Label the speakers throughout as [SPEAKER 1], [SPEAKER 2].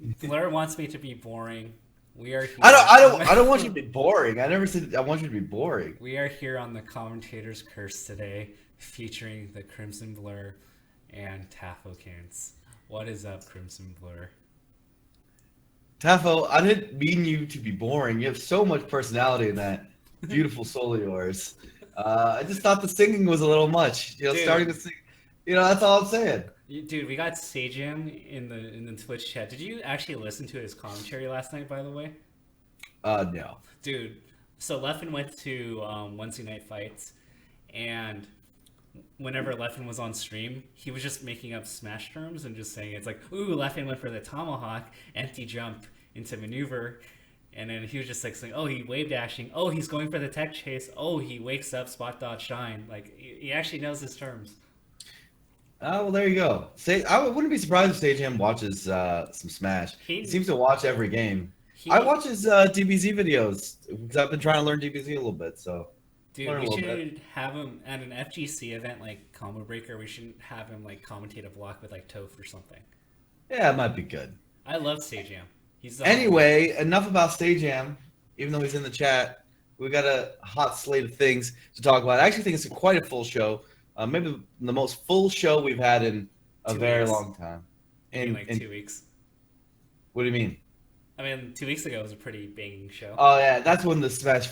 [SPEAKER 1] Blur wants me to be boring. We are
[SPEAKER 2] I
[SPEAKER 1] here.
[SPEAKER 2] don't, I don't, I don't want you to be boring. I never said I want you to be boring.
[SPEAKER 1] We are here on the Commentator's Curse today, featuring the Crimson Blur and Taffocans. What is up, Crimson Blur?
[SPEAKER 2] Tafo, I didn't mean you to be boring. You have so much personality in that beautiful soul of yours. I just thought the singing was a little much. Starting to
[SPEAKER 1] Dude,
[SPEAKER 2] sing. That's all I'm saying.
[SPEAKER 1] dude, we got Sajam in the Twitch chat. Did you actually listen to his commentary last night? By the way,
[SPEAKER 2] No.
[SPEAKER 1] dude. So Leffen went to Wednesday night fights, and whenever Leffen was on stream, he was just making up Smash terms and just saying it's like, "Ooh, Leffen went for the tomahawk, empty jump into maneuver," and then he was just like saying, "Oh, he wave dashing. Oh, he's going for the tech chase. Oh, he wakes up, spot dodge shine." Like he actually knows his terms.
[SPEAKER 2] Well, there you go. Wouldn't be surprised if Sage Ham watches some Smash. He
[SPEAKER 1] He
[SPEAKER 2] seems to watch every game. I
[SPEAKER 1] he,
[SPEAKER 2] watch his DBZ videos because I've been trying to learn DBZ a little bit, so
[SPEAKER 1] dude,
[SPEAKER 2] learn a
[SPEAKER 1] we
[SPEAKER 2] little bit.
[SPEAKER 1] should have him at an FGC event like Combo Breaker. We should have him like commentate a block with like Toph or something.
[SPEAKER 2] Yeah, it might be good.
[SPEAKER 1] I love Sajam. He's the homie.
[SPEAKER 2] Anyway, enough about Stage Jam. Even though he's in the chat, we got a hot slate of things to talk about. I actually think it's quite a full show. Maybe the most full show we've had in a
[SPEAKER 1] Two
[SPEAKER 2] very
[SPEAKER 1] weeks.
[SPEAKER 2] long time.
[SPEAKER 1] I mean, like 2 weeks.
[SPEAKER 2] What do you mean?
[SPEAKER 1] I mean, 2 weeks ago was a pretty banging show.
[SPEAKER 2] Oh yeah, that's when the Smash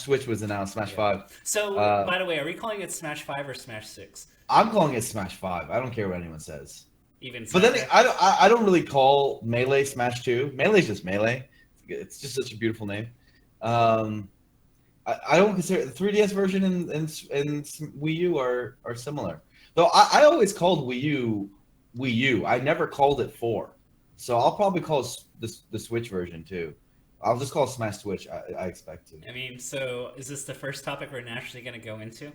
[SPEAKER 2] Switch was announced. Smash
[SPEAKER 1] Yeah.
[SPEAKER 2] Five.
[SPEAKER 1] So,
[SPEAKER 2] Uh,
[SPEAKER 1] by the way, are we calling it Smash Five or Smash Six?
[SPEAKER 2] I'm calling it Smash Five. I don't care what anyone says.
[SPEAKER 1] Even
[SPEAKER 2] But then
[SPEAKER 1] sadder.
[SPEAKER 2] I don't really call Melee Smash 2. Melee's just Melee. It's just such a beautiful name. Um, I don't consider the 3DS version and Wii U are similar. Though I always called Wii U. I never called it 4. So I'll probably call the Switch version too. I'll just call it Smash Switch. I expect to.
[SPEAKER 1] I mean, so is this the first topic we're naturally going to go into?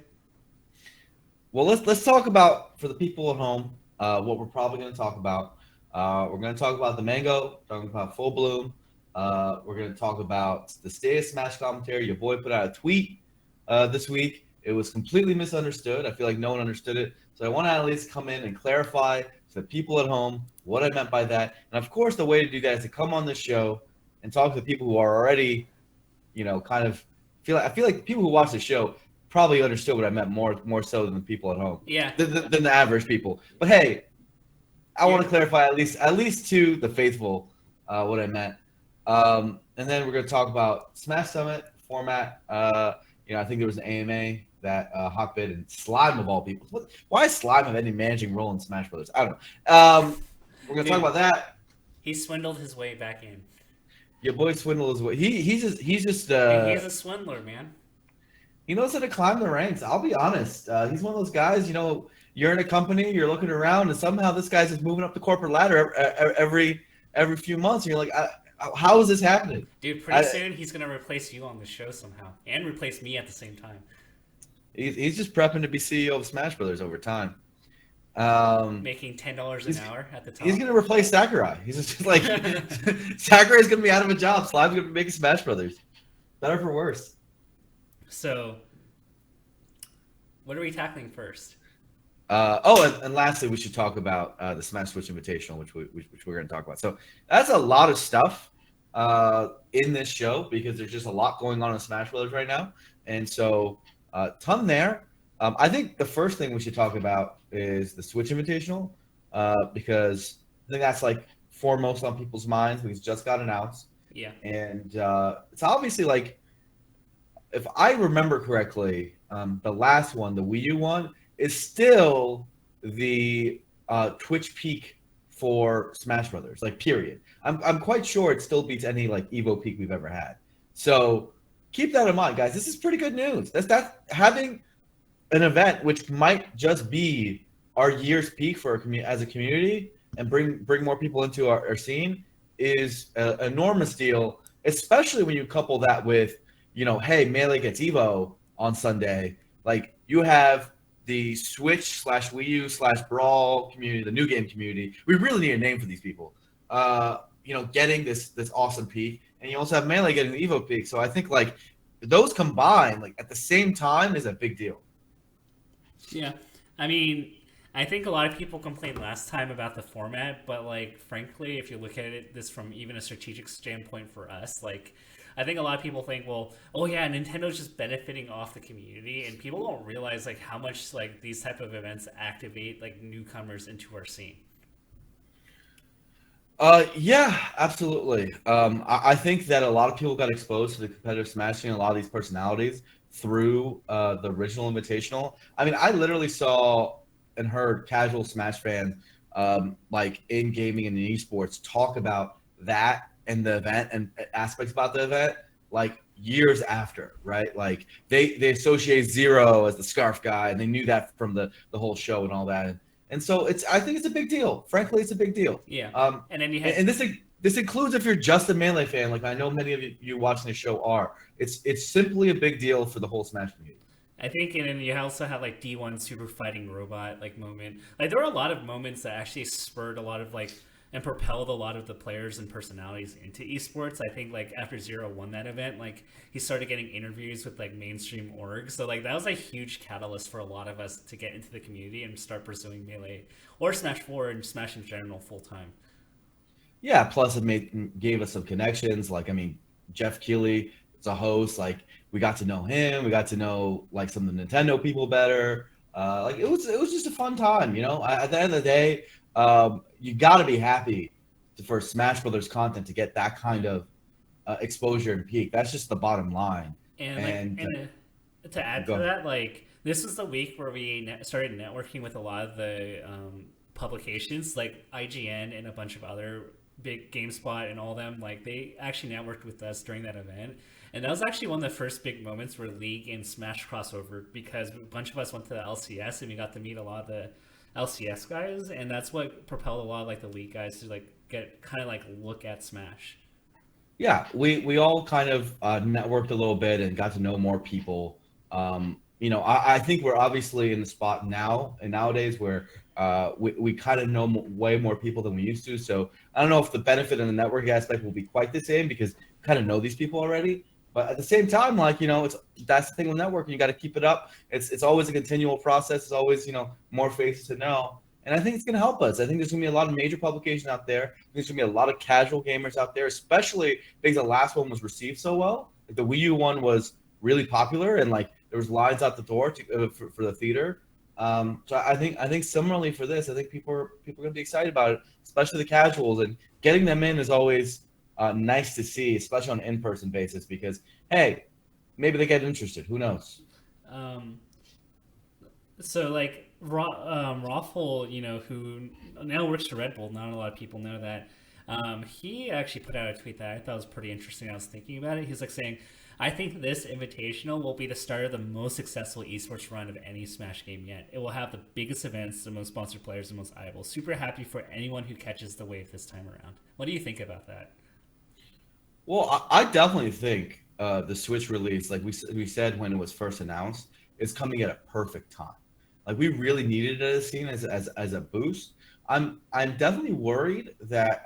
[SPEAKER 2] Well, let's talk about for the people at home what we're probably going to talk about. We're going to talk about the mango, talking about Full Bloom. We're going to talk about the Stay of Smash commentary. Your boy put out a tweet this week. It was completely misunderstood. I feel like no one understood it. So I want to at least come in and clarify to the people at home what I meant by that. And of course, the way to do that is to come on this show and talk to the people who are already, kind of I feel like people who watch the show probably understood what I meant more so than the people at home,
[SPEAKER 1] Yeah.
[SPEAKER 2] than the average people. But hey, I want to clarify at least to the faithful what I meant. And then we're going to talk about Smash Summit format. I think there was an AMA that Hotbit and Slime of all people. Why is Slime have any managing role in Smash Brothers? I don't know. We're going to talk about that.
[SPEAKER 1] He swindled his way back in.
[SPEAKER 2] Your boy Swindle is what he's just
[SPEAKER 1] He's a swindler, man.
[SPEAKER 2] he knows how to climb the ranks. I'll be honest. He's one of those guys. You're in a company, you're looking around, and somehow this guy's just moving up the corporate ladder every few months. And you're like, how is this happening?
[SPEAKER 1] Dude, pretty soon he's going to replace you on the show somehow. And replace me at the same time.
[SPEAKER 2] He's just prepping to be CEO of Smash Brothers over time.
[SPEAKER 1] Making $10 an hour at the top.
[SPEAKER 2] He's going to replace Sakurai. He's just like Sakurai's going to be out of a job. Slime's going to be making Smash Brothers. Better for worse.
[SPEAKER 1] So, what are we tackling first?
[SPEAKER 2] And lastly, we should talk about the Smash Switch Invitational, which we're going to talk about. So that's a lot of stuff in this show because there's just a lot going on in Smash Brothers right now, and so ton there. I think the first thing we should talk about is the Switch Invitational because I think that's like foremost on people's minds because it just got announced.
[SPEAKER 1] Yeah.
[SPEAKER 2] And it's obviously like, if I remember correctly, the last one, the Wii U one, is still the Twitch peak for Smash Brothers, like period. I'm quite sure it still beats any like Evo peak we've ever had. So keep that in mind, guys. This is pretty good news. That's having an event which might just be our year's peak for as a community and bring more people into our scene is an enormous deal, especially when you couple that with, hey, Melee gets Evo on Sunday. Like you have the Switch / Wii U / Brawl community, the new game community. We really need a name for these people. Getting this awesome peak, and you also have Melee getting the Evo peak. So I think like those combined, like at the same time, is a big deal.
[SPEAKER 1] Yeah. I mean, I think a lot of people complained last time about the format, but like frankly, if you look at it this from even a strategic standpoint for us, like I think a lot of people think, well, oh yeah, Nintendo's just benefiting off the community, and people don't realize like how much like these type of events activate like newcomers into our scene.
[SPEAKER 2] Yeah, absolutely. I think that a lot of people got exposed to the competitive smashing, a lot of these personalities through the original Invitational. I mean, I literally saw and heard casual Smash fans, like in gaming and in esports, talk about that and the event and aspects about the event, like years after, right? Like they associate Zero as the scarf guy, and they knew that from the whole show and all that. And so I think it's a big deal. Frankly, it's a big deal.
[SPEAKER 1] Yeah,
[SPEAKER 2] Um,
[SPEAKER 1] and then you
[SPEAKER 2] and,
[SPEAKER 1] had
[SPEAKER 2] and this includes if you're just a Melee fan, like I know many of you watching the show are. It's simply a big deal for the whole Smash community.
[SPEAKER 1] I think, and then you also have like D1 Super Fighting Robot like moment. Like there were a lot of moments that actually spurred a lot of like and propelled a lot of the players and personalities into esports. I think like after Zero won that event, like he started getting interviews with like mainstream orgs. So like that was a huge catalyst for a lot of us to get into the community and start pursuing Melee or Smash 4 and Smash in general full time.
[SPEAKER 2] Yeah, plus gave us some connections. Like I mean, Jeff Keighley is a host. Like we got to know him. We got to know like some of the Nintendo people better. Like it was just a fun time. At the end of the day, you got to be happy for Smash Brothers content to get that kind of exposure and peak. That's just the bottom line.
[SPEAKER 1] And like,
[SPEAKER 2] And
[SPEAKER 1] and to add to
[SPEAKER 2] go ahead.
[SPEAKER 1] that, like this was the week where we started networking with a lot of the publications, like IGN and a bunch of other big GameSpot and all them. Like they actually networked with us during that event, and that was actually one of the first big moments where League and Smash crossover because a bunch of us went to the LCS and we got to meet a lot of the LCS guys, and that's what propelled a lot of like the League guys to like get kind of like look at Smash.
[SPEAKER 2] Yeah, we all kind of networked a little bit and got to know more people. I think we're obviously in the spot now and nowadays where we kind of know way more people than we used to. So I don't know if the benefit and the networking aspect will be quite the same because you kind of know these people already. But at the same time, like it's that's the thing with networking. You got to keep it up. It's always a continual process. It's always more faces to know. And I think it's going to help us. I think there's going to be a lot of major publications out there. There's going to be a lot of casual gamers out there, especially because the last one was received so well. Like the Wii U one was really popular, and like there was lines out the door for the theater. So I think similarly for this, I think people are going to be excited about it, especially the casuals, and getting them in is always nice to see, especially on an in-person basis, because hey, maybe they get interested. Who knows?
[SPEAKER 1] Um, so like Raffle, who now works for Red Bull. Not a lot of people know that. He actually put out a tweet that I thought was pretty interesting. I was thinking about it. He's like saying, "I think this invitational will be the start of the most successful esports run of any Smash game yet. It will have the biggest events, the most sponsored players, the most eyeballs. Super happy for anyone who catches the wave this time around." What do you think about that?
[SPEAKER 2] Well, I definitely think the Switch release, like we said when it was first announced, is coming at a perfect time. Like we really needed it as a scene as a boost. I'm definitely worried that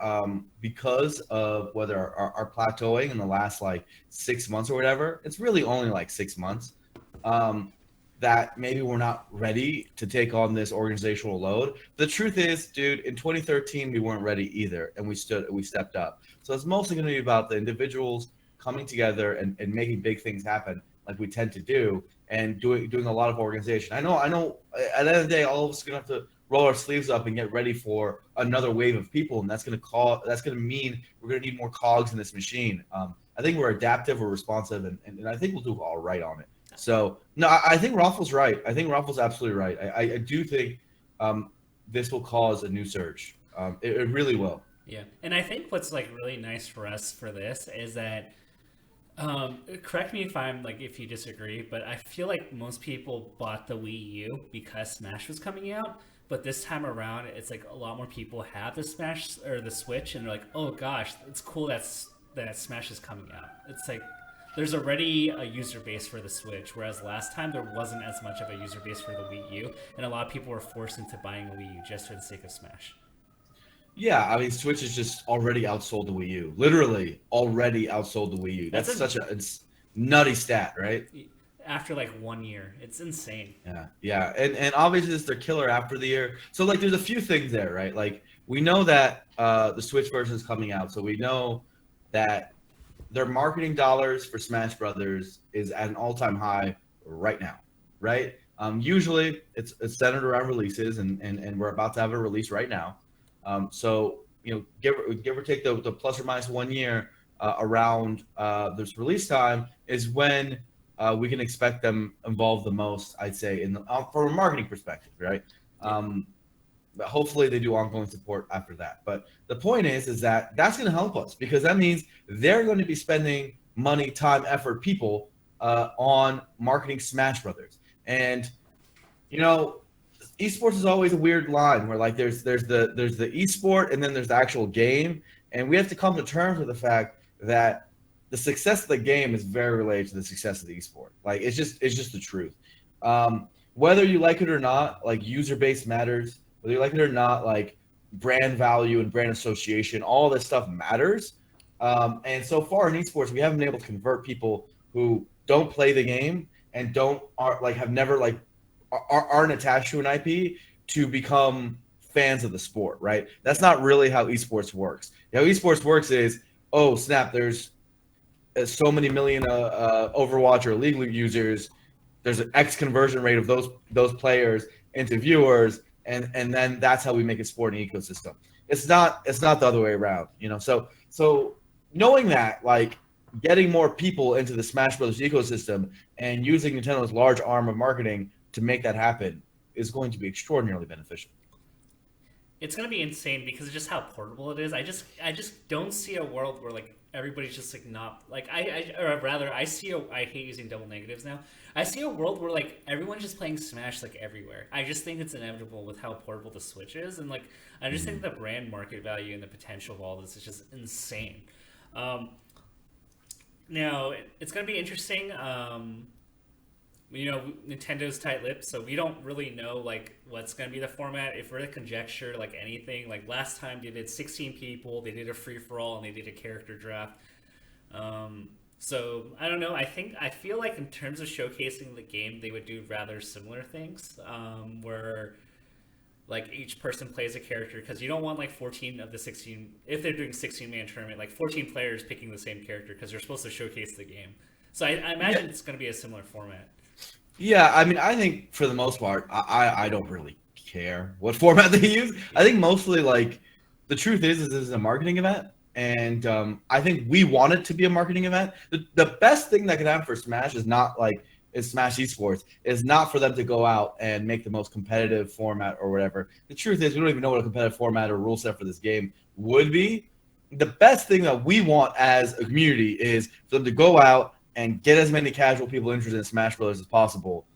[SPEAKER 2] because of whether our plateauing in the last like 6 months or whatever, it's really only like 6 months. Um, that maybe we're not ready to take on this organizational load. The truth is, dude, in 2013 we weren't ready either, and we stepped up. So it's mostly going to be about the individuals coming together and making big things happen, like we tend to do, and doing a lot of organization. I know. At the end of the day, all of us are going to have to roll our sleeves up and get ready for another wave of people, and that's going to mean we're going to need more cogs in this machine. I think we're adaptive, we're responsive, and I think we'll do all right on it. So no, I think Raffle's right. I think Raffle's absolutely right. I do think this will cause a new surge. It really will.
[SPEAKER 1] Yeah, and I think what's like really nice for us for this is that correct me if I'm like if you disagree, but I feel like most people bought the Wii U because Smash was coming out. But this time around, it's like a lot more people have the Smash or the Switch, and they're like, "Oh gosh, it's cool that Smash is coming out." It's like there's already a user base for the Switch, whereas last time there wasn't as much of a user base for the Wii U, and a lot of people were forced into buying a Wii U just for the sake of Smash.
[SPEAKER 2] Yeah, I mean, Switch has just already outsold the Wii U. Literally, already outsold the Wii U.
[SPEAKER 1] That's
[SPEAKER 2] That's
[SPEAKER 1] a
[SPEAKER 2] such a it's nutty stat, right?
[SPEAKER 1] after like 1 year. It's insane.
[SPEAKER 2] Yeah, and obviously it's their killer after the year. So like, there's a few things there, right? Like we know that the Switch version is coming out, so we know that their marketing dollars for Smash Brothers is at an all-time high right now, right? Usually it's centered around releases, and we're about to have a release right now. So give or take the plus or minus 1 year around this release time is when we can expect them involved the most, I'd say, in the, from a marketing perspective, right?
[SPEAKER 1] Yeah.
[SPEAKER 2] But hopefully they do ongoing support after that. But the point is that that's going to help us because that means they're going to be spending money, time, effort, people on marketing Smash Brothers. And esports is always a weird line where like there's the esport and then there's the actual game, and we have to come to terms with the fact that the success of the game is very related to the success of the esport. Like it's just the truth. Whether you like it or not, like user base matters. Whether you like it or not, like brand value and brand association, all this stuff matters. And so far in esports, we haven't been able to convert people who don't play the game and have never aren't attached to an IP to become fans of the sport, right? That's not really how esports works. How esports works is, oh snap, there's so many million Overwatch or League users. There's an X conversion rate of those players into viewers, and then that's how we make a sport and ecosystem. It's not the other way around, So knowing that, like getting more people into the Smash Brothers ecosystem and using Nintendo's large arm of marketing to make that happen is going to be extraordinarily beneficial.
[SPEAKER 1] It's gonna be insane because of just how portable it is. I just don't see a world where like everybody's just like not like or rather I hate using double negatives now. I see a world where like everyone's just playing Smash like everywhere. I just think it's inevitable with how portable the Switch is, and like I just think the brand market value and the potential of all this is just insane. Now it's gonna be interesting. Nintendo's tight-lipped, so we don't really know like what's going to be the format. If we're to conjecture like anything, like last time they did 16 people, they did a free-for-all, and they did a character draft. So I don't know. I feel like in terms of showcasing the game, they would do rather similar things, where like each person plays a character, because you don't want like 14 of the 16. If they're doing 16-man tournament, like 14 players picking the same character because they're supposed to showcase the game. So I imagine it's going to be a similar format.
[SPEAKER 2] Yeah, I mean, I think for the most part, I don't really care what format they use. I think mostly like the truth is this is a marketing event, and I think we want it to be a marketing event. The best thing that could happen for Smash is Smash Esports is not for them to go out and make the most competitive format or whatever. The truth is we don't even know what a competitive format or rule set for this game would be. The best thing that we want as a community is for them to go out and get as many casual people interested in Smash Brothers as possible,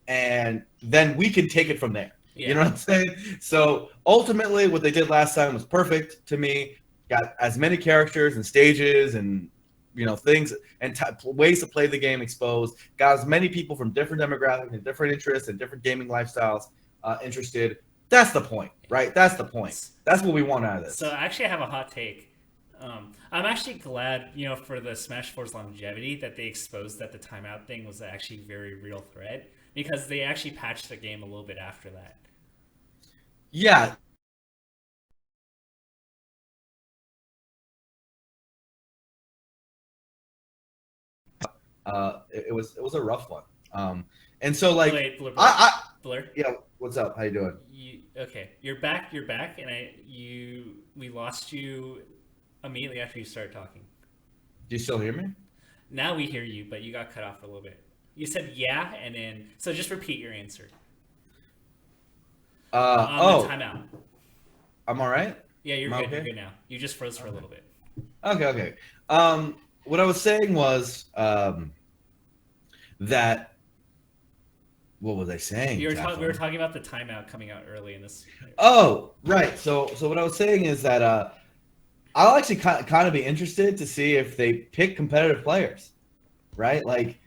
[SPEAKER 2] and then we can take it from there. Yeah. You know what I'm saying? So ultimately, what they did last time was perfect to me. Got as many characters and stages and things and ways to play the game exposed. Got as many people from different demographics and different interests and different gaming lifestyles interested. That's the point, right? That's the point. That's what we want out of this.
[SPEAKER 1] So actually, I have a hot take. I'm actually glad, for the Smash 4's longevity that they exposed that the timeout thing was actually a very real threat, because they actually patched the game a little bit after that.
[SPEAKER 2] Yeah. It was a rough one. And so like
[SPEAKER 1] Wait, Blur.
[SPEAKER 2] Yeah, what's up? How you doing?
[SPEAKER 1] Okay, you're back, and we lost you immediately after you started talking.
[SPEAKER 2] Do you still hear me?
[SPEAKER 1] Now we hear you, but you got cut off for a little bit. You said yeah, and then so just repeat your answer. The timeout.
[SPEAKER 2] I'm all right.
[SPEAKER 1] Yeah, you're good. Okay? You're good now. You just froze for a little bit.
[SPEAKER 2] Okay. What I was saying was that. What was I saying?
[SPEAKER 1] We were talking about the timeout coming out early in this.
[SPEAKER 2] Oh, right. So what I was saying is that I'll actually kind of be interested to see if they pick competitive players, right? Like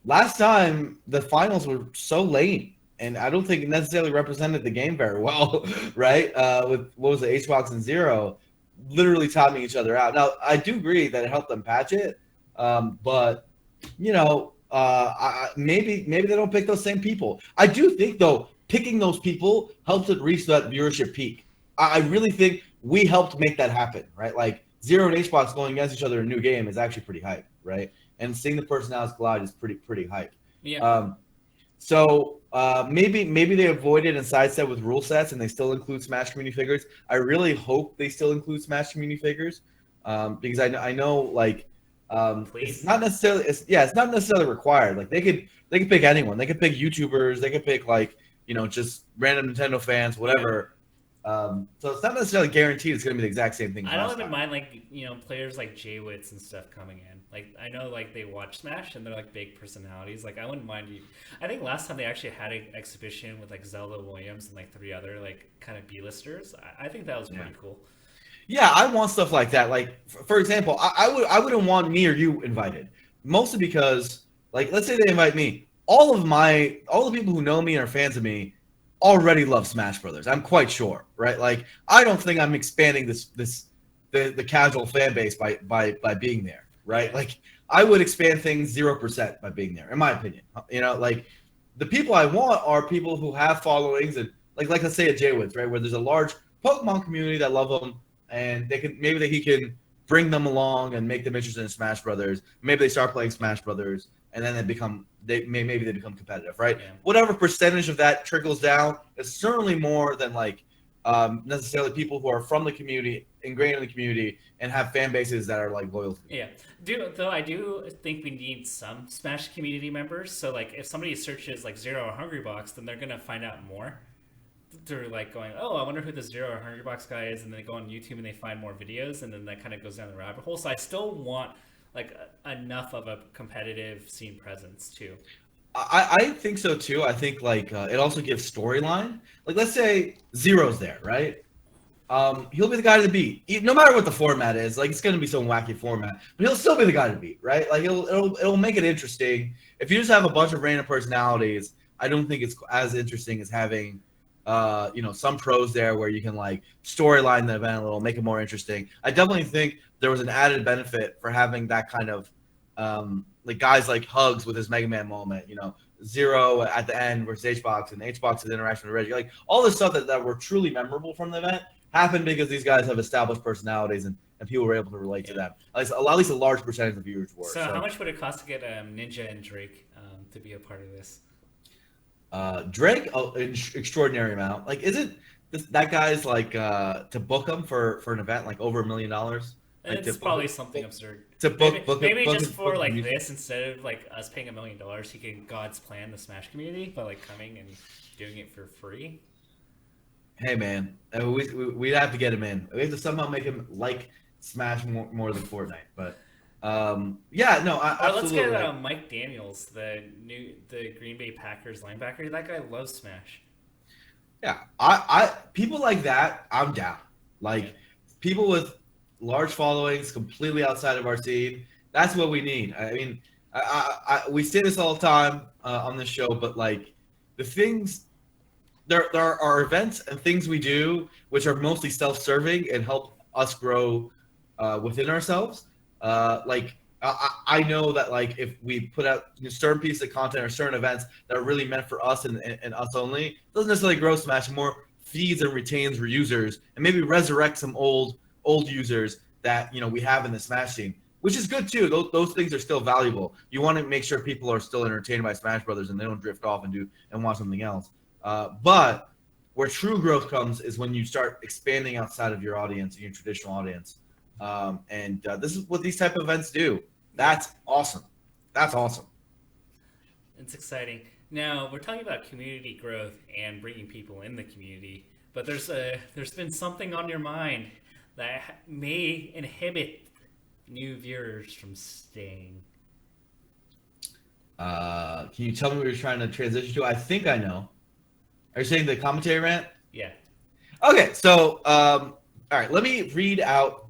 [SPEAKER 2] last time the finals were so late, and I don't think it necessarily represented the game very well, right? With what was it, HBox and Zero, literally timing each other out. Now I do agree that it helped them patch it, but maybe they don't pick those same people. I do think though picking those people helps it reach that viewership peak. I really think we helped make that happen, right? Like Zero and HBox going against each other in a new game is actually pretty hype, right? And seeing the personalities collide is pretty hype.
[SPEAKER 1] Yeah.
[SPEAKER 2] So maybe they avoided and sidestep with rule sets and they still include Smash community figures. I really hope they still include Smash community figures because I know like it's not necessarily it's not necessarily required. Like they could pick anyone. They could pick YouTubers. They could pick like just random Nintendo fans, whatever. So it's not necessarily guaranteed it's going to be the exact same thing.
[SPEAKER 1] I don't even mind like players like J-Wits and stuff coming in. Like I know like they watch Smash and they're like big personalities. Like I wouldn't mind you. I think last time they actually had an exhibition with like Zelda Williams and like 3 other like kind of B-listers. I think that was pretty cool.
[SPEAKER 2] Yeah, I want stuff like that. Like for example, I wouldn't want me or you invited, mostly because like let's say they invite me. All the people who know me and are fans of me already love Smash Brothers. I'm quite sure, right? Like I don't think I'm expanding the casual fan base by being there, right? Like I would expand things 0% by being there, in my opinion. Like the people I want are people who have followings and like let's say at J-Woods, right, where there's a large Pokemon community that love them, and he can bring them along and make them interested in Smash Brothers. Maybe they start playing Smash Brothers, and then maybe they become competitive, right? Yeah. Whatever percentage of that trickles down is certainly more than like necessarily people who are from the community, ingrained in the community, and have fan bases that are like loyal.
[SPEAKER 1] Yeah, I do think we need some Smash community members. So like if somebody searches like Zero or Hungrybox, then they're gonna find out more. They're like going, oh, I wonder who the Zero or Hungrybox guy is, and then they go on YouTube and they find more videos, and then that kind of goes down the rabbit hole. So I still want like enough of a competitive scene presence too.
[SPEAKER 2] I think so too. I think like it also gives storyline. Like let's say Zero's there, right? He'll be the guy to beat, no matter what the format is. Like it's going to be some wacky format, but he'll still be the guy to beat, right? Like it'll make it interesting. If you just have a bunch of random personalities, I don't think it's as interesting as having some pros there where you can like storyline the event a little, make it more interesting. I definitely think there was an added benefit for having that kind of like guys like Hugs with his Mega Man moment, Zero at the end versus HBox and HBox's interaction with Reggie, like all this stuff that were truly memorable from the event happened because these guys have established personalities and people were able to relate to them. At least a large percentage of viewers were.
[SPEAKER 1] So how much would it cost to get Ninja and Drake to be a part of this?
[SPEAKER 2] Drake, an extraordinary amount. Like, isn't that guy's like to book him for an event like over $1 million? Like,
[SPEAKER 1] it's probably something absurd.
[SPEAKER 2] To
[SPEAKER 1] maybe just for like this, instead of like us paying $1 million, he can God's plan the Smash community by like coming and doing it for free.
[SPEAKER 2] Hey man, we'd have to get him in. We have to somehow make him like Smash more than Fortnite. But yeah, no, absolutely.
[SPEAKER 1] Let's get Mike Daniels, the Green Bay Packers linebacker. That guy loves Smash.
[SPEAKER 2] Yeah, I people like that, I'm down. Like people with large followings, completely outside of our scene. That's what we need. I mean, we say this all the time on this show, but like the things, there are events and things we do which are mostly self-serving and help us grow within ourselves. Like I know that like if we put out certain pieces of content or certain events that are really meant for us and us only, it doesn't necessarily grow Smash, more feeds and retains for users and maybe resurrect some old users that we have in the Smash scene, which is good too. Those things are still valuable. You want to make sure people are still entertained by Smash Brothers and they don't drift off and watch something else. But where true growth comes is when you start expanding outside of your audience, your traditional audience. And this is what these type of events do. That's awesome. That's awesome.
[SPEAKER 1] It's exciting. Now we're talking about community growth and bringing people in the community, but there's been something on your mind that may inhibit new viewers from staying.
[SPEAKER 2] Can you tell me what you're trying to transition to? I think I know. Are you saying the commentary rant?
[SPEAKER 1] Yeah.
[SPEAKER 2] Okay, so all right, let me read out.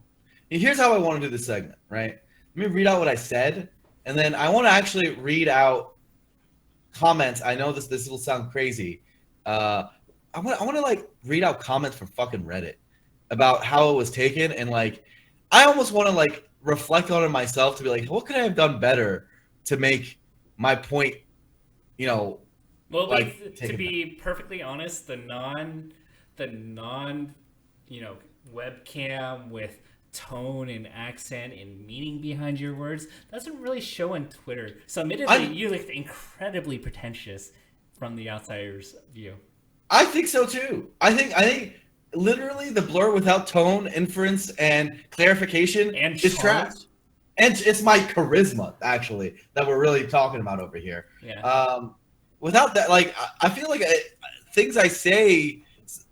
[SPEAKER 2] Here's how I want to do this segment, right? Let me read out what I said, and then I want to actually read out comments. I know this will sound crazy. I want to like read out comments from fucking Reddit about how it was taken, and like I almost want to like reflect on it myself to be like, what could I have done better to make my point, you know,
[SPEAKER 1] Well,
[SPEAKER 2] like
[SPEAKER 1] to
[SPEAKER 2] taken back.
[SPEAKER 1] be perfectly honest, the non, you know, webcam with tone and accent and meaning behind your words doesn't really show on Twitter. So admittedly,
[SPEAKER 2] I
[SPEAKER 1] you look incredibly pretentious from the outsider's view.
[SPEAKER 2] I think so too. I think literally the blur without tone, inference, and clarification
[SPEAKER 1] And
[SPEAKER 2] is trash.
[SPEAKER 1] charm.
[SPEAKER 2] And it's my charisma actually that we're really talking about over here.
[SPEAKER 1] Yeah.
[SPEAKER 2] Without that, like I feel like things I say,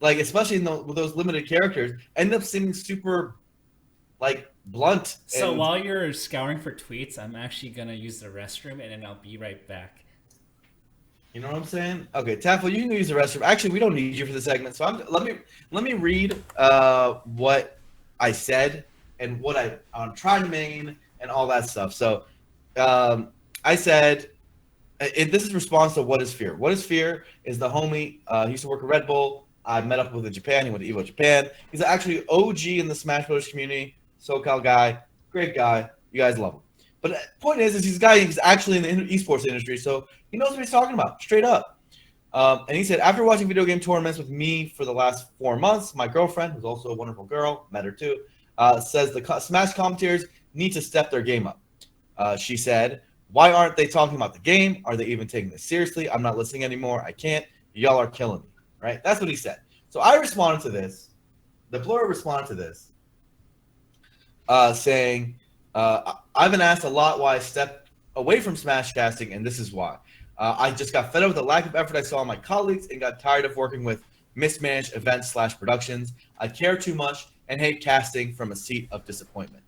[SPEAKER 2] like especially with those limited characters, end up seeming super like blunt.
[SPEAKER 1] So
[SPEAKER 2] And
[SPEAKER 1] while you're scouring for tweets, I'm actually gonna use the restroom and then I'll be right back.
[SPEAKER 2] you know what I'm saying? Okay, Taffel, you can use the restroom. Actually, we don't need you for the segment. So let me read what I said and what I'm trying to mean and all that stuff. So I said this is response to What is Fear. What is Fear is the homie. He used to work at Red Bull. I met up with him in Japan. He went to Evo Japan. He's actually OG in the Smash Bros. Community. SoCal guy. Great guy. You guys love him. But the point is he's a guy who's actually in the esports industry, so he knows what he's talking about, straight up. And he said, after watching video game tournaments with me for the last 4 months, my girlfriend, who's also a wonderful girl, met her too, says the Smash commentators need to step their game up. She said, why aren't they talking about the game? Are they even taking this seriously? I'm not listening anymore. I can't. Y'all are killing me. Right? That's what he said. So I responded to this. The Blur responded to this, saying, I've been asked a lot why I stepped away from Smash casting, and this is why. I just got fed up with the lack of effort I saw in my colleagues and got tired of working with mismanaged events/productions. I care too much and hate casting from a seat of disappointment.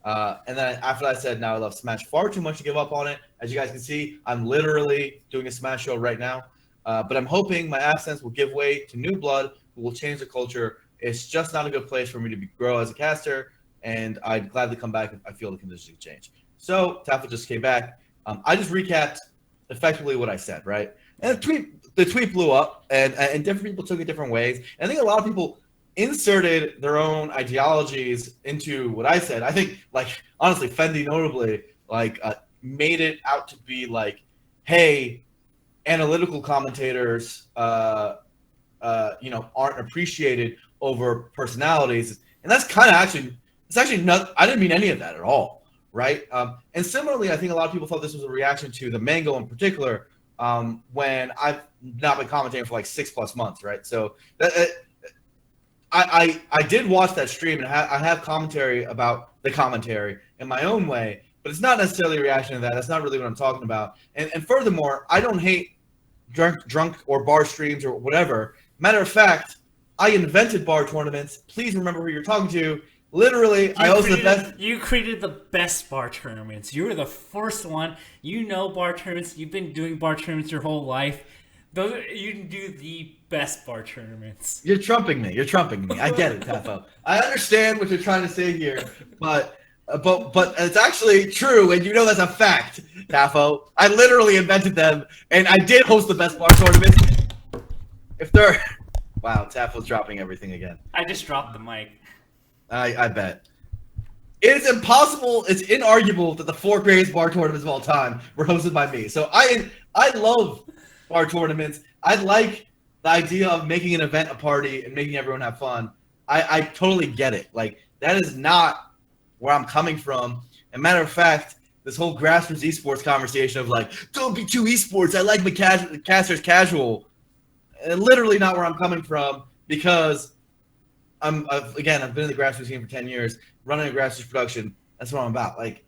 [SPEAKER 2] And then after that, I said, now I love Smash far too much to give up on it. As you guys can see, I'm literally doing a Smash show right now. But I'm hoping my absence will give way to new blood who will change the culture. It's just not a good place for me to grow as a caster, and I'd gladly come back if I feel the conditions change. So Tafel just came back. I just recapped effectively what I said, right? And the tweet blew up, and different people took it different ways. And I think a lot of people inserted their own ideologies into what I said. I think, like, honestly, Fendi notably, like, made it out to be like, hey, analytical commentators, aren't appreciated over personalities. And that's kind of actually, it's actually not, I didn't mean any of that at all, right? And similarly, I think a lot of people thought this was a reaction to the Mango in particular, when I've not been commentating for like 6+ months, right? So I did watch that stream, and I have commentary about the commentary in my own way, but it's not necessarily a reaction to that. That's not really what I'm talking about. And furthermore, I don't hate drunk or bar streams or whatever. Matter of fact, I invented bar tournaments. Please remember who you're talking to. Literally, I was the best.
[SPEAKER 1] You created the best bar tournaments. You were the first one. You know bar tournaments. You've been doing bar tournaments your whole life. You do the best bar tournaments.
[SPEAKER 2] You're trumping me. I get it, Tafo. I understand what you're trying to say here, but it's actually true, and you know that's a fact, Tafo. I literally invented them, and I did host the best bar tournaments. Wow, Tafo's dropping everything again.
[SPEAKER 1] I just dropped the mic.
[SPEAKER 2] I bet. It is impossible, it's inarguable that the 4 greatest bar tournaments of all time were hosted by me. So I love bar tournaments. I like the idea of making an event a party and making everyone have fun. I totally get it. Like, that is not where I'm coming from. And matter of fact, this whole grassroots esports conversation of like, don't be too esports. I like my casters casual. And literally not where I'm coming from, because I've been in the grassroots scene for 10 years, running a grassroots production. That's what I'm about. Like,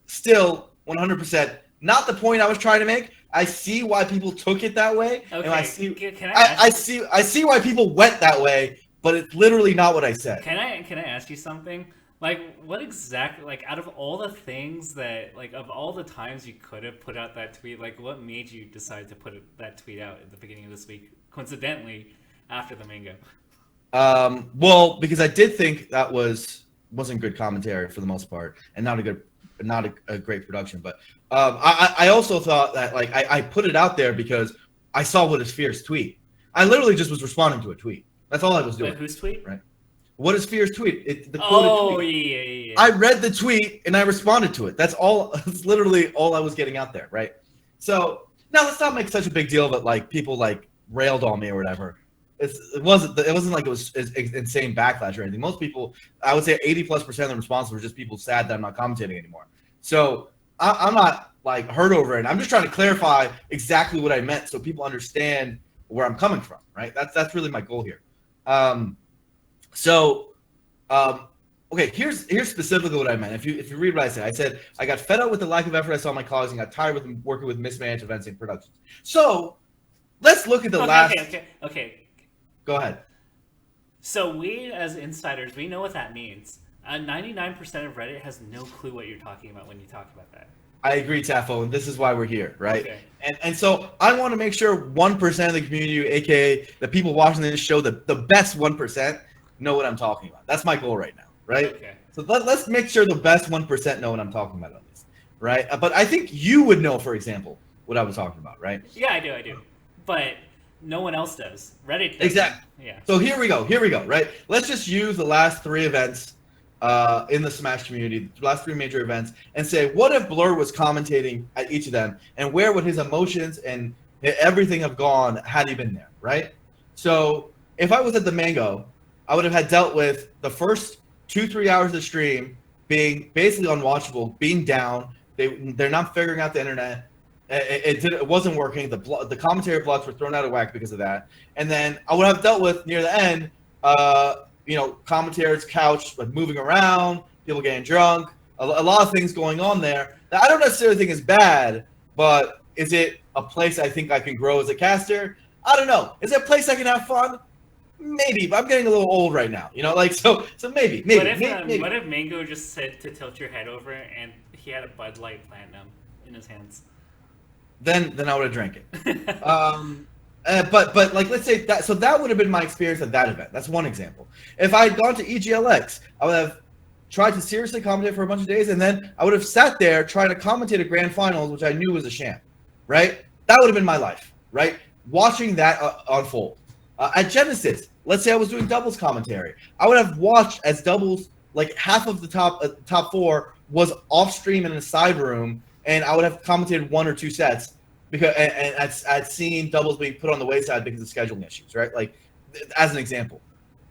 [SPEAKER 2] still 100%, not the point I was trying to make. I see why people took it that way. Okay. And I see why people went that way, but it's literally not what I said.
[SPEAKER 1] Can I ask you something? Like, what exactly, like, out of all the things that, like, of all the times you could have put out that tweet, like, what made you decide to put that tweet out at the beginning of this week, coincidentally, after the Mango?
[SPEAKER 2] Well, because I did think that wasn't good commentary for the most part, and not a great production. But I also thought that, like, I put it out there because I saw What is Fear's tweet. I literally just was responding to a tweet. That's all I was doing.
[SPEAKER 1] Wait, whose tweet?
[SPEAKER 2] Right. What is Fear's tweet? The quoted tweet.
[SPEAKER 1] Yeah.
[SPEAKER 2] I read the tweet and I responded to it. That's all. That's literally all I was getting out there, right? So now let's not make such a big deal that like people like railed on me or whatever. It wasn't like it was insane backlash or anything. Most people, I would say 80+% of the responses were just people sad that I'm not commentating anymore. So I'm not like hurt over it. I'm just trying to clarify exactly what I meant so people understand where I'm coming from, right? That's really my goal here. So okay, here's specifically what I meant. If you read what I said I got fed up with the lack of effort I saw my colleagues and got tired with working with mismanaged events and productions. So let's look at the last.
[SPEAKER 1] Okay.
[SPEAKER 2] Go ahead.
[SPEAKER 1] So we, as insiders, we know what that means. 99% of Reddit has no clue what you're talking about when you talk about that.
[SPEAKER 2] I agree, Tafo, and this is why we're here, right?
[SPEAKER 1] Okay.
[SPEAKER 2] And so I want to make sure 1% of the community, aka the people watching this show, the best 1%, know what I'm talking about. That's my goal right now, right?
[SPEAKER 1] Okay.
[SPEAKER 2] So let's make sure the best 1% know what I'm talking about on this, right? But I think you would know, for example, what I was talking about, right?
[SPEAKER 1] Yeah, I do. But no one else does. Reddit doesn't.
[SPEAKER 2] Exactly.
[SPEAKER 1] Yeah.
[SPEAKER 2] So here we go, right? Let's just use the last 3 events in the Smash community, the last 3 major events, and say, what if Blur was commentating at each of them, and where would his emotions and everything have gone had he been there, right? So if I was at the Mango, I would have had dealt with the first 2-3 hours of stream being basically unwatchable, being down. They're not figuring out the internet. It wasn't working. The commentary blocks were thrown out of whack because of that. And then I would have dealt with near the end, commentators couch like moving around, people getting drunk, a lot of things going on there that I don't necessarily think is bad, but is it a place I think I can grow as a caster? I don't know. Is it a place I can have fun? Maybe, but I'm getting a little old right now, so maybe.
[SPEAKER 1] What if Mango just said to tilt your head over and he had a Bud Light Platinum in his hands?
[SPEAKER 2] Then I would have drank it. But like, let's say that, so that would have been my experience at that event. That's one example. If I had gone to EGLX, I would have tried to seriously commentate for a bunch of days, and then I would have sat there trying to commentate a grand finals, which I knew was a sham, right? That would have been my life, right? Watching that unfold. At Genesis, let's say I was doing doubles commentary. I would have watched as doubles, like half of the top 4 was off stream in a side room, and I would have commentated 1 or 2 sets because and I'd seen doubles being put on the wayside because of scheduling issues, right? Like as an example.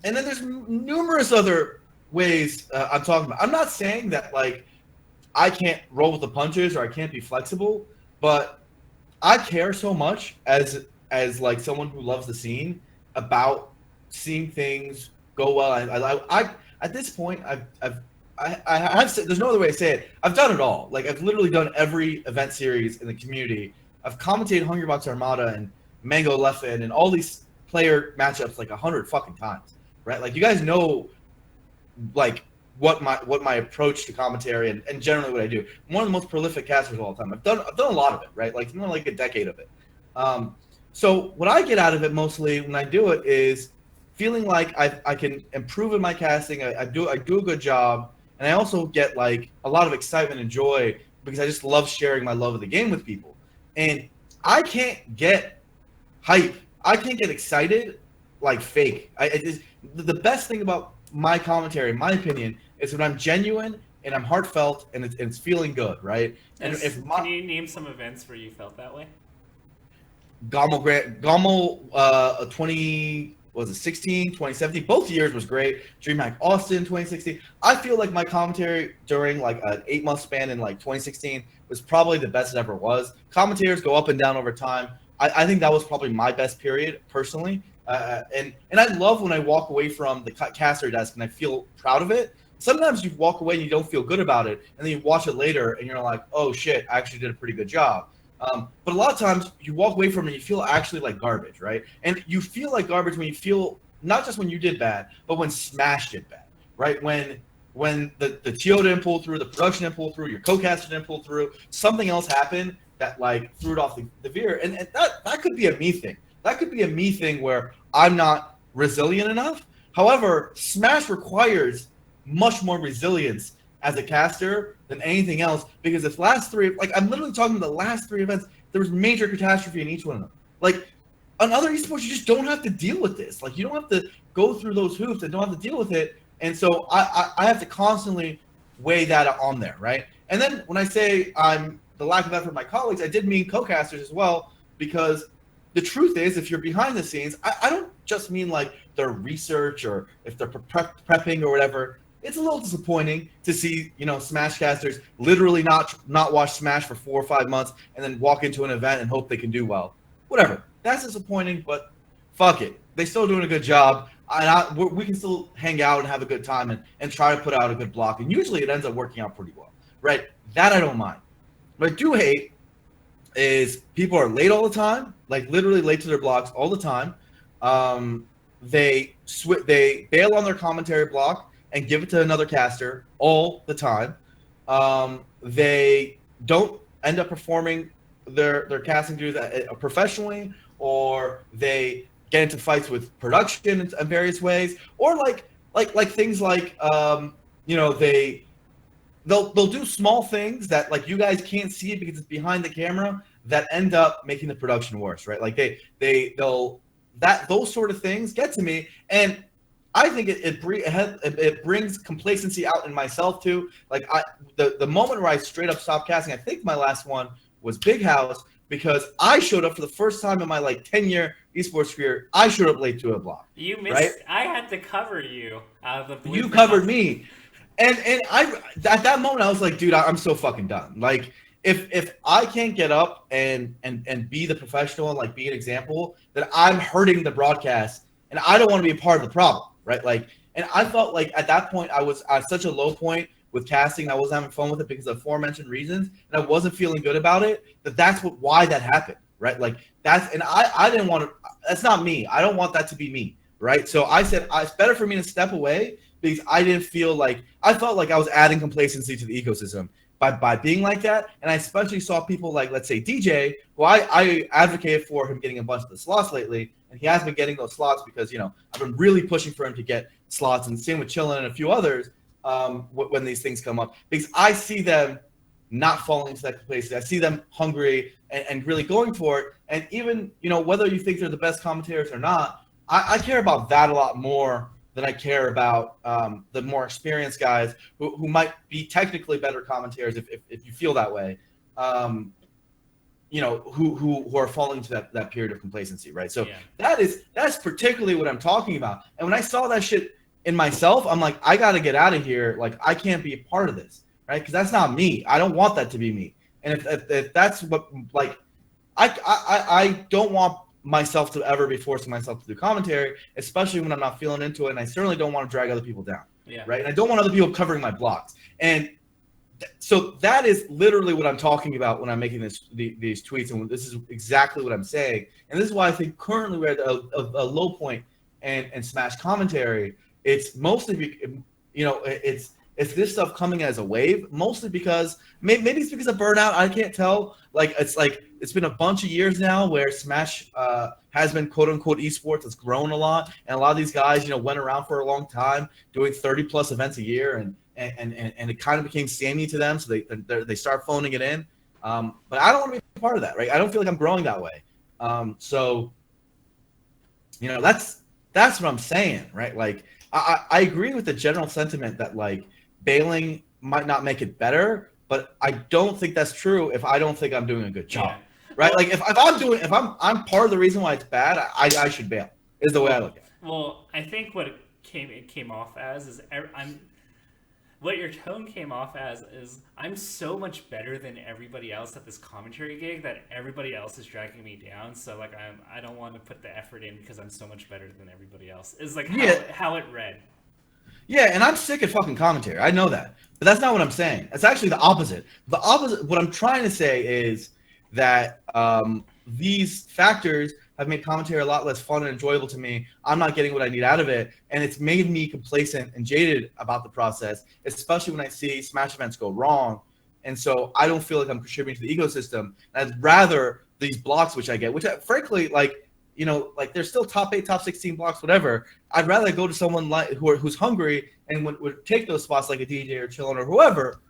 [SPEAKER 2] And then there's numerous other ways I'm talking about. I'm not saying that like I can't roll with the punches or I can't be flexible, but I care so much as like someone who loves the scene about seeing things go well. I at this point I've said, there's no other way to say it. I've done it all. Like I've literally done every event series in the community. I've commentated Hungrybox Armada and Mango Leffen and all these player matchups like 100 fucking times, right? Like you guys know, like what my approach to commentary and generally what I do. I'm one of the most prolific casters of all time. I've done a lot of it, right? Like more like a decade of it. So what I get out of it mostly when I do it is feeling like I can improve in my casting. I do a good job. And I also get like a lot of excitement and joy because I just love sharing my love of the game with people. And I can't get hype. I can't get excited like fake. The best thing about my commentary, in my opinion, is when I'm genuine and I'm heartfelt and it's feeling good, right? And
[SPEAKER 1] can you name some events where you felt that way?
[SPEAKER 2] Gommel 2016, 2017, both years was great. DreamHack Austin 2016. I feel like my commentary during like an 8-month span in like 2016 was probably the best it ever was. Commentators go up and down over time. I think that was probably my best period personally. And I love when I walk away from the caster desk and I feel proud of it. Sometimes you walk away and you don't feel good about it, and then you watch it later and you're like, oh shit, I actually did a pretty good job. But a lot of times you walk away from it and you feel actually like garbage, right? And you feel like garbage when you feel, not just when you did bad, but when Smash did bad, right? When the TO didn't pull through, the production didn't pull through, your co-caster didn't pull through, something else happened that like threw it off the veer. And that could be a me thing. That could be a me thing where I'm not resilient enough. However, Smash requires much more resilience as a caster than anything else, because this last 3, like I'm literally talking about the last 3 events, there was major catastrophe in each one of them. Like on other esports, you just don't have to deal with this. Like you don't have to go through those hoops and don't have to deal with it. And so I have to constantly weigh that on there, right? And then when I say I'm the lack of effort of my colleagues, I did mean co-casters as well, because the truth is, if you're behind the scenes, I don't just mean like their research or if they're prepping or whatever. It's a little disappointing to see, Smash casters literally not watch Smash for 4 or 5 months and then walk into an event and hope they can do well. Whatever. That's disappointing, but fuck it. They're still doing a good job. We can still hang out and have a good time and try to put out a good block. And usually it ends up working out pretty well, right? That I don't mind. What I do hate is people are late all the time, like literally late to their blocks all the time. They bail on their commentary block and give it to another caster all the time. They don't end up performing their casting duties professionally, or they get into fights with production in various ways, or like things like they'll do small things that like you guys can't see it because it's behind the camera that end up making the production worse, right? Like those sort of things get to me, and I think it brings complacency out in myself too. Like the moment where I straight up stopped casting, I think my last one was Big House, because I showed up for the first time in my 10-year esports career. I showed up late to a block.
[SPEAKER 1] You missed. Right? I had to cover you out of the blue.
[SPEAKER 2] You covered me, and I at that moment I was like, dude, I'm so fucking done. Like if I can't get up and be the professional and like be an example, then I'm hurting the broadcast, and I don't want to be a part of the problem, right? Like, and I felt like at that point I was at such a low point with casting. I wasn't having fun with it because of aforementioned reasons, and I wasn't feeling good about it. That's why that happened, right? Like and I didn't want to. That's not me. I don't want that to be me, right? So I said it's better for me to step away, because I felt like I was adding complacency to the ecosystem by being like that. And I especially saw people like, let's say DJ, who I advocated for him getting a bunch of the slots lately, and he has been getting those slots because I've been really pushing for him to get slots, and same with Chillin and a few others. When these things come up, because I see them not falling into that complacency. I see them hungry and really going for it. And even, whether you think they're the best commentators or not, I care about that a lot more than I care about the more experienced guys who might be technically better commentators if you feel that way, who are falling into that period of complacency, right? So that's particularly what I'm talking about. And when I saw that shit in myself, I'm like, I got to get out of here. Like, I can't be a part of this, right? Because that's not me. I don't want that to be me. And if that's what, like, I don't want myself to ever be forcing myself to do commentary, especially when I'm not feeling into it. And I certainly don't want to drag other people down, right? And I don't want other people covering my blocks. And so that is literally what I'm talking about when I'm making these tweets. And this is exactly what I'm saying. And this is why I think currently we're at a low point in Smash commentary. It's mostly, it's this stuff coming as a wave, mostly because maybe it's because of burnout. I can't tell. It's been a bunch of years now where Smash has been quote unquote esports. It's grown a lot, and a lot of these guys, went around for a long time doing 30+ events a year, and it kind of became samey to them. So they start phoning it in. But I don't want to be a part of that, right? I don't feel like I'm growing that way. So that's what I'm saying, right? Like. I agree with the general sentiment that like bailing might not make it better, but I don't think that's true if I don't think I'm doing a good job, right? Well, like if I'm part of the reason why it's bad, I should bail. Is the way I look at it.
[SPEAKER 1] Well, I think what it came off as is what your tone came off as is I'm so much better than everybody else at this commentary gig that everybody else is dragging me down. So like I don't want to put the effort in because I'm so much better than everybody else. Is like how it read.
[SPEAKER 2] Yeah, and I'm sick of fucking commentary. I know that, but that's not what I'm saying. It's actually the opposite. The opposite. What I'm trying to say is that these factors have made commentary a lot less fun and enjoyable to me. I'm not getting what I need out of it, and it's made me complacent and jaded about the process, especially when I see Smash events go wrong. And so I don't feel like I'm contributing to the ecosystem. And I'd rather these blocks, which I get, which frankly, they're still top 8, top 16 blocks, whatever. I'd rather go to someone who's hungry and would take those spots like a DJ or Chillin or whoever,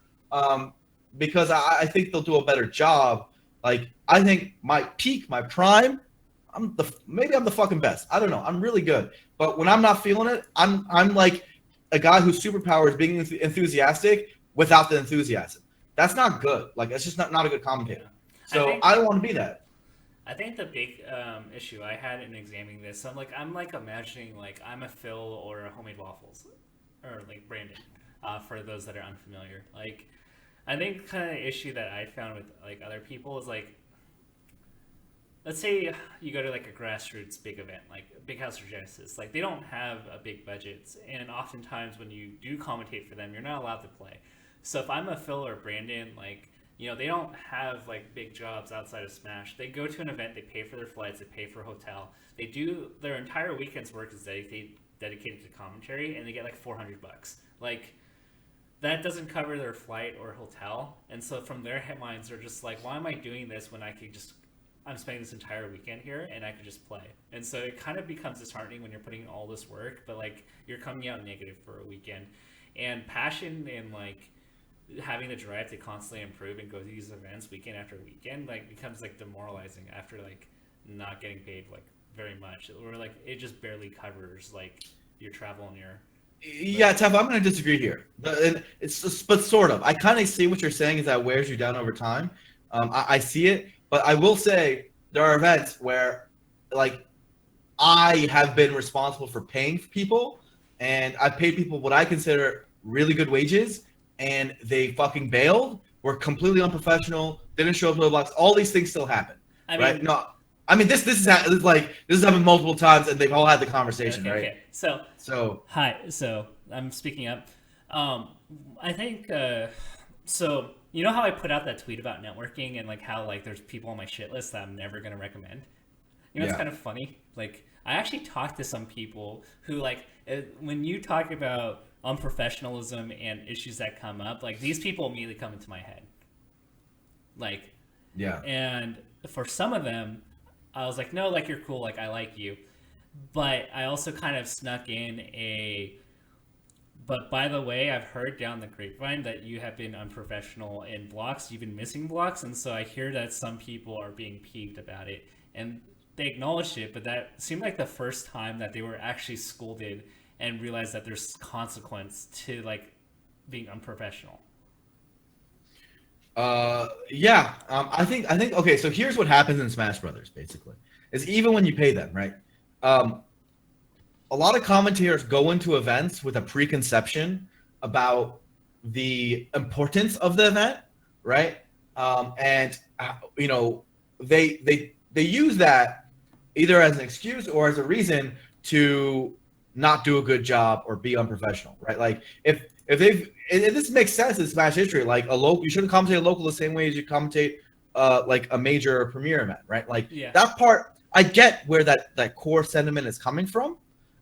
[SPEAKER 2] because I think they'll do a better job. Like, I think my peak, my prime, maybe I'm the fucking best. I don't know. I'm really good. But when I'm not feeling it, I'm like a guy whose superpower is being enthusiastic without the enthusiasm. That's not good. Like, it's just not a good commentator.
[SPEAKER 1] Yeah. I
[SPEAKER 2] So
[SPEAKER 1] think
[SPEAKER 2] I don't want to be that.
[SPEAKER 1] I think the big issue I had in examining this, I'm like imagining like I'm a Phil or a homemade waffles, or like Brandon, for those that are unfamiliar. Like, I think kind of issue that I found with like other people is like, let's say you go to like a grassroots big event, like Big House or Genesis, like they don't have a big budgets, and oftentimes when you do commentate for them, you're not allowed to play. So if I'm a Phil or Brandon, like, you know, they don't have like big jobs outside of Smash. They go to an event, they pay for their flights, they pay for a hotel. They do their entire weekend's work is dedicated to commentary, and they get like $400. Like, that doesn't cover their flight or hotel, and so from their minds, they're just like, why am I doing this when I'm spending this entire weekend here and I could just play? And so it kind of becomes disheartening when you're putting all this work, but like you're coming out negative for a weekend. And passion and like having the drive to constantly improve and go to these events weekend after weekend like becomes like demoralizing after like not getting paid like very much, or like it just barely covers like your travel and your
[SPEAKER 2] Yeah, Tev, I'm going to disagree here. But sort of. I kind of see what you're saying is that wears you down over time. I see it, but I will say there are events where, like, I have been responsible for paying for people, and I paid people what I consider really good wages, and they fucking bailed, were completely unprofessional, didn't show up to the blocks. All these things still happen, right? No, I mean this has happened multiple times, and they've all had the conversation, right?
[SPEAKER 1] Okay. So hi. So I'm speaking up. I think so. You know how I put out that tweet about networking and like how like there's people on my shit list that I'm never gonna recommend. You know, it's kind of funny. Like, I actually talked to some people who like when you talk about unprofessionalism and issues that come up, like these people immediately come into my head. Like,
[SPEAKER 2] yeah.
[SPEAKER 1] And for some of them, I was like, no, like you're cool, like I like you. But I also kind of snuck in but by the way, I've heard down the grapevine that you have been unprofessional in blocks. You've been missing blocks. And so I hear that some people are being peeved about it. And they acknowledged it, but that seemed like the first time that they were actually scolded and realized that there's consequence to like being unprofessional.
[SPEAKER 2] I think okay, so here's what happens in Smash Brothers basically. Is even when you pay them, right? A lot of commentators go into events with a preconception about the importance of the event, right? You know, they use that either as an excuse or as a reason to not do a good job or be unprofessional, right? Like if this makes sense in Smash history, like you shouldn't commentate a local the same way as you commentate like a major or premier event, right? Like that part, I get where that core sentiment is coming from.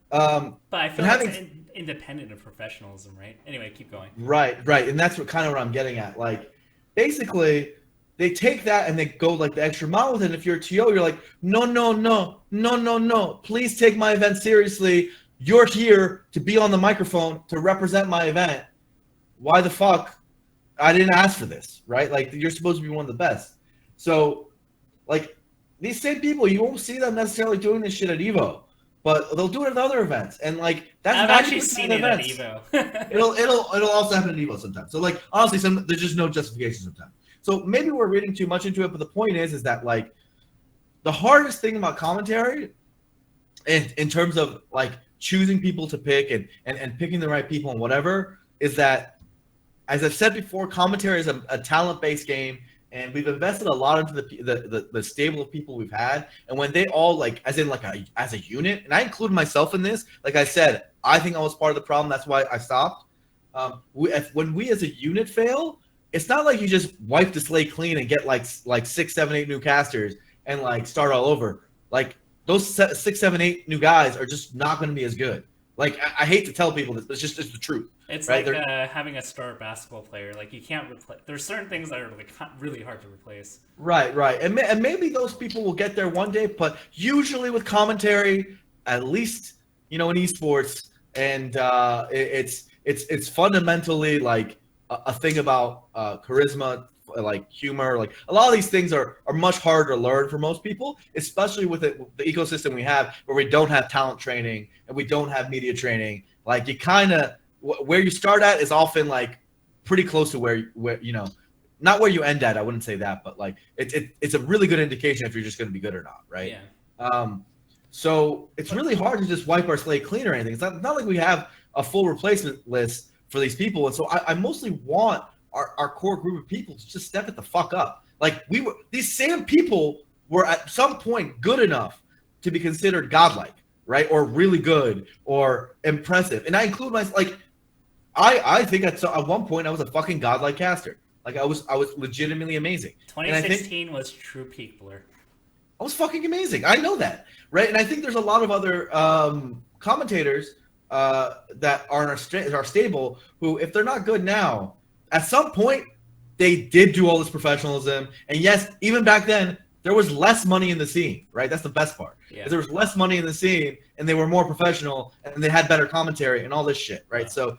[SPEAKER 1] But I feel like it's independent of professionalism, right? Anyway, keep going.
[SPEAKER 2] Right, and that's what I'm getting at. Like, basically, they take that and they go like the extra mile with it. And if you're a TO, you're like, no, please take my event seriously. You're here to be on the microphone to represent my event. Why the fuck? I didn't ask for this, right? Like, you're supposed to be one of the best. So, like, these same people, you won't see them necessarily doing this shit at Evo. But they'll do it at other events, and like that's
[SPEAKER 1] I've actually seen it at Evo.
[SPEAKER 2] it'll also happen at Evo sometimes. So like honestly, there's just no justification sometimes. So maybe we're reading too much into it, but the point is that like the hardest thing about commentary, in terms of like choosing people to pick and picking the right people and whatever, is that, as I've said before, commentary is a talent-based game. And we've invested a lot into the stable of people we've had, and when they all like, as a unit, and I include myself in this. Like I said, I think I was part of the problem. That's why I stopped. When we as a unit fail, it's not like you just wipe the slate clean and get like 6, 7, 8 new casters and like start all over. Like those 6, 7, 8 new guys are just not going to be as good. Like I hate to tell people this, but it's the truth.
[SPEAKER 1] It's
[SPEAKER 2] right?
[SPEAKER 1] Like having a star basketball player. Like you can't replace. There's certain things that are like really hard to replace. Right,
[SPEAKER 2] and maybe those people will get there one day. But usually with commentary, at least in esports, and it's fundamentally like a thing about charisma, like humor. Like a lot of these things are much harder to learn for most people, especially with the ecosystem we have, where we don't have talent training and we don't have media training. Like you kind of, where you start at is often like pretty close to where not where you end at. I wouldn't say that, but like it's a really good indication if you're just going to be good or not, right?
[SPEAKER 1] Yeah.
[SPEAKER 2] So it's really hard to just wipe our slate clean or anything. It's not like we have a full replacement list for these people, and so I mostly want our core group of people to just step it the fuck up. Like these same people were at some point good enough to be considered godlike, right? Or really good or impressive. And I include I think at one point I was a fucking godlike caster. Like I was legitimately amazing.
[SPEAKER 1] 2016 was true peak Blur.
[SPEAKER 2] I was fucking amazing. I know that, right? And I think there's a lot of other commentators that are in our stable who, if they're not good now, at some point they did do all this professionalism. And yes, even back then, there was less money in the scene, right? That's the best part. Yeah. There was less money in the scene, and they were more professional, and they had better commentary and all this shit, right? Yeah. So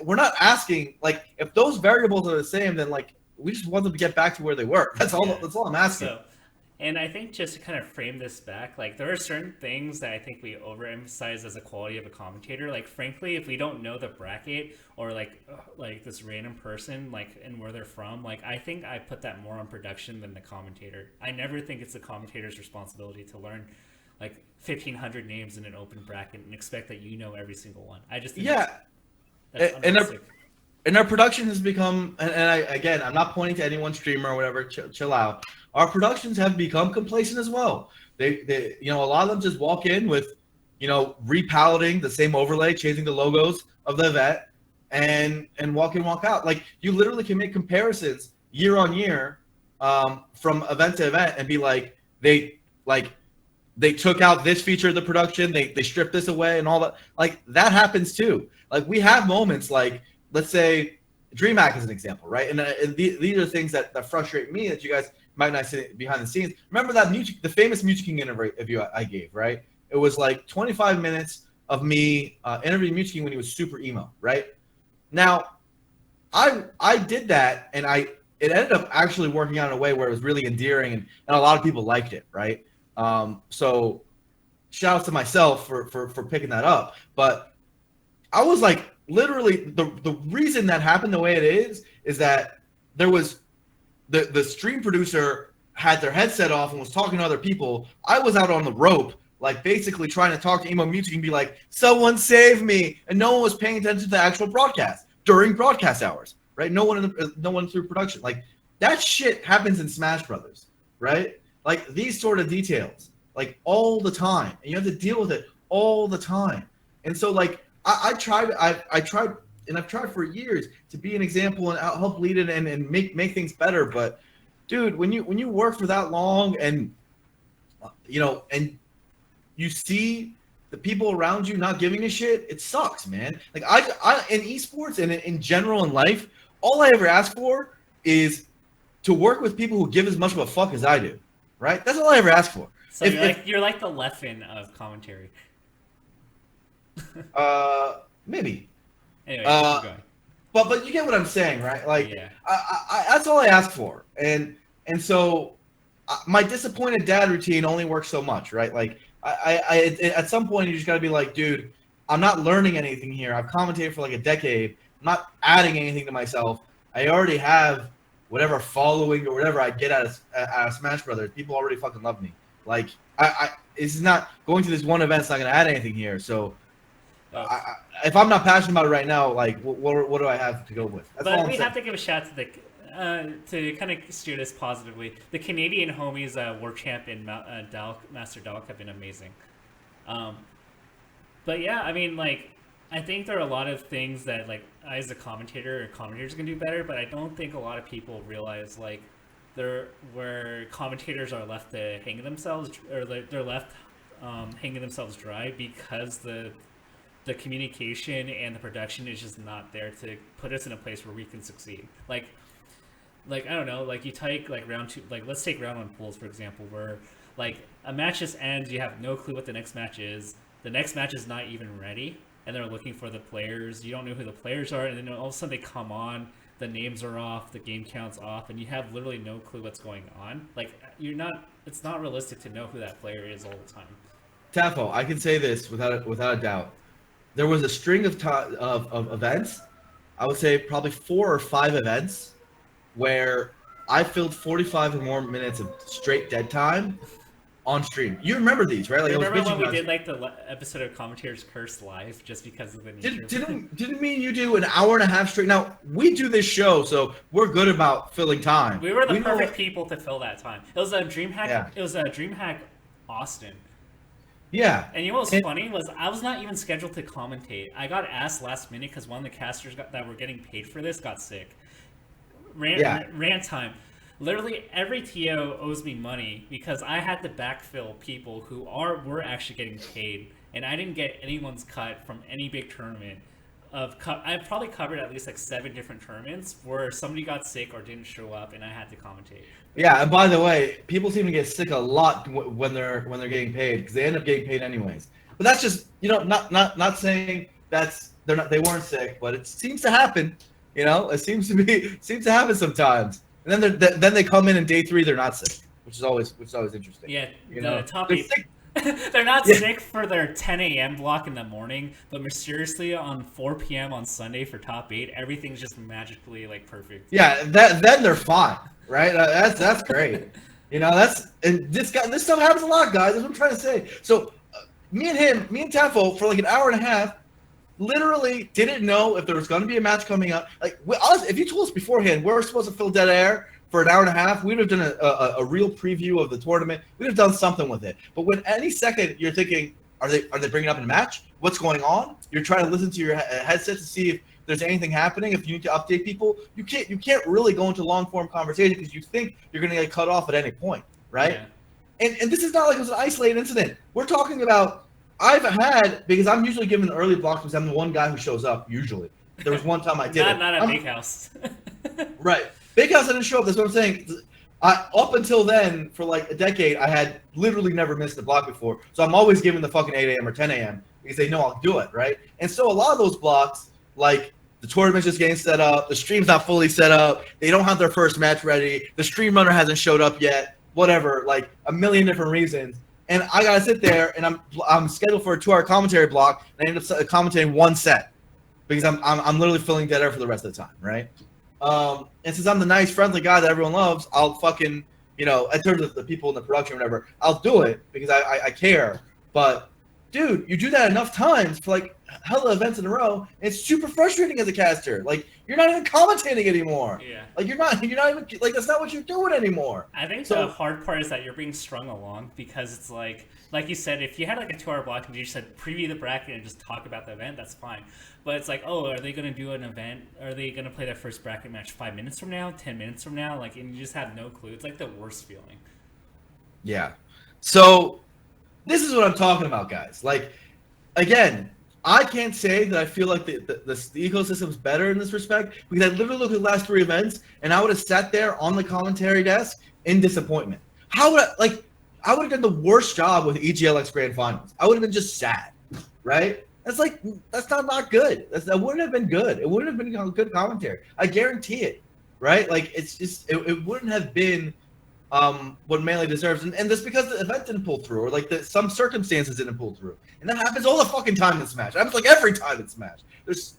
[SPEAKER 2] we're not asking, like, if those variables are the same, then like we just want them to get back to where they were. That's all. Yeah. That's all I'm asking.
[SPEAKER 1] So, and I think just to kind of frame this back, like there are certain things that I think we overemphasize as a quality of a commentator. Like frankly, if we don't know the bracket or like this random person, like and where they're from, like I think I put that more on production than the commentator. I never think it's the commentator's responsibility to learn like 1,500 names in an open bracket and expect that you know every single one. I just think that's
[SPEAKER 2] and our production has become, and I'm not pointing to any one streamer or whatever. Chill out. Our productions have become complacent as well. They a lot of them just walk in with, repaleting the same overlay, changing the logos of the event, and walk in, walk out. Like you literally can make comparisons year on year, from event to event, and be like they took out this feature of the production, they stripped this away, and all that. Like that happens too. Like we have moments like, let's say DreamHack is an example, right? And these are things that frustrate me that you guys might not see behind the scenes. Remember that the famous Music King interview I gave, right? It was like 25 minutes of me interviewing Music King when he was super emo, right? Now, I did that, and it ended up actually working out in a way where it was really endearing, and a lot of people liked it, right? So shout out to myself for picking that up. But I was like, literally, the reason that happened the way it is that there was the stream producer had their headset off and was talking to other people. I was out on the rope, like basically trying to talk to Emo Music and be like, someone save me. And no one was paying attention to the actual broadcast during broadcast hours, right? No one through production. Like that shit happens in Smash Brothers, right? Like these sort of details, like all the time. And you have to deal with it all the time. And so like, I've tried, and I've tried for years to be an example and help lead it and make things better. But, dude, when you work for that long and and you see the people around you not giving a shit, it sucks, man. Like I in esports and in general in life, all I ever ask for is to work with people who give as much of a fuck as I do. Right? That's all I ever ask for.
[SPEAKER 1] So you're like the Leffen of commentary.
[SPEAKER 2] Maybe.
[SPEAKER 1] Anyway, keep going.
[SPEAKER 2] But you get what I'm saying, right? Like,
[SPEAKER 1] yeah.
[SPEAKER 2] I that's all I ask for, and so my disappointed dad routine only works so much, right? Like, I at some point you just got to be like, dude, I'm not learning anything here. I've commentated for like a decade. I'm not adding anything to myself. I already have whatever following or whatever I get out of Smash Brothers. People already fucking love me. Like, it's not going to this one event's not going to add anything here. So. If I'm not passionate about it right now, like, what do I have to go with?
[SPEAKER 1] That's but we have to give a shout to to kind of steer this positively. The Canadian homies, War Champ and Master Dalk have been amazing. But yeah, I mean, like, I think there are a lot of things that, like, I as a commentator or commentators can do better, but I don't think a lot of people realize, like, where commentators are left to hang themselves, or they're left hanging themselves dry because the communication and the production is just not there to put us in a place where we can succeed. Like I don't know, like you take like round two, like let's take round one pools for example, where like a match just ends, you have no clue what the next match is. The next match is not even ready, and they're looking for the players. You don't know who the players are, and then all of a sudden they come on, the names are off, the game count's off, and you have literally no clue what's going on. Like it's not realistic to know who that player is all the time.
[SPEAKER 2] Tafo, I can say this without a doubt. There was a string of events, I would say probably 4 or 5 events, where I filled 45 or more minutes of straight dead time on stream. You remember these, right? Like I was
[SPEAKER 1] Remember when
[SPEAKER 2] bitching
[SPEAKER 1] we
[SPEAKER 2] about.
[SPEAKER 1] did like the episode of Commentator's Curse live just because of the nature of it?
[SPEAKER 2] Didn't me and you do an hour and a half straight? Now we do this show, so we're good about filling time.
[SPEAKER 1] We were the
[SPEAKER 2] know
[SPEAKER 1] perfect
[SPEAKER 2] what-
[SPEAKER 1] people to fill that time. It was a DreamHack.
[SPEAKER 2] Yeah.
[SPEAKER 1] It was a DreamHack Austin.
[SPEAKER 2] Yeah.
[SPEAKER 1] And you know what was funny was I was not even scheduled to commentate. I got asked last minute because one of the casters that were getting paid for this got sick. Rant time. Literally every TO owes me money because I had to backfill people who were actually getting paid, and I didn't get anyone's cut from any big tournament. I've probably covered at least like 7 different tournaments where somebody got sick or didn't show up, and I had to commentate.
[SPEAKER 2] Yeah, and by the way, people seem to get sick a lot when they're getting paid because they end up getting paid anyways. But that's just not saying they weren't sick, but it seems to happen. It seems to happen sometimes. And then they come in day 3 they're not sick, which is always interesting.
[SPEAKER 1] Yeah,
[SPEAKER 2] the
[SPEAKER 1] top
[SPEAKER 2] they're
[SPEAKER 1] 8.
[SPEAKER 2] sick.
[SPEAKER 1] They're not sick for their 10 a.m. block in the morning, but mysteriously on 4 p.m. on Sunday for top 8, everything's just magically like perfect.
[SPEAKER 2] Yeah, then they're fine, right? That's great. And this stuff happens a lot, guys. That's what I'm trying to say. So me and Tafo for like an hour and a half, literally didn't know if there was going to be a match coming up. Like if you told us beforehand we're supposed to fill dead air for an hour and a half, we would have done a real preview of the tournament. We'd have done something with it. But when any second you're thinking, are they bringing up in a match? What's going on? You're trying to listen to your headset to see if there's anything happening. If you need to update people, you can't really go into long form conversation because you think you're going to get cut off at any point, right?
[SPEAKER 1] Yeah.
[SPEAKER 2] And this is not like it was an isolated incident. We're talking about I've had, because I'm usually given the early blocks because I'm the one guy who shows up usually. There was one time I did
[SPEAKER 1] not at Big House.
[SPEAKER 2] Right. Big House didn't show up. That's what I'm saying. Up until then, for like a decade, I had literally never missed a block before. So I'm always given the fucking 8 a.m. or 10 a.m. because they know I'll do it, right? And so a lot of those blocks, like the tournament's just getting set up, the stream's not fully set up, they don't have their first match ready, the stream runner hasn't showed up yet, whatever, like a million different reasons. And I gotta sit there, and I'm scheduled for a 2-hour commentary block, and I end up commentating one set because I'm literally filling dead air for the rest of the time, right? And since I'm the nice, friendly guy that everyone loves, I'll fucking, in terms of the people in the production or whatever, I'll do it because I care. But, dude, you do that enough times for, like, hella events in a row, and it's super frustrating as a caster. Like, you're not even commentating anymore.
[SPEAKER 1] Yeah.
[SPEAKER 2] Like, you're not even, like, that's not what you're doing anymore.
[SPEAKER 1] I think the hard part is that you're being strung along because it's like you said, if you had like a 2-hour block and you just said preview the bracket and just talk about the event, that's fine. But it's like, oh, are they going to do an event? Are they going to play their first bracket match 5 minutes from now, 10 minutes from now? Like, and you just have no clue. It's like the worst feeling.
[SPEAKER 2] Yeah. So this is what I'm talking about, guys. Like, again, I can't say that I feel like the ecosystem's better in this respect because I literally look at the last 3 events and I would have sat there on the commentary desk in disappointment. I would have done the worst job with EGLX Grand Finals. I would have been just sad, right? That's not good. That wouldn't have been good. It wouldn't have been good commentary. I guarantee it, right? Like it's just it wouldn't have been what Melee deserves, and that's because the event didn't pull through, or like some circumstances didn't pull through, and that happens all the fucking time in Smash. It happens like every time in Smash. There's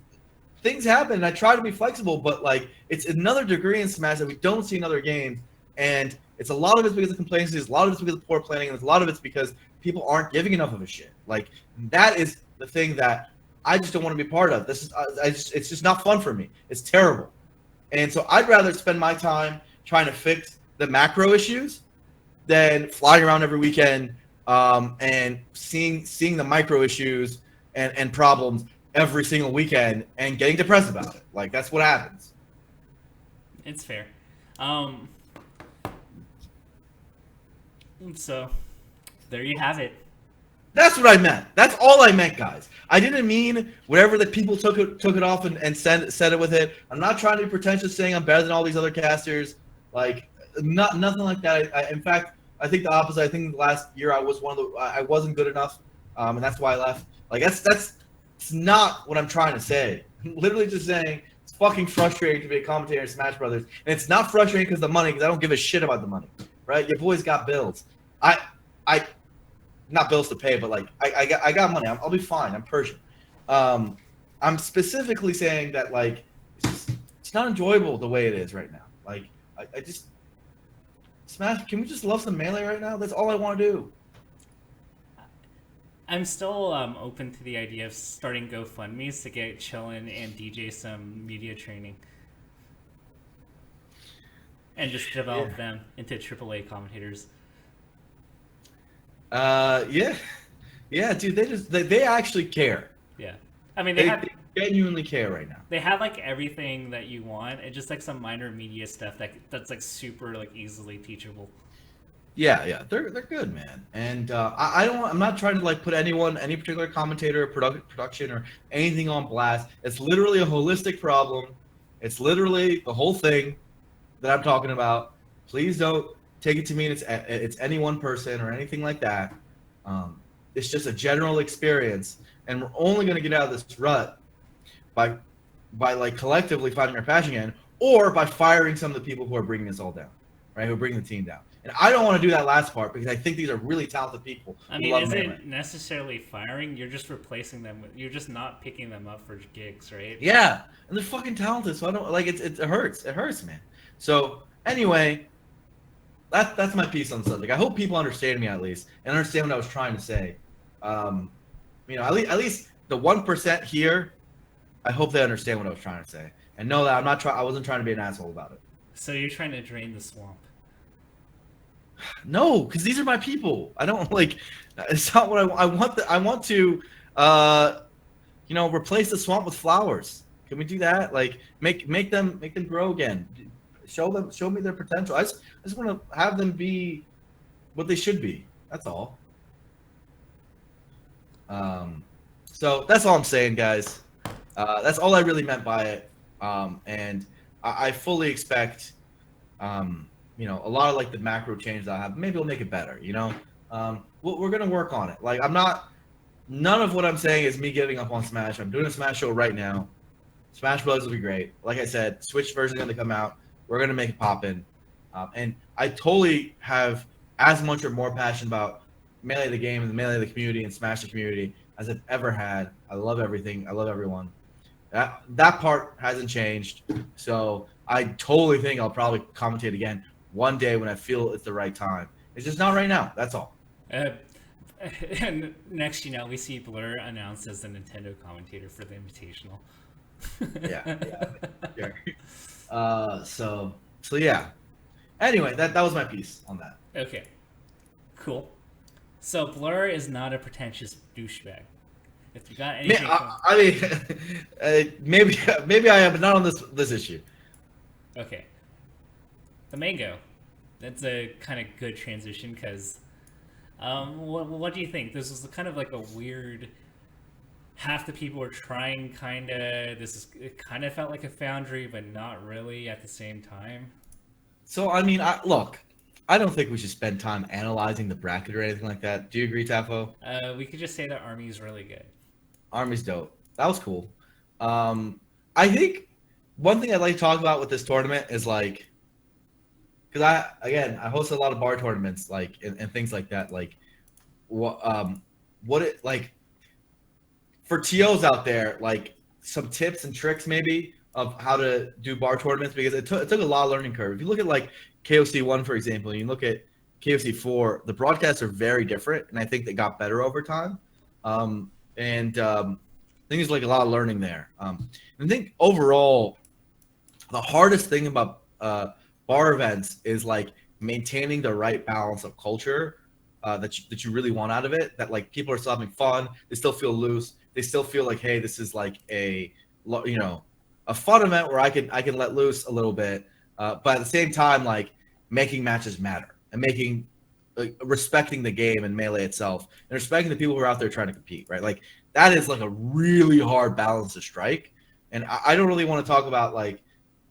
[SPEAKER 2] things happen, and I try to be flexible, but like it's another degree in Smash that we don't see in other games, and it's a lot of it's because of complacency, a lot of it's because of poor planning, and a lot of it's because people aren't giving enough of a shit. Like that is the thing that I just don't want to be part of. This is it's just not fun for me. It's terrible, and so I'd rather spend my time trying to fix the macro issues than flying around every weekend and seeing the micro issues and problems every single weekend and getting depressed about it. Like that's what happens.
[SPEAKER 1] It's fair. So there you have it.
[SPEAKER 2] That's what I meant. That's all I meant, guys. I didn't mean whatever the people took it off and said it with it. I'm not trying to be pretentious saying I'm better than all these other casters. Like nothing like that. In fact, I think the opposite. I think last year I wasn't good enough, and that's why I left. Like that's not what I'm trying to say. I'm literally just saying it's fucking frustrating to be a commentator in Smash Brothers, and it's not frustrating because of the money. Because I don't give a shit about the money, right? Your boys got bills. I not bills to pay, but like I got money. I'll be fine. I'm Persian. I'm specifically saying that like it's not enjoyable the way it is right now. Like Smash, can we just love some Melee right now? That's all I want to do.
[SPEAKER 1] I'm still open to the idea of starting GoFundMe's to get Chillin and DJ some media training and just develop
[SPEAKER 2] Yeah.
[SPEAKER 1] them into AAA commentators.
[SPEAKER 2] Yeah. Yeah, dude, they actually care.
[SPEAKER 1] Yeah, I mean
[SPEAKER 2] They genuinely care right now.
[SPEAKER 1] they have like everything that you want, and just like some minor media stuff that's like super like easily teachable.
[SPEAKER 2] Yeah, they're good, man. And I'm not trying to like put any particular commentator, production, or anything on blast. It's literally a holistic problem. It's literally the whole thing that I'm talking about. Please don't take it to mean it's any one person or anything like that. Um, it's just a general experience, and we're only going to get out of this rut by like collectively finding our passion again, or by firing some of the people who are bringing us all down, right? Who bring the team down. And I don't want to do that last part because I think these are really talented people
[SPEAKER 1] I
[SPEAKER 2] who
[SPEAKER 1] mean,
[SPEAKER 2] love Melee.
[SPEAKER 1] isn't necessarily firing. You're just replacing them with. You're just not picking them up for gigs, right?
[SPEAKER 2] Yeah, and they're fucking talented. So I don't like it hurts. It hurts, man. So anyway, that's my piece on the subject. I hope people understand me at least and understand what I was trying to say. Um, at least the 1% here, I hope they understand what I was trying to say and know that I wasn't trying to be an asshole about it.
[SPEAKER 1] So you're trying to drain the swamp.
[SPEAKER 2] No, because these are my people. I don't like. It's not what I want. I want to, uh, replace the swamp with flowers. Can we do that? Like, make them grow again. Show me their potential. I just want to have them be what they should be. That's all. So that's all I'm saying, guys. That's all I really meant by it. And I fully expect, a lot of like the macro changes I have. Maybe we'll make it better. We're gonna work on it. Like none of what I'm saying is me giving up on Smash. I'm doing a Smash show right now. Smash Bros will be great. Like I said, Switch version is gonna come out. We're gonna make it pop in. And I totally have as much or more passion about Melee the game and the Melee the community and Smash the community as I've ever had. I love everything. I love everyone. That part hasn't changed. So I totally think I'll probably commentate again one day when I feel it's the right time. It's just not right now. That's all.
[SPEAKER 1] And next, we see Blur announced as the Nintendo commentator for the Invitational.
[SPEAKER 2] Yeah. So yeah. Anyway, that was my piece on that.
[SPEAKER 1] Okay, cool. So Blur is not a pretentious douchebag. If you got anything,
[SPEAKER 2] maybe I am, but not on this issue.
[SPEAKER 1] Okay. The mango. That's a kind of good transition because, what do you think? This was kind of like a weird. Half the people were trying, it kind of felt like a foundry, but not really at the same time.
[SPEAKER 2] So I mean, look, I don't think we should spend time analyzing the bracket or anything like that. Do you agree, Tafo?
[SPEAKER 1] We could just say that Army is really good.
[SPEAKER 2] Army's dope. That was cool. I think one thing I'd like to talk about with this tournament is like, because I host a lot of bar tournaments, like and things like that. Like, what it like for TOs out there, like some tips and tricks maybe of how to do bar tournaments because it took a lot of learning curve. If you look at like KOC 1, for example, and you look at KOC 4, the broadcasts are very different, and I think they got better over time. And I think there's like a lot of learning there. I think overall, the hardest thing about bar events is like maintaining the right balance of culture that you really want out of it. That like people are still having fun, they still feel loose, they still feel like, hey, this is like a fun event where I can let loose a little bit, but at the same time, like making matches matter and making respecting the game and Melee itself and respecting the people who are out there trying to compete, right? Like that is like a really hard balance to strike. And I don't really want to talk about like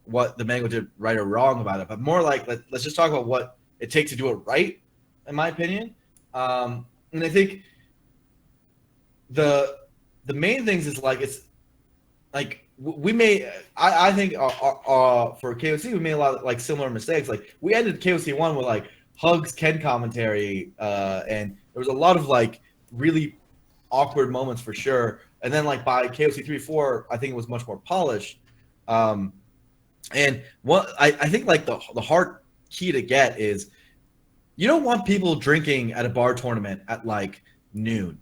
[SPEAKER 2] what the Mango did right or wrong about it, but more like let's just talk about what it takes to do it right, in my opinion. And I think the main things is like it's like we made. I think for KOC we made a lot of like similar mistakes. Like we ended KOC 1 with like Hugs Ken commentary, and there was a lot of like really awkward moments for sure. And then like by KOC 3-4, I think it was much more polished. And what I think like the hard key to get is You don't want people drinking at a bar tournament at like noon.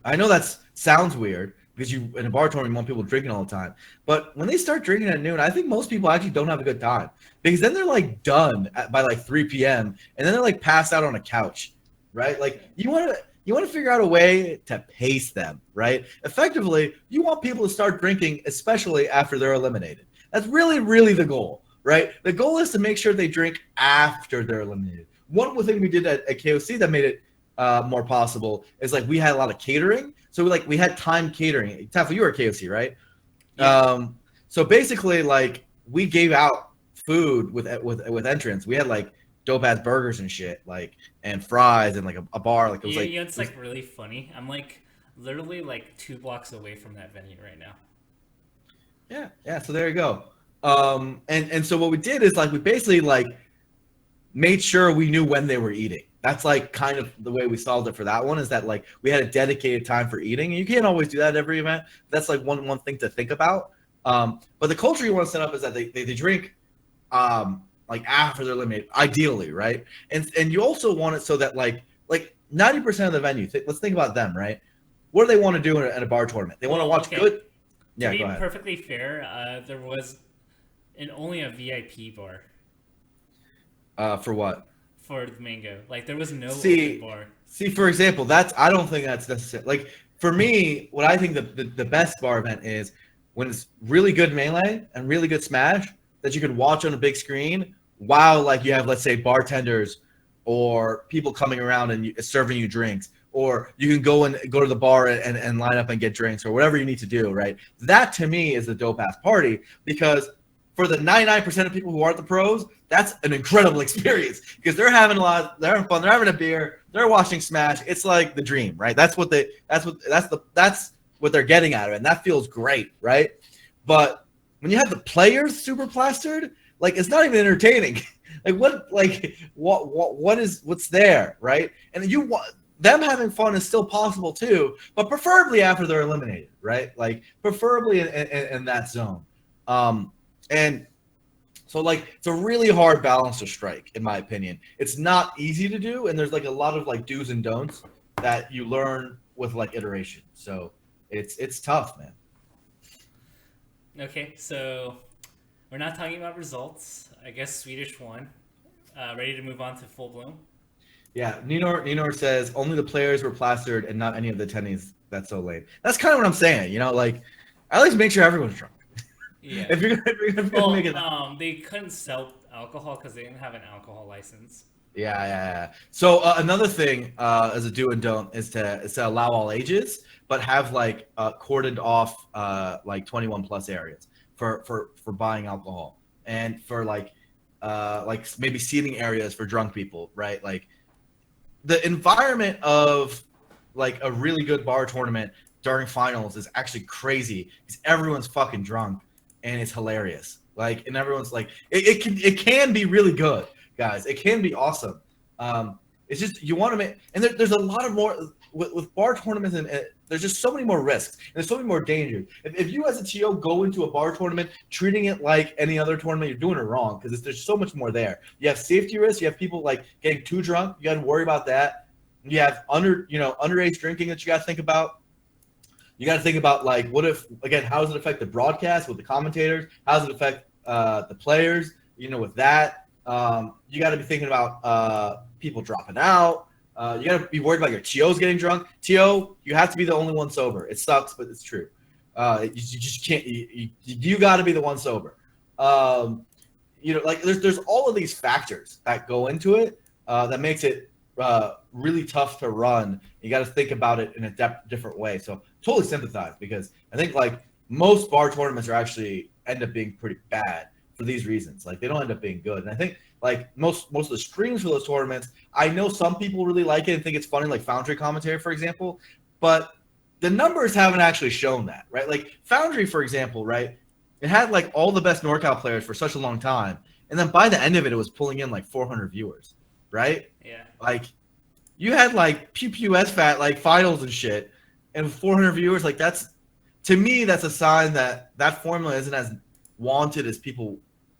[SPEAKER 2] I know that sounds weird because you in a bar tournament you want people drinking all the time. But when they start drinking at noon, I think most people actually don't have a good time because then they're like done by like 3 p.m. and then they're like passed out on a couch, right? Like you want to figure out a way to pace them, right? Effectively, you want people to start drinking, especially after they're eliminated. That's really the goal, right? The goal is to make sure they drink after they're eliminated. One thing we did at KOC that made it more possible is like we had a lot of catering, so we had time catering. Taffel, you were at KOC, right?
[SPEAKER 1] Yeah.
[SPEAKER 2] So basically, like we gave out food with entrance. We had like dope ass burgers and shit, like and fries and like a bar. Like it was
[SPEAKER 1] Yeah,
[SPEAKER 2] like
[SPEAKER 1] yeah, it's like really funny. I'm like literally like 2 blocks away from that venue right now.
[SPEAKER 2] yeah. So there you go. And so what we did is like we basically like made sure we knew when they were eating. That's like kind of the way we solved it for that one is that like we had a dedicated time for eating. And you can't always do that at every event. That's like one thing to think about. But the culture you want to set up is that they drink like after they're eliminated, ideally, right? And you also want it so that like 90% of the venue, let's think about them, right? What do they want to do at a bar tournament? They want to
[SPEAKER 1] Well,
[SPEAKER 2] watch
[SPEAKER 1] okay.
[SPEAKER 2] good.
[SPEAKER 1] To
[SPEAKER 2] Yeah,
[SPEAKER 1] be
[SPEAKER 2] go ahead.
[SPEAKER 1] perfectly fair, there was only a VIP bar
[SPEAKER 2] For what?
[SPEAKER 1] for the mango. Like there was no open
[SPEAKER 2] See,
[SPEAKER 1] bar.
[SPEAKER 2] for example, that's I don't think that's necessary. Like for me, what I think the best bar event is when it's really good melee and really good smash that you can watch on a big screen while like you have let's say bartenders or people coming around and serving you drinks or you can go to the bar and line up and get drinks or whatever you need to do, right? That to me is the dope ass party because for the 99% of people who aren't the pros, that's an incredible experience because they're having they're having fun, they're having a beer, they're watching Smash. It's like the dream, right? That's what they're getting out of it, and that feels great, right? But when you have the players super plastered, like it's not even entertaining. What's there, right? And you want them having fun is still possible too, but preferably after they're eliminated, right? Like preferably in that zone. And so like it's a really hard balance to strike, in my opinion. It's not easy to do, and there's like a lot of like do's and don'ts that you learn with like iteration. So it's tough, man.
[SPEAKER 1] Okay, so we're not talking about results. I guess Swedish won. Ready to move on to full bloom.
[SPEAKER 2] Yeah, Ninor says only the players were plastered and not any of the attendees. That's so lame. That's kind of what I'm saying. You know, like I like to make sure everyone's drunk.
[SPEAKER 1] Yeah.
[SPEAKER 2] if you're gonna make
[SPEAKER 1] Well,
[SPEAKER 2] it.
[SPEAKER 1] they couldn't sell alcohol because they didn't have an alcohol license.
[SPEAKER 2] Yeah. So another thing as a do and don't is to allow all ages, but have like cordoned off like 21 plus areas for buying alcohol and for like maybe seating areas for drunk people, right? Like the environment of like a really good bar tournament during finals is actually crazy because everyone's fucking drunk and it's hilarious. Like and everyone's like it can be really good, guys. It can be awesome. It's just you want to make and there's a lot of more with bar tournaments and there's just so many more risks and there's so many more dangers. If you as a TO go into a bar tournament treating it like any other tournament, you're doing it wrong because there's so much more there. You have safety risks. You have people like getting too drunk. You got to worry about that. You have underage drinking that you got to think about. You got to think about like what if again how does it affect the broadcast with the commentators? How does it affect the players? With that, you got to be thinking about people dropping out. You got to be worried about your TOs getting drunk. TO, you have to be the only one sober. It sucks, but it's true. You just can't. You got to be the one sober. Like there's all of these factors that go into it that makes it really tough to run. You got to think about it in a different way. So totally sympathize because I think like most bar tournaments are actually end up being pretty bad for these reasons. Like they don't end up being good. And I think like most of the streams for those tournaments, I know some people really like it and think it's funny, like Foundry Commentary, for example, but the numbers haven't actually shown that, right? Like Foundry, for example, right? It had like all the best NorCal players for such a long time. And then by the end of it, it was pulling in like 400 viewers, right?
[SPEAKER 1] Yeah.
[SPEAKER 2] Like you had like PPUS fat like finals and shit and 400 viewers. Like to me, that's a sign that that formula isn't as wanted as people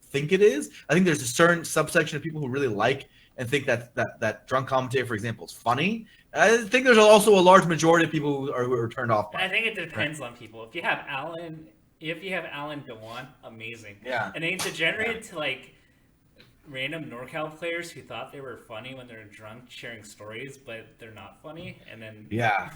[SPEAKER 2] think it is. I think there's a certain subsection of people who really like and think that drunk commentator, for example, is funny. I think there's also a large majority of people who are turned off by
[SPEAKER 1] I
[SPEAKER 2] it.
[SPEAKER 1] think it
[SPEAKER 2] Right?
[SPEAKER 1] depends on people. If you have Alan go on, amazing.
[SPEAKER 2] Yeah.
[SPEAKER 1] And they
[SPEAKER 2] Yeah.
[SPEAKER 1] degenerated to like random NorCal players who thought they were funny when they're drunk sharing stories, but they're not funny. And then,
[SPEAKER 2] Yeah,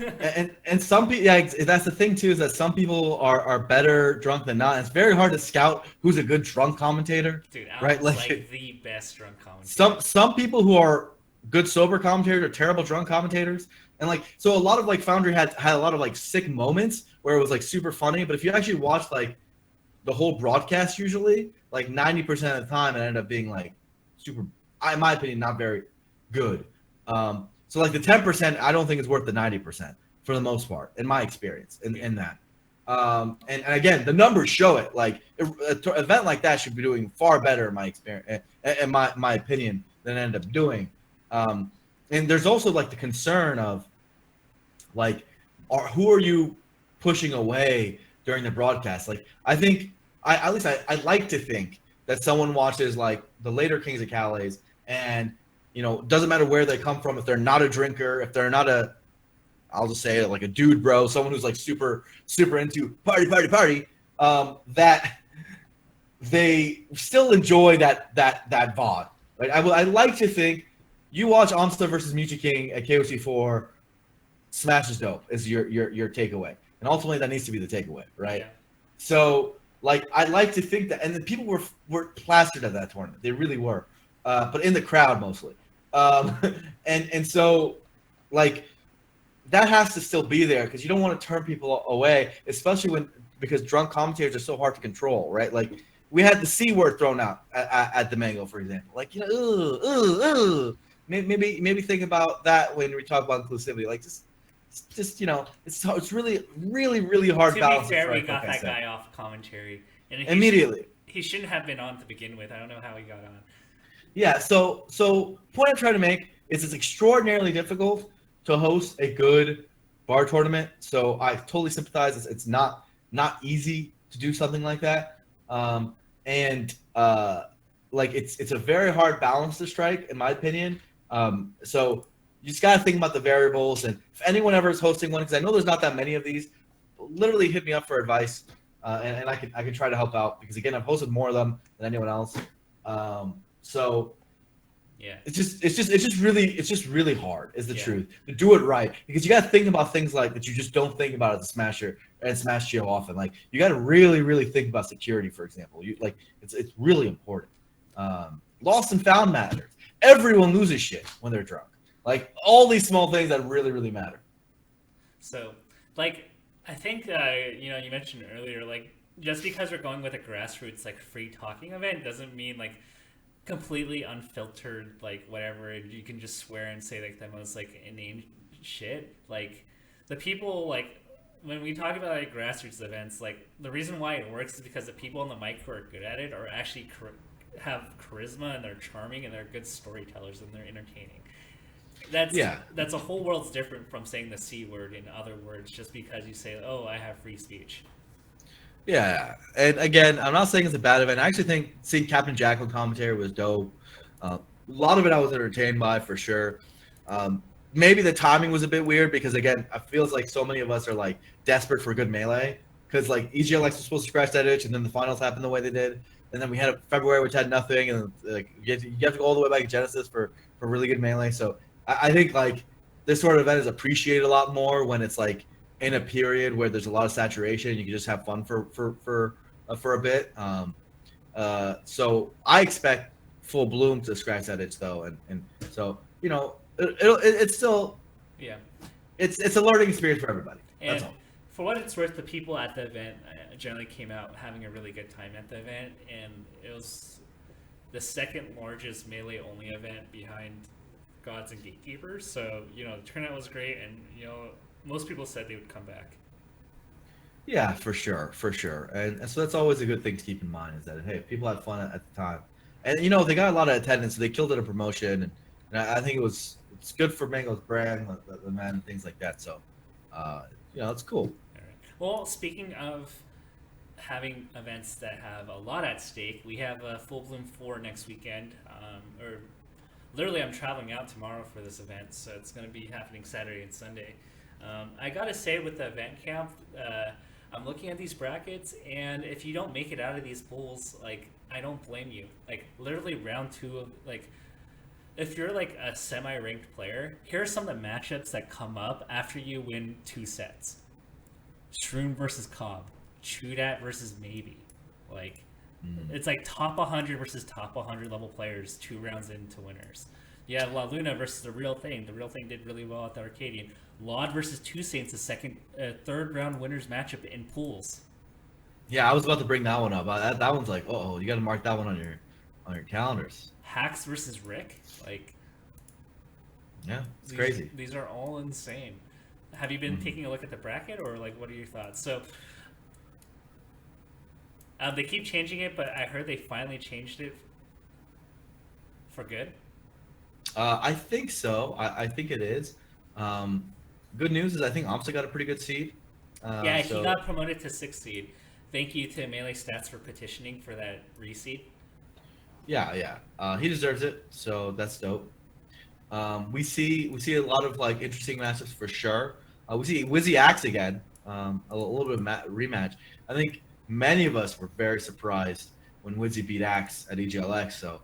[SPEAKER 2] and some people, yeah, that's the thing too, is that some people are better drunk than not. It's very hard to scout who's a good drunk commentator,
[SPEAKER 1] dude,
[SPEAKER 2] right?
[SPEAKER 1] Alan's
[SPEAKER 2] Like
[SPEAKER 1] like the best drunk commentator.
[SPEAKER 2] some people who are good sober commentators are terrible drunk commentators, and like so a lot of like Foundry had a lot of like sick moments where it was like super funny. But if you actually watch like the whole broadcast, usually like 90% of the time, it ended up being like super, in my opinion, not very good. So like the 10%, I don't think is worth the 90% for the most part, in my experience, in that. And again, the numbers show it. Like an event like that should be doing far better, in my experience, in my opinion, than it ended up doing. And there's also like the concern of like, who are you pushing away during the broadcast? Like, I think at least I like to think that someone watches like the later Kings of Calais, and doesn't matter where they come from, if they're not a drinker, if they're not a, I'll just say it, like a dude bro, someone who's like super super into party, that they still enjoy that VOD. Like I like to think you watch Amsta versus Muchi King at KOC4, Smash is dope is your takeaway, and ultimately that needs to be the takeaway, right?
[SPEAKER 1] Yeah.
[SPEAKER 2] So like I like to think that, and the people were plastered at that tournament, they really were, but in the crowd mostly, um, and so like that has to still be there because you don't want to turn people away, especially because drunk commentators are so hard to control, right? Like we had the C word thrown out at the Mango, for example. Like maybe think about that when we talk about inclusivity. Like just it's really really really hard
[SPEAKER 1] To be
[SPEAKER 2] balance to
[SPEAKER 1] fair, we
[SPEAKER 2] strike. Like
[SPEAKER 1] got
[SPEAKER 2] I
[SPEAKER 1] that
[SPEAKER 2] said,
[SPEAKER 1] guy off commentary, and
[SPEAKER 2] immediately.
[SPEAKER 1] he shouldn't have been on to begin with. I don't know how he got on.
[SPEAKER 2] Yeah. So point I'm trying to make is it's extraordinarily difficult to host a good bar tournament. So I totally sympathize. It's not easy to do something like that. And like it's a very hard balance to strike, in my opinion. So you just got to think about the variables. And if anyone ever is hosting one, because I know there's not that many of these, literally hit me up for advice, and I can try to help out because again I've hosted more of them than anyone else. So
[SPEAKER 1] Yeah.
[SPEAKER 2] it's just really hard is the
[SPEAKER 1] Yeah.
[SPEAKER 2] truth to do it right, because you got to think about things like that you just don't think about as a smasher and smash geo often. Like you got to really really think about security, for example. You like it's really important. Lost and found matters. Everyone loses shit when they're drunk. Like all these small things that really really matter.
[SPEAKER 1] So, like, I think you mentioned earlier, like, just because we're going with a grassroots like free talking event doesn't mean like completely unfiltered, like whatever. You can just swear and say like the most like inane shit. Like the people like when we talk about like grassroots events, like the reason why it works is because the people on the mic who are good at it are actually have charisma and they're charming and they're good storytellers and they're entertaining.
[SPEAKER 2] Yeah.
[SPEAKER 1] That's a whole world's different from saying the C word in other words just because you say, "Oh, I have free speech."
[SPEAKER 2] Yeah, and again, I'm not saying it's a bad event. I actually think seeing Captain Jack on commentary was dope. A lot of it I was entertained by for sure. Maybe the timing was a bit weird because again, it feels like so many of us are like desperate for good melee because like EGLX was supposed to scratch that itch, and then the finals happened the way they did, and then we had February which had nothing, and like you have to go all the way back to Genesis for really good melee. So I think like this sort of event is appreciated a lot more when it's like in a period where there's a lot of saturation. You can just have fun for a bit. So I expect Full Bloom to scratch that itch though, and so it's still
[SPEAKER 1] Yeah.
[SPEAKER 2] it's a learning experience for everybody. That's
[SPEAKER 1] And
[SPEAKER 2] all.
[SPEAKER 1] for what it's worth, the people at the event generally came out having a really good time at the event, and it was the second largest melee only event behind Gods and Gatekeepers. So the turnout was great, and most people said they would come back.
[SPEAKER 2] Yeah, for sure, and so that's always a good thing to keep in mind is that hey, people had fun at the time, and they got a lot of attendance, so they killed it in promotion, and I think it's good for Mango's brand, the man, things like that. So, it's cool.
[SPEAKER 1] All right. Well, speaking of having events that have a lot at stake, we have a Full Bloom 4 next weekend, or literally I'm traveling out tomorrow for this event, so it's going to be happening Saturday and Sunday. I gotta say, with the event camp, I'm looking at these brackets, and if you don't make it out of these pools, like I don't blame you. Like literally round two of like, if you're like a semi-ranked player, here are some of the matchups that come up after you win 2 sets. Shroom versus Cobb, Chudat versus Maybe. Like, it's like top 100 versus top 100 level players 2 rounds into winners. You have La Luna versus the Real Thing. The Real Thing did really well at the Arcadian. Laud versus Two Saints, third round winners matchup in pools.
[SPEAKER 2] Yeah, I was about to bring that one up. That one's like, oh, you got to mark that one on your calendars.
[SPEAKER 1] Hacks versus Rick. Like,
[SPEAKER 2] yeah, it's crazy.
[SPEAKER 1] These are all insane. Have you been taking a look at the bracket, or like, what are your thoughts? So, they keep changing it, but I heard they finally changed it for good.
[SPEAKER 2] I think so. I think it is. Good news is I think Amsa got a pretty good seed.
[SPEAKER 1] Yeah, he got promoted to 6th seed. Thank you to Melee Stats for petitioning for that reseed.
[SPEAKER 2] Yeah. He deserves it, so that's dope. We see a lot of like interesting matchups for sure. We see Wizzy Axe again. A little bit of rematch. I think many of us were very surprised when Wizzy beat Axe at EGLX. So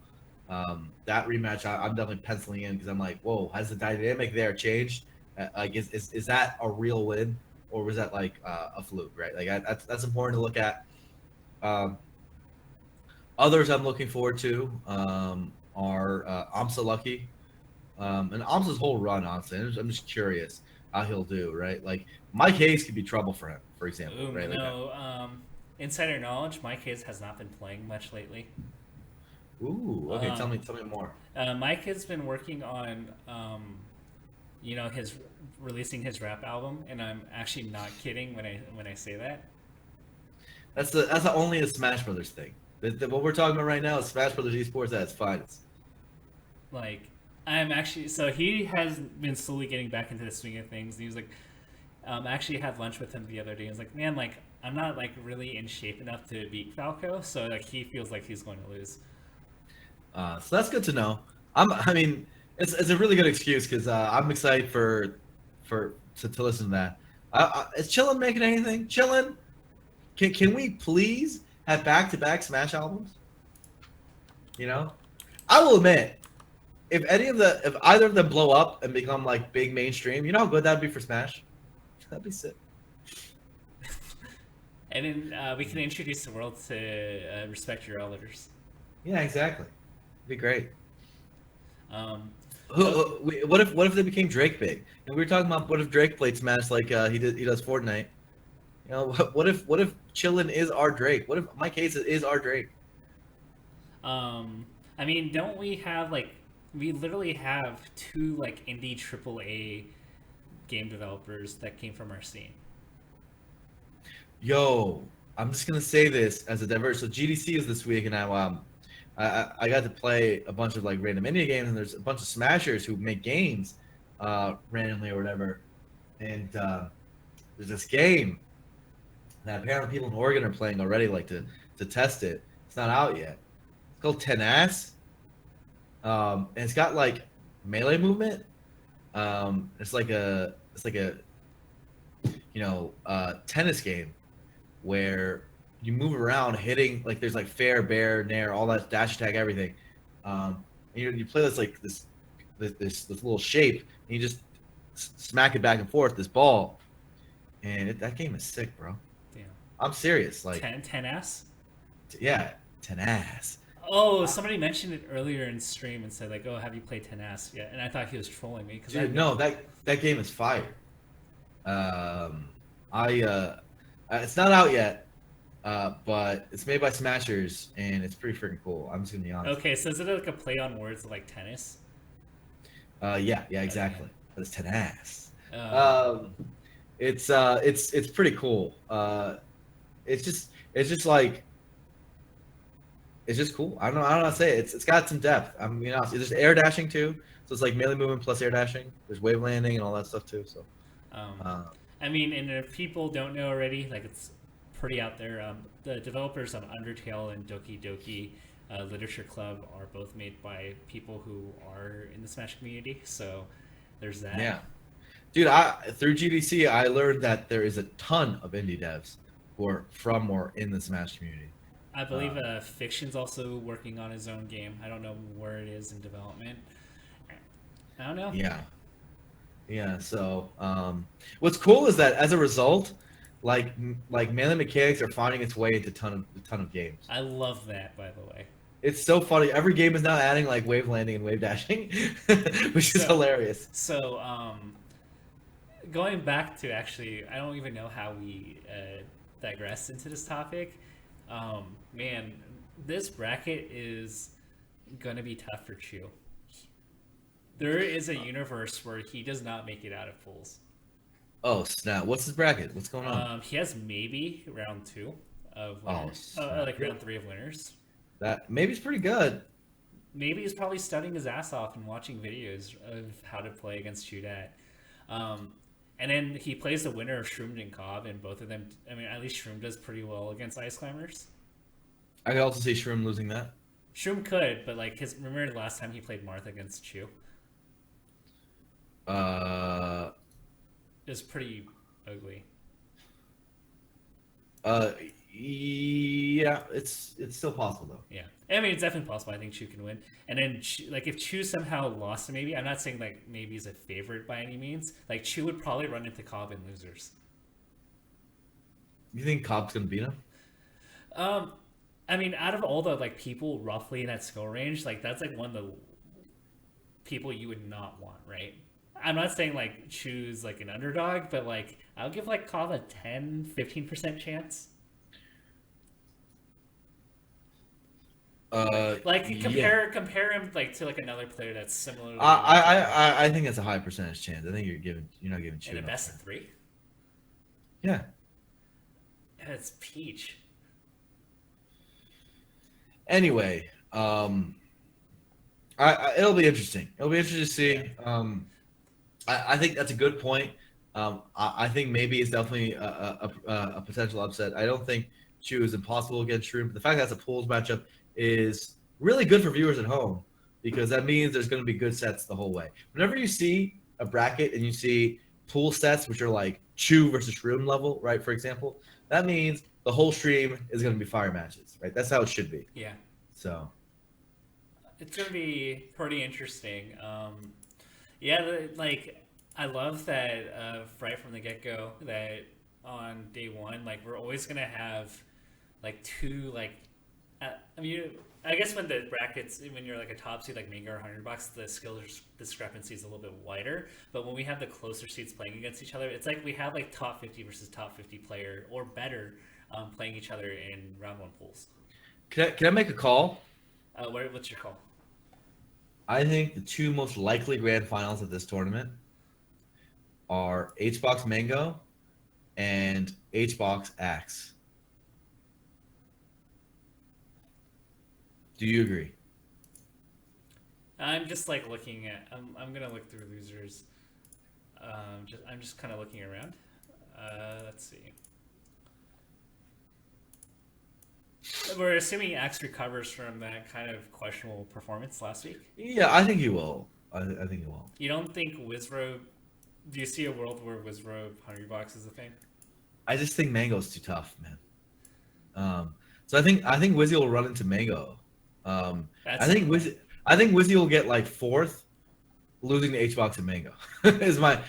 [SPEAKER 2] that rematch, I'm definitely penciling in because I'm like, whoa, has the dynamic there changed? Like, is that a real win, or was that like a fluke? Right? Like that's important to look at. Others I'm looking forward to are Amsa Lucky. And Amsa's whole run, honestly, I'm just curious how he'll do, right? Like Mike Hayes could be trouble for him, for example,
[SPEAKER 1] Ooh,
[SPEAKER 2] right?
[SPEAKER 1] no. Insider knowledge: Mike Hayes has not been playing much lately.
[SPEAKER 2] Okay, tell me more.
[SPEAKER 1] Mike has been working on, his releasing his rap album, and I'm actually not kidding when I say that.
[SPEAKER 2] That's only a Smash Brothers thing. What we're talking about right now is Smash Brothers esports at its finest.
[SPEAKER 1] Like, I'm actually, so he has been slowly getting back into the swing of things. And he was like, I actually had lunch with him the other day. He was like, man, like I'm not like really in shape enough to beat Falco, so like he feels like he's going to lose.
[SPEAKER 2] So that's good to know. I mean, it's a really good excuse because I'm excited to listen to that. Is Chillin making anything? Chillin, can we please have back-to-back Smash albums? You know, I will admit, if either of them blow up and become like big mainstream, you know how good that'd be for Smash. That'd be sick.
[SPEAKER 1] And then we can introduce the world to respect your elders.
[SPEAKER 2] Yeah, exactly. It'd be great.
[SPEAKER 1] So,
[SPEAKER 2] What if they became Drake big? And we were talking about what if Drake played Smash like he does Fortnite. You know, what if Chillin is our Drake? What if Mike Hayes is our Drake?
[SPEAKER 1] I mean, don't we have like we literally have 2 like indie AAA game developers that came from our scene.
[SPEAKER 2] Yo, I'm just gonna say this as a diverse. So GDC is this week, and I got to play a bunch of like random indie games, and there's a bunch of smashers who make games randomly or whatever. And there's this game that apparently people in Oregon are playing already, like to test it. It's not out yet. It's called Tenas. And it's got like melee movement. It's like a tennis game where you move around hitting, like there's like fair, bear, nair, all that, dash attack, everything. And you play this little shape, and you just smack it back and forth, this ball, and that game is sick, bro.
[SPEAKER 1] Damn.
[SPEAKER 2] I'm serious. Like
[SPEAKER 1] 10S?
[SPEAKER 2] Yeah, Tenas.
[SPEAKER 1] Oh, somebody mentioned it earlier in stream and said like, "Oh, have you played Tenas yet?" And I thought he was trolling me because
[SPEAKER 2] no, that game is fire. It's not out yet, but it's made by Smashers, and it's pretty freaking cool. I'm just gonna be honest.
[SPEAKER 1] Okay, so is it like a play on words like tennis?
[SPEAKER 2] Yeah, exactly.
[SPEAKER 1] Okay.
[SPEAKER 2] But it's Tenas.
[SPEAKER 1] Um,
[SPEAKER 2] It's pretty cool. It's just like. It's just cool. I don't know how to say it. It's got some depth. I'm there's air dashing too, so it's like melee movement plus air dashing. There's wave landing and all that stuff too. So,
[SPEAKER 1] I mean, and if people don't know already, like it's pretty out there. The developers of Undertale and Doki Doki Literature Club are both made by people who are in the Smash community. So there's that.
[SPEAKER 2] Yeah. Dude, I through GDC I learned that there is a ton of indie devs who are from or in the Smash community.
[SPEAKER 1] I believe
[SPEAKER 2] Um,
[SPEAKER 1] Fiction's also working on his own game. I don't know where it is in development. I don't know.
[SPEAKER 2] yeah, yeah. So, what's cool is that as a result, like melee mechanics are finding its way into a ton of games.
[SPEAKER 1] I love that, by the way.
[SPEAKER 2] It's so funny. Every game is now adding like wave landing and wave dashing, which is
[SPEAKER 1] So,
[SPEAKER 2] hilarious.
[SPEAKER 1] so, going back to actually, I don't even know how we digressed into this topic. Man, this bracket is gonna be tough for Chew. There is a universe where he does not make it out of pools.
[SPEAKER 2] Oh snap! What's his bracket? What's going on?
[SPEAKER 1] He has maybe round two of
[SPEAKER 2] Oh
[SPEAKER 1] winners,
[SPEAKER 2] snap!
[SPEAKER 1] like round three of winners.
[SPEAKER 2] That maybe it's pretty good.
[SPEAKER 1] Maybe he's probably studying his ass off and watching videos of how to play against Chudat. Um, and then he plays the winner of Shroom and Cobb, and both of them, I mean, at least Shroom does pretty well against Ice Climbers.
[SPEAKER 2] I could also see Shroom losing that.
[SPEAKER 1] Shroom could, but like remember the last time he played Marth against Chu?
[SPEAKER 2] Uh,
[SPEAKER 1] It was pretty ugly.
[SPEAKER 2] uh, yeah, it's still possible though.
[SPEAKER 1] Yeah, I mean it's definitely possible. I think Chu can win. And then like if Chu somehow lost to maybe, I'm not saying like maybe he's a favorite by any means. Like Chu would probably run into Cobb and losers.
[SPEAKER 2] You think Cobb's gonna beat him?
[SPEAKER 1] Um, I mean, out of all the like people roughly in that skill range, like that's like one of the people you would not want, right? I'm not saying like choose like an underdog, but like I'll give like Cobb a 10-15% chance. Like
[SPEAKER 2] Yeah.
[SPEAKER 1] compare him like to like another player that's similar to
[SPEAKER 2] I think that's a high percentage chance. I think you're not giving
[SPEAKER 1] in
[SPEAKER 2] Chew
[SPEAKER 1] a
[SPEAKER 2] enough
[SPEAKER 1] best of
[SPEAKER 2] credit.
[SPEAKER 1] three.
[SPEAKER 2] Yeah.
[SPEAKER 1] And it's Peach.
[SPEAKER 2] Anyway, it'll be interesting. It'll be interesting to
[SPEAKER 1] Yeah.
[SPEAKER 2] see. I think that's a good point. I think maybe it's definitely a potential upset. I don't think Chew is impossible against Shroom. But the fact that it's a pools matchup is really good for viewers at home because that means there's going to be good sets the whole way. Whenever you see a bracket and you see pool sets, which are like Chew versus Shroom level, right? For example, that means the whole stream is going to be fire matches, right? That's how it should be.
[SPEAKER 1] Yeah.
[SPEAKER 2] So,
[SPEAKER 1] It's gonna be pretty interesting. Yeah, like I love that right from the get go that on day one, like we're always gonna have like two like I mean I guess when the brackets when you're like a top seed like Manga or 100 bucks the skill discrepancy is a little bit wider, but when we have the closer seeds playing against each other, it's like we have like top 50 versus top 50 player or better playing each other in round one pools.
[SPEAKER 2] can I make a call?
[SPEAKER 1] What's your call?
[SPEAKER 2] I think the two most likely grand finals of this tournament are HBox Mango and HBox Axe. Do you agree?
[SPEAKER 1] I'm just like looking at. I'm gonna look through losers. I'm just kind of looking around. Let's see. We're assuming Axe recovers from that kind of questionable performance last week.
[SPEAKER 2] Yeah, I think he will. I think he will.
[SPEAKER 1] You don't think Wizrobe? Do you see a world where Wizrobe 100 bucks is a thing?
[SPEAKER 2] I just think Mango's too tough, man. So I think Wizzy will run into Mango.
[SPEAKER 1] That's
[SPEAKER 2] I think Wizzy will get like fourth, losing to HBox and Mango is my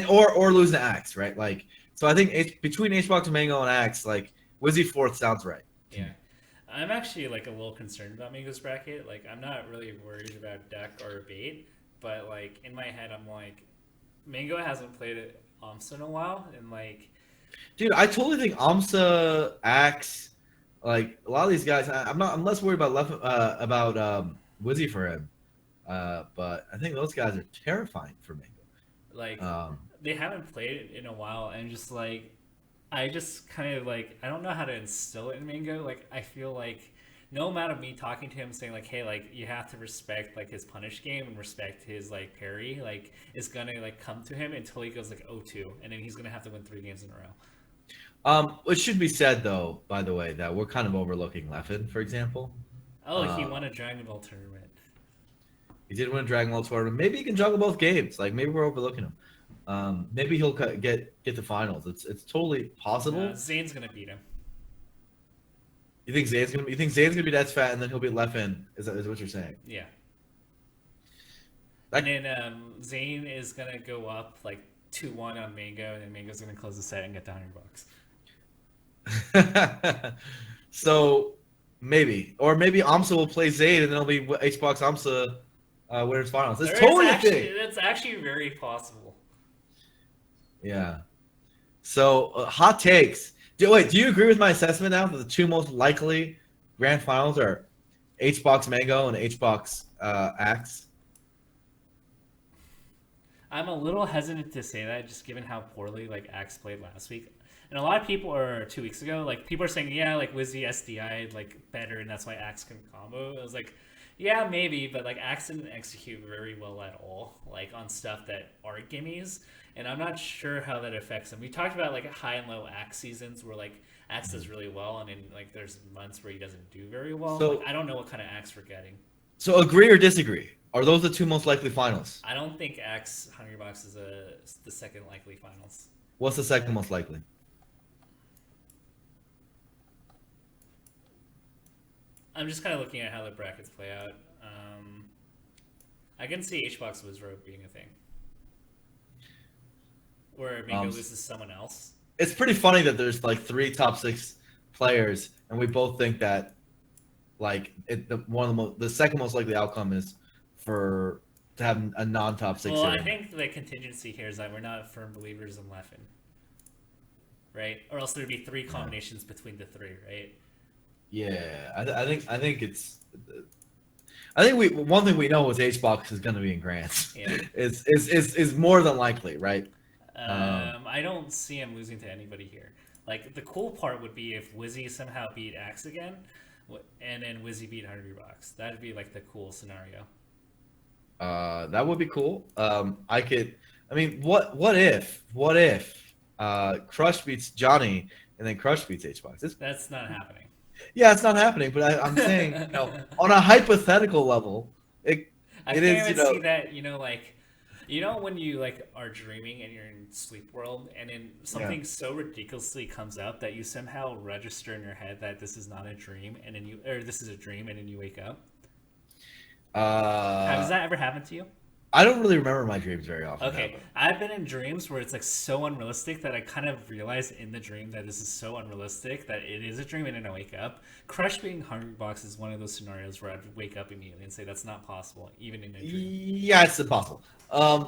[SPEAKER 2] or losing to Axe, right? Like so I think between HBox and Mango and Axe, like Wizzy fourth sounds right.
[SPEAKER 1] yeah. I'm actually like a little concerned about Mango's bracket. Like I'm not really worried about deck or bait, but like in my head I'm like Mango hasn't played it in a while, and like
[SPEAKER 2] Dude, I totally think Amsa, Axe, like a lot of these guys. I'm less worried about Wizzy for him, but I think those guys are terrifying for Mango.
[SPEAKER 1] like
[SPEAKER 2] Um,
[SPEAKER 1] they haven't played it in a while, and just like I just kind of like I don't know how to instill it in Mango. Like I feel like no amount of me talking to him saying like, hey, like you have to respect like his punish game and respect his like parry, like is gonna like come to him until he goes like 0-2, and then he's gonna have to win 3 games in a row.
[SPEAKER 2] it should be said though, by the way, that we're kind of overlooking Leffen, for example.
[SPEAKER 1] Oh, he won a Dragon Ball tournament.
[SPEAKER 2] He did win a Dragon Ball tournament. Maybe he can juggle both games. Like maybe we're overlooking him. Maybe he'll get the finals. It's totally possible.
[SPEAKER 1] Zane's gonna beat him.
[SPEAKER 2] You think Zane's gonna be that fat and then he'll be Leffen? Is what you're saying?
[SPEAKER 1] Yeah.
[SPEAKER 2] That...
[SPEAKER 1] And then Zane is gonna go up like 2-1 on Mango, and then Mango's gonna close the set and get the $100.
[SPEAKER 2] So maybe Amsa will play Zane and then it'll be HBox Amsa winners finals. It's totally a thing.
[SPEAKER 1] That's actually very possible.
[SPEAKER 2] Yeah. So hot takes. Do you agree with my assessment now that the two most likely grand finals are HBox Mango and HBox Axe?
[SPEAKER 1] I'm a little hesitant to say that, just given how poorly like Axe played last week. And a lot of people, or 2 weeks ago, like people are saying, yeah, like Wizzy SDI'd like better, and that's why Axe can combo. I was like, yeah, maybe, but like Axe didn't execute very well at all, like on stuff that are gimmies, and I'm not sure how that affects him. We talked about like high and low Axe seasons where like Axe does really well, and then like there's months where he doesn't do very well.
[SPEAKER 2] So,
[SPEAKER 1] like, I don't know what kind of Axe we're getting.
[SPEAKER 2] So agree or disagree? Are those the two most likely finals?
[SPEAKER 1] I don't think Axe Hungrybox is the second likely finals.
[SPEAKER 2] What's the second most likely?
[SPEAKER 1] I'm just kind of looking at how the brackets play out. I can see HBox Wizrobe being a thing. Where Mango loses someone else.
[SPEAKER 2] It's pretty funny that there's like 3 top 6 players, and we both think that like the second most likely outcome is to have a non-top 6.
[SPEAKER 1] Well, I think the contingency here is that we're not firm believers in Leffen, right? Or else there'd be 3 combinations between the 3, right?
[SPEAKER 2] Yeah, I think one thing we know is HBox is going to be in Grants.
[SPEAKER 1] Yeah.
[SPEAKER 2] is more than likely, right?
[SPEAKER 1] I don't see him losing to anybody here. Like the cool part would be if Wizzy somehow beat Axe again, and then Wizzy beat Hungrybox. That'd be like the cool scenario.
[SPEAKER 2] That would be cool. What if Crush beats Johnny and then Crush beats HBox?
[SPEAKER 1] That's not happening.
[SPEAKER 2] Yeah, it's not happening. But I'm saying, on a hypothetical level, it is.
[SPEAKER 1] See that. When you like are dreaming and you're in sleep world, and then something so ridiculously comes up that you somehow register in your head that this is not a dream, and then this is a dream, and then you wake up. Has that ever happened to you?
[SPEAKER 2] I don't really remember my dreams very often.
[SPEAKER 1] Okay, I've been in dreams where it's like so unrealistic that I kind of realize in the dream that this is so unrealistic that it is a dream, and then I wake up. Crush being Hungrybox is one of those scenarios where I'd wake up immediately and say that's not possible, even in a dream.
[SPEAKER 2] Yeah, it's impossible.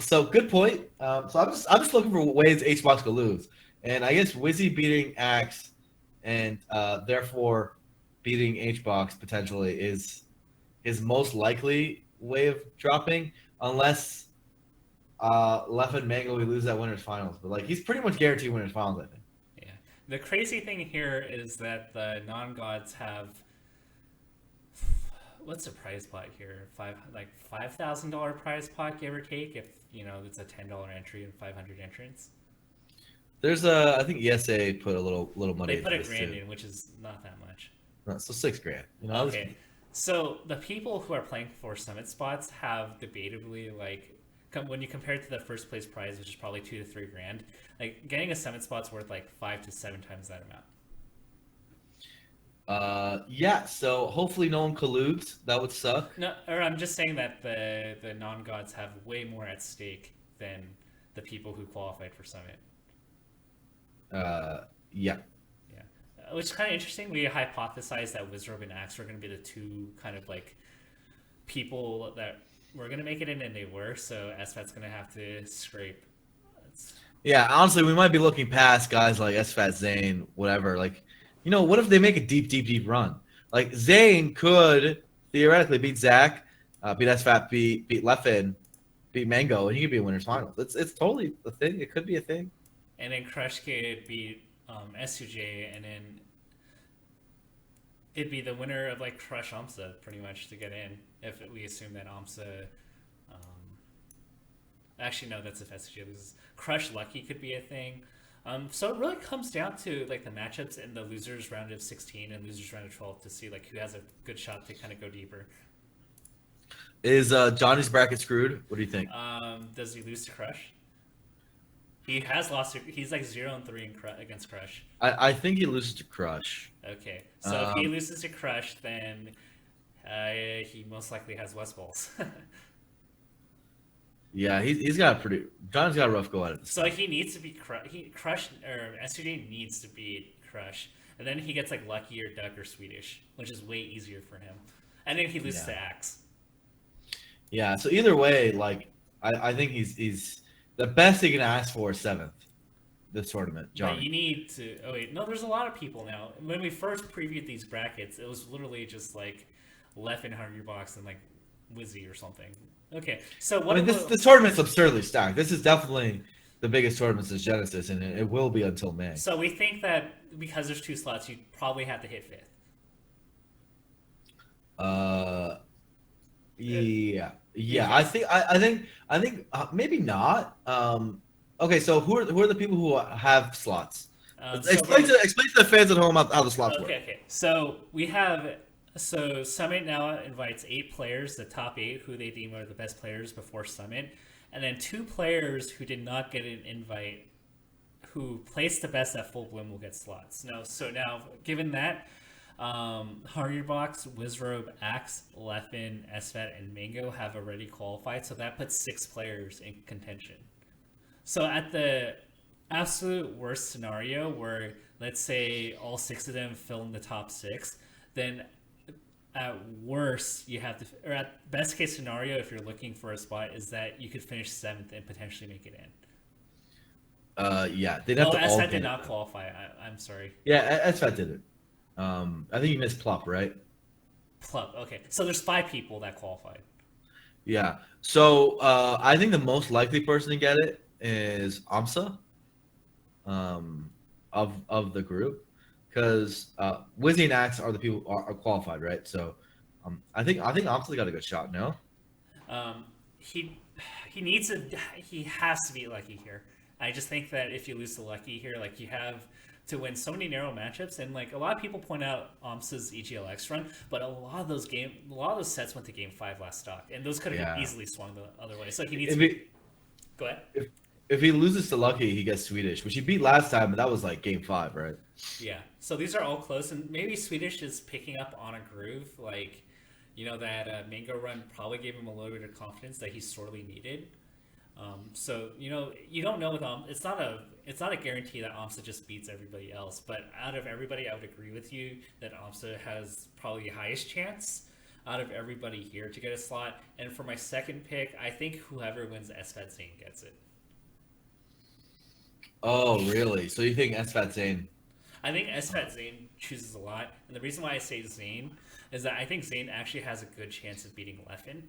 [SPEAKER 2] So good point. So I'm just looking for ways HBox could lose, and I guess Wizzy beating Axe and therefore beating HBox potentially is his most likely way of dropping. Unless Leffen and Mango we lose that winners finals, but like he's pretty much guaranteed winners finals, I think.
[SPEAKER 1] Yeah. The crazy thing here is that the non-gods have what's the prize pot here? $5,000 prize pot, give or take, if it's a $10 entry and 500 entrants.
[SPEAKER 2] There's I think ESA put a little money.
[SPEAKER 1] They put $1,000 in, which is not that much.
[SPEAKER 2] No, so $6,000.
[SPEAKER 1] Okay. So the people who are playing for summit spots have debatably when you compare it to the first place prize, which is probably $2,000 to $3,000, like getting a summit spot's worth like 5 to 7 times that amount.
[SPEAKER 2] Yeah. So hopefully no one colludes. That would suck.
[SPEAKER 1] No, or I'm just saying that the non-gods have way more at stake than the people who qualified for summit.
[SPEAKER 2] Yeah.
[SPEAKER 1] Which is kind of interesting. We hypothesized that Wizrobe and Axe were going to be the 2 kind of like people that were going to make it in, and they were. So SFAT's going to have to scrape.
[SPEAKER 2] Yeah, honestly, we might be looking past guys like SFAT, Zane, whatever. Like, what if they make a deep run? Like Zane could theoretically beat Zach, beat SFAT, beat Leffen, beat Mango, and he could be a winners finals. It's totally a thing. It could be a thing.
[SPEAKER 1] And then Crush could beat SUJ, and then it'd be the winner of like Crush Amsa pretty much to get in, if we assume that Amsa actually no, that's if SUJ loses. Crush Lucky could be a thing. So it really comes down to like the matchups in the losers round of 16 and losers round of 12 to see like who has a good shot to kind of go deeper.
[SPEAKER 2] Is Johnny's bracket screwed? What do you think?
[SPEAKER 1] Does he lose to Crush? He has lost. He's like 0-3 against Crush.
[SPEAKER 2] I think he loses to Crush.
[SPEAKER 1] Okay, so if he loses to Crush, then he most likely has West Balls.
[SPEAKER 2] Yeah, he's got a pretty. John's got a rough go at it.
[SPEAKER 1] So he needs to be Crush, or SUD needs to beat Crush, and then he gets like Lucky or Duck or Swedish, which is way easier for him. And then he loses to Axe.
[SPEAKER 2] Yeah, so either way, like I think he's the best he can ask for is 7th this tournament. Johnny.
[SPEAKER 1] But you need to. Oh wait, no, there's a lot of people now. When we first previewed these brackets, it was literally just like Leffen, Hungry Box, and like Wizzy or something. Okay, so what?
[SPEAKER 2] I mean, this tournament's absurdly stacked. This is definitely the biggest tournament since Genesis, and it will be until May.
[SPEAKER 1] So we think that because there's 2 slots, you probably have to hit 5th.
[SPEAKER 2] Yeah. I think maybe not. Okay, so who are the people who have slots? Explain to the fans at home how the slots work.
[SPEAKER 1] Okay. So we have. So Summit now invites 8 players, the top 8 who they deem are the best players before Summit, and then 2 players who did not get an invite, who placed the best at Full Bloom will get slots. Now, given that, Hungrybox, Wizrobe, Axe, Leffen, SFAT, and Mango have already qualified, so that puts 6 players in contention. So at the absolute worst scenario, where let's say all 6 of them fill in the top 6, then at worst, you have to, or at best case scenario, if you're looking for a spot, is that you could finish 7th and potentially make it in.
[SPEAKER 2] Yeah, they'd have to all.
[SPEAKER 1] SFAT did not qualify. I'm sorry.
[SPEAKER 2] Yeah, SFAT did it. I think you missed Plup, right?
[SPEAKER 1] Plup. Okay, so there's 5 people that qualified.
[SPEAKER 2] Yeah. So I think the most likely person to get it is Amsa. Of the group. Because Wizzy and Axe are the people who are qualified, right? So I think Amsa's got a good shot. No,
[SPEAKER 1] he has to be lucky here. I just think that if you lose to lucky here, like you have to win so many narrow matchups, and like a lot of people point out Amsa's EGLX run, but a lot of those sets went to game 5 last stock, and those could have easily swung the other way. So he needs go ahead.
[SPEAKER 2] If he loses to Lucky, he gets Swedish, which he beat last time, but that was like game 5, right?
[SPEAKER 1] Yeah. So these are all close, and maybe Swedish is picking up on a groove. Like, that Mango run probably gave him a little bit of confidence that he sorely needed. So you don't know with it's not a guarantee that Amsa just beats everybody else. But out of everybody, I would agree with you that Amsa has probably the highest chance out of everybody here to get a slot. And for my second pick, I think whoever wins SFAT Zane gets it.
[SPEAKER 2] Oh, really? So you think SFAT Zane?
[SPEAKER 1] I think SFAT Zane chooses a lot. And the reason why I say Zane is that I think Zane actually has a good chance of beating Leffen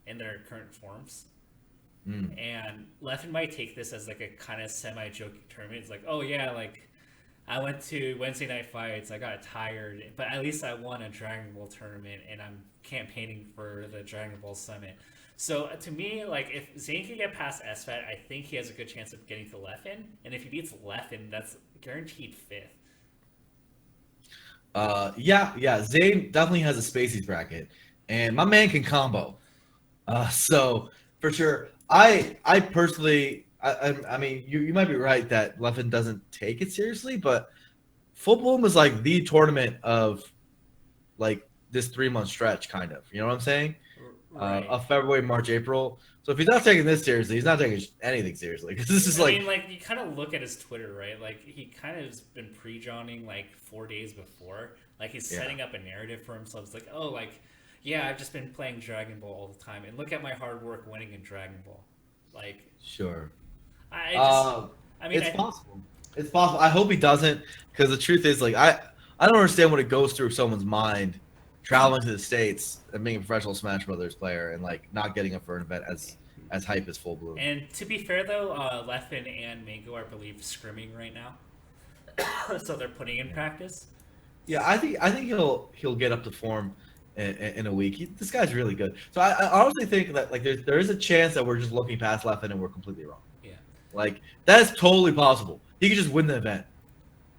[SPEAKER 1] in their current forms. And Leffen might take this as like a kind of semi-joking tournament. It's like, oh yeah, like I went to Wednesday night fights, I got tired, but at least I won a Dragon Ball tournament and I'm campaigning for the Dragon Ball Summit. So to me, like if Zane can get past SFAT, I think he has a good chance of getting to Leffen. And if he beats Leffen, that's guaranteed 5th.
[SPEAKER 2] Yeah. Zane definitely has a Spaceys bracket, and my man can combo. So for sure, I personally, I mean, you might be right that Leffen doesn't take it seriously, but Full Bloom is like the tournament of like this 3-month stretch, kind of. You know what I'm saying?
[SPEAKER 1] Right.
[SPEAKER 2] Of February, March, April. So if he's not taking this seriously, he's not taking anything seriously. Because this is
[SPEAKER 1] I mean, like you kind of look at his Twitter, right? Like he kind of has been pre-joning like 4 days before. Like he's setting up a narrative for himself. It's like, oh, like yeah, I've just been playing Dragon Ball all the time, and look at my hard work winning in Dragon Ball. Like,
[SPEAKER 2] sure.
[SPEAKER 1] I mean,
[SPEAKER 2] it's possible. It's possible. I hope he doesn't, because the truth is, like, I don't understand what it goes through someone's mind traveling to the States and being a professional Smash Brothers player and like not getting up for an event as hype as Full Bloom.
[SPEAKER 1] And to be fair though, Leffen and Mango are, I believe, scrimming right now, so they're putting in practice.
[SPEAKER 2] Yeah, I think he'll get up to form in a week. This guy's really good. So I honestly think that like there is a chance that we're just looking past Leffen and we're completely wrong.
[SPEAKER 1] Yeah,
[SPEAKER 2] like that is totally possible. He could just win the event.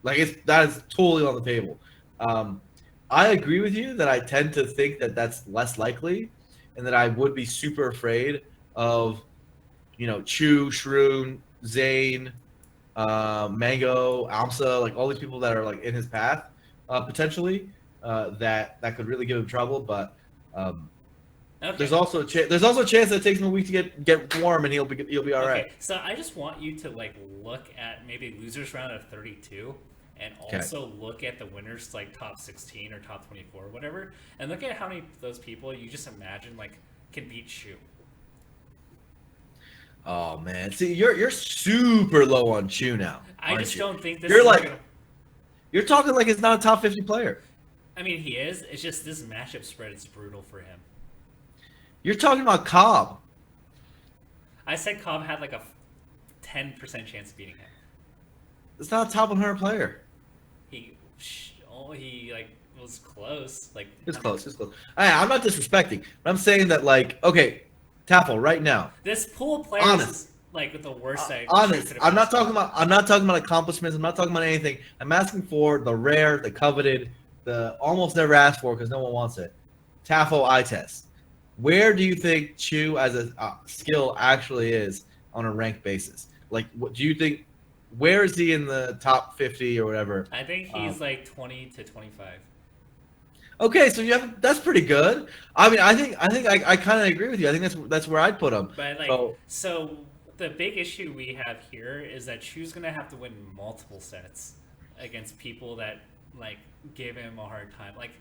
[SPEAKER 2] Like that is totally on the table. I agree with you that I tend to think that that's less likely, and that I would be super afraid of, Chu, Shroon, Zane, Mango, Amsa, like all these people that are like in his path, potentially, that could really give him trouble. But
[SPEAKER 1] Okay.
[SPEAKER 2] there's also a chance that it takes him a week to get warm, and he'll be all right.
[SPEAKER 1] Okay, so I just want you to like look at maybe losers round of 32, and
[SPEAKER 2] Okay.
[SPEAKER 1] also look at the winners like top 16 or top 24 or whatever, and look at how many of those people you just imagine like can beat Shu.
[SPEAKER 2] Oh man, see, you're super low on Chu now,
[SPEAKER 1] I
[SPEAKER 2] aren't
[SPEAKER 1] just
[SPEAKER 2] you?
[SPEAKER 1] don't think this
[SPEAKER 2] You're
[SPEAKER 1] is
[SPEAKER 2] like
[SPEAKER 1] gonna.
[SPEAKER 2] you're talking like it's not a top 50 player.
[SPEAKER 1] I mean, he is. It's just this matchup spread is brutal for him.
[SPEAKER 2] You're talking about Cobb.
[SPEAKER 1] I said Cobb had like a 10% chance of beating him.
[SPEAKER 2] It's not a top 100 player.
[SPEAKER 1] He like was close. Like
[SPEAKER 2] It's close. It's close. I'm not disrespecting, but I'm saying that, like, okay, Taffel, right now,
[SPEAKER 1] this pool of players
[SPEAKER 2] honest,
[SPEAKER 1] is like the worst.
[SPEAKER 2] honest. I'm not talking about accomplishments. I'm not talking about anything. I'm asking for the rare, the coveted, the almost never asked for because no one wants it. Taffel eye test. Where do you think Chu as a skill actually is on a ranked basis? Like, what do you think? Where is he in the top 50 or whatever?
[SPEAKER 1] I think he's like 20 to 25.
[SPEAKER 2] Okay, so that's pretty good. I mean, I kind of agree with you. I think that's where I'd put him.
[SPEAKER 1] But like,
[SPEAKER 2] So
[SPEAKER 1] so the big issue we have here is that Chu's gonna have to win multiple sets against people that like give him a hard time. Like,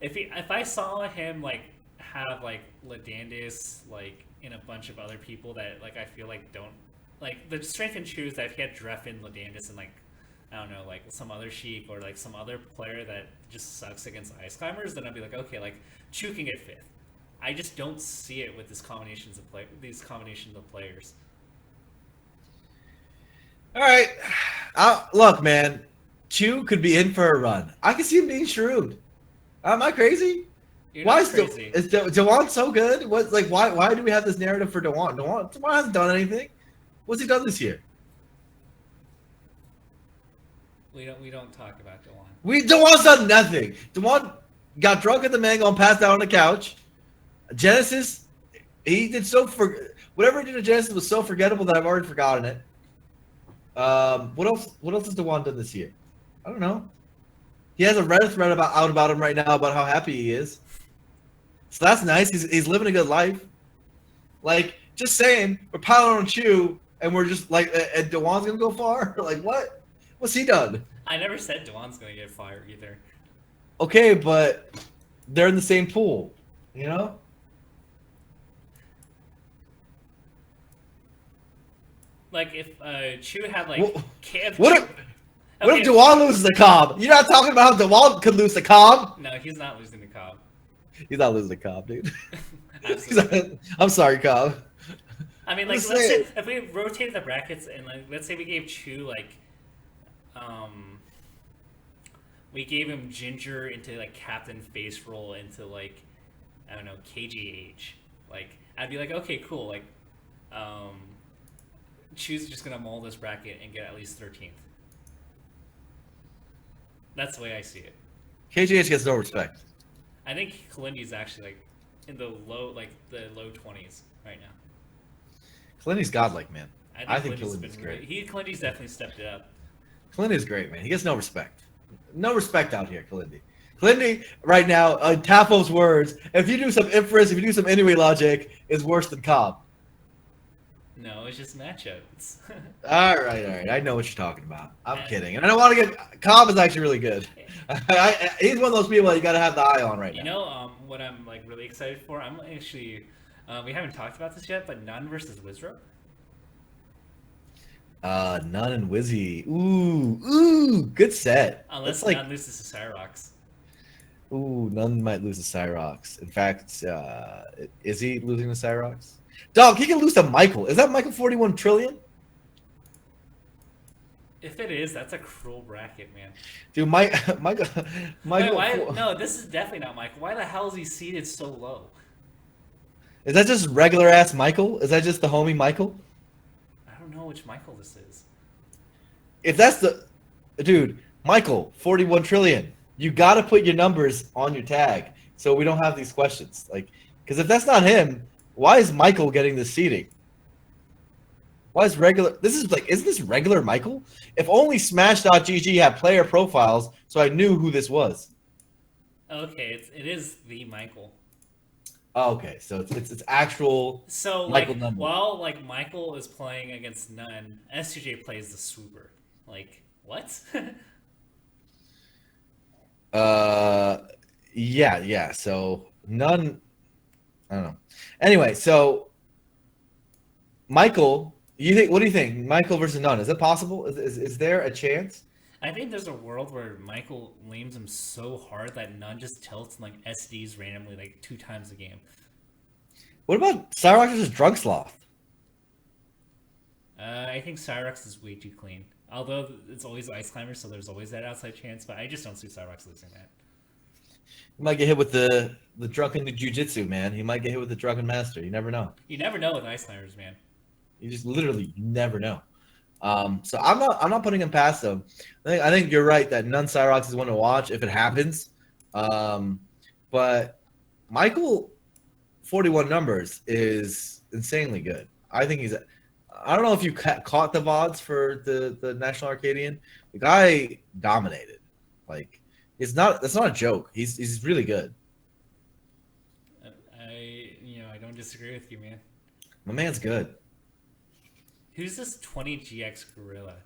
[SPEAKER 1] if I saw him like have like Ladandis like in a bunch of other people that like I feel like don't like the strength in Chu is that if he had Dreffen, Ladandis, and like I don't know, like some other Sheik or like some other player that just sucks against Ice Climbers, then I'd be like, okay, like Chu can get fifth. I just don't see it with these combinations of players.
[SPEAKER 2] all right, look, man, Chu could be in for a run. I can see him being shrewd. Am I crazy?
[SPEAKER 1] You're
[SPEAKER 2] Why
[SPEAKER 1] not crazy.
[SPEAKER 2] is Dewan so good? What's like why do we have this narrative for Dewan? Dewan hasn't done anything. What's he done this year?
[SPEAKER 1] We don't talk about Dewan.
[SPEAKER 2] Dewan's done nothing. Dewan got drunk at the mango and passed out on the couch. Genesis, he did whatever he did at Genesis was so forgettable that I've already forgotten it. What else? What else has Dewan done this year? I don't know. He has a Reddit thread about him right now about how happy he is. So that's nice. He's living a good life. Like, just saying, we're piling on Chu, and we're just like, and Dewan's gonna go far. Like, what? What's he done?
[SPEAKER 1] I never said Dewan's gonna get fired either.
[SPEAKER 2] Okay, but they're in the same pool, you know?
[SPEAKER 1] Like if Chu had like
[SPEAKER 2] What if Dewan loses the Cobb? You're not talking about how Dewan could lose the Cobb?
[SPEAKER 1] No, he's not losing the Cobb.
[SPEAKER 2] He's not losing the Cobb, dude.
[SPEAKER 1] Absolutely.
[SPEAKER 2] I'm sorry, Cobb.
[SPEAKER 1] I mean, like, let's say if we rotated the brackets and like, let's say we gave Chu like, we gave him Ginger into like Captain Face Roll into like, I don't know, KGH. Like, I'd be like, okay, cool. Like, Chu's just gonna mull this bracket and get at least 13th. That's the way I see it.
[SPEAKER 2] KGH gets no respect.
[SPEAKER 1] I think Kalindi's actually like in the low 20s right now.
[SPEAKER 2] Kalindi's godlike, man. I think
[SPEAKER 1] Kalindi's
[SPEAKER 2] Kalindi's
[SPEAKER 1] been
[SPEAKER 2] great.
[SPEAKER 1] Kalindi's definitely stepped it up.
[SPEAKER 2] Kalindi's great, man. He gets no respect. No respect out here, Kalindi. Kalindi, right now, Tafo's words, if you do some inference, if you do some anyway logic, is worse than Cobb.
[SPEAKER 1] No, it's just matchups.
[SPEAKER 2] All right. I know what you're talking about. I'm kidding. And I don't want to get... Cobb is actually really good. He's one of those people that you got to have the eye on right now.
[SPEAKER 1] You know what I'm like really excited for? I'm actually... we haven't talked about this yet, but Nun versus Wizro.
[SPEAKER 2] Nun and Wizzy. Ooh, good set.
[SPEAKER 1] Unless
[SPEAKER 2] like,
[SPEAKER 1] Nun loses to Cyrox.
[SPEAKER 2] Ooh, Nun might lose to Cyrox. In fact, is he losing to Cyrox? Dog, he can lose to Michael. Is that Michael 41 trillion?
[SPEAKER 1] If it is, that's a cruel bracket, man.
[SPEAKER 2] Dude, Michael.
[SPEAKER 1] Wait, no, this is definitely not Michael. Why the hell is he seated so low?
[SPEAKER 2] Is that just regular ass Michael? Is that just the homie Michael?
[SPEAKER 1] I don't know which Michael this is.
[SPEAKER 2] if that's the dude, Michael, 41 trillion. You got to put your numbers on your tag so we don't have these questions. Like, because if that's not him, why is Michael getting the seating? Why is regular? This is like, isn't this regular Michael? If only Smash.gg had player profiles, so I knew who this was.
[SPEAKER 1] Okay, it is the Michael.
[SPEAKER 2] Oh, okay, so it's actual
[SPEAKER 1] So
[SPEAKER 2] Michael
[SPEAKER 1] like
[SPEAKER 2] number.
[SPEAKER 1] while like Michael is playing against None, S2J plays the Swooper. Like what?
[SPEAKER 2] Uh, yeah. So none. I don't know. Anyway, so Michael, you think? What do you think? Michael versus none. Is it possible? Is there a chance?
[SPEAKER 1] I think there's a world where Michael lames him so hard that None just tilts and like SDs randomly like 2 times a game.
[SPEAKER 2] What about Cyrox versus Drunk Sloth?
[SPEAKER 1] I think Cyrox is way too clean. Although it's always Ice Climber, so there's always that outside chance. But I just don't see Cyrox losing that.
[SPEAKER 2] He might get hit with the drunken jujitsu, man. He might get hit with the drunken master. You never know.
[SPEAKER 1] You never know with Ice Climbers, man.
[SPEAKER 2] You just literally never know. So I'm not putting him past them. I think you're right that none Cyrox is one to watch if it happens. But Michael 41 numbers is insanely good. I think he's. I don't know if you caught the VODs for the National Arcadian. The guy dominated. Like it's not. That's not a joke. He's really good.
[SPEAKER 1] I don't disagree with you, man.
[SPEAKER 2] My man's good.
[SPEAKER 1] Who's this 20GX Gorilla?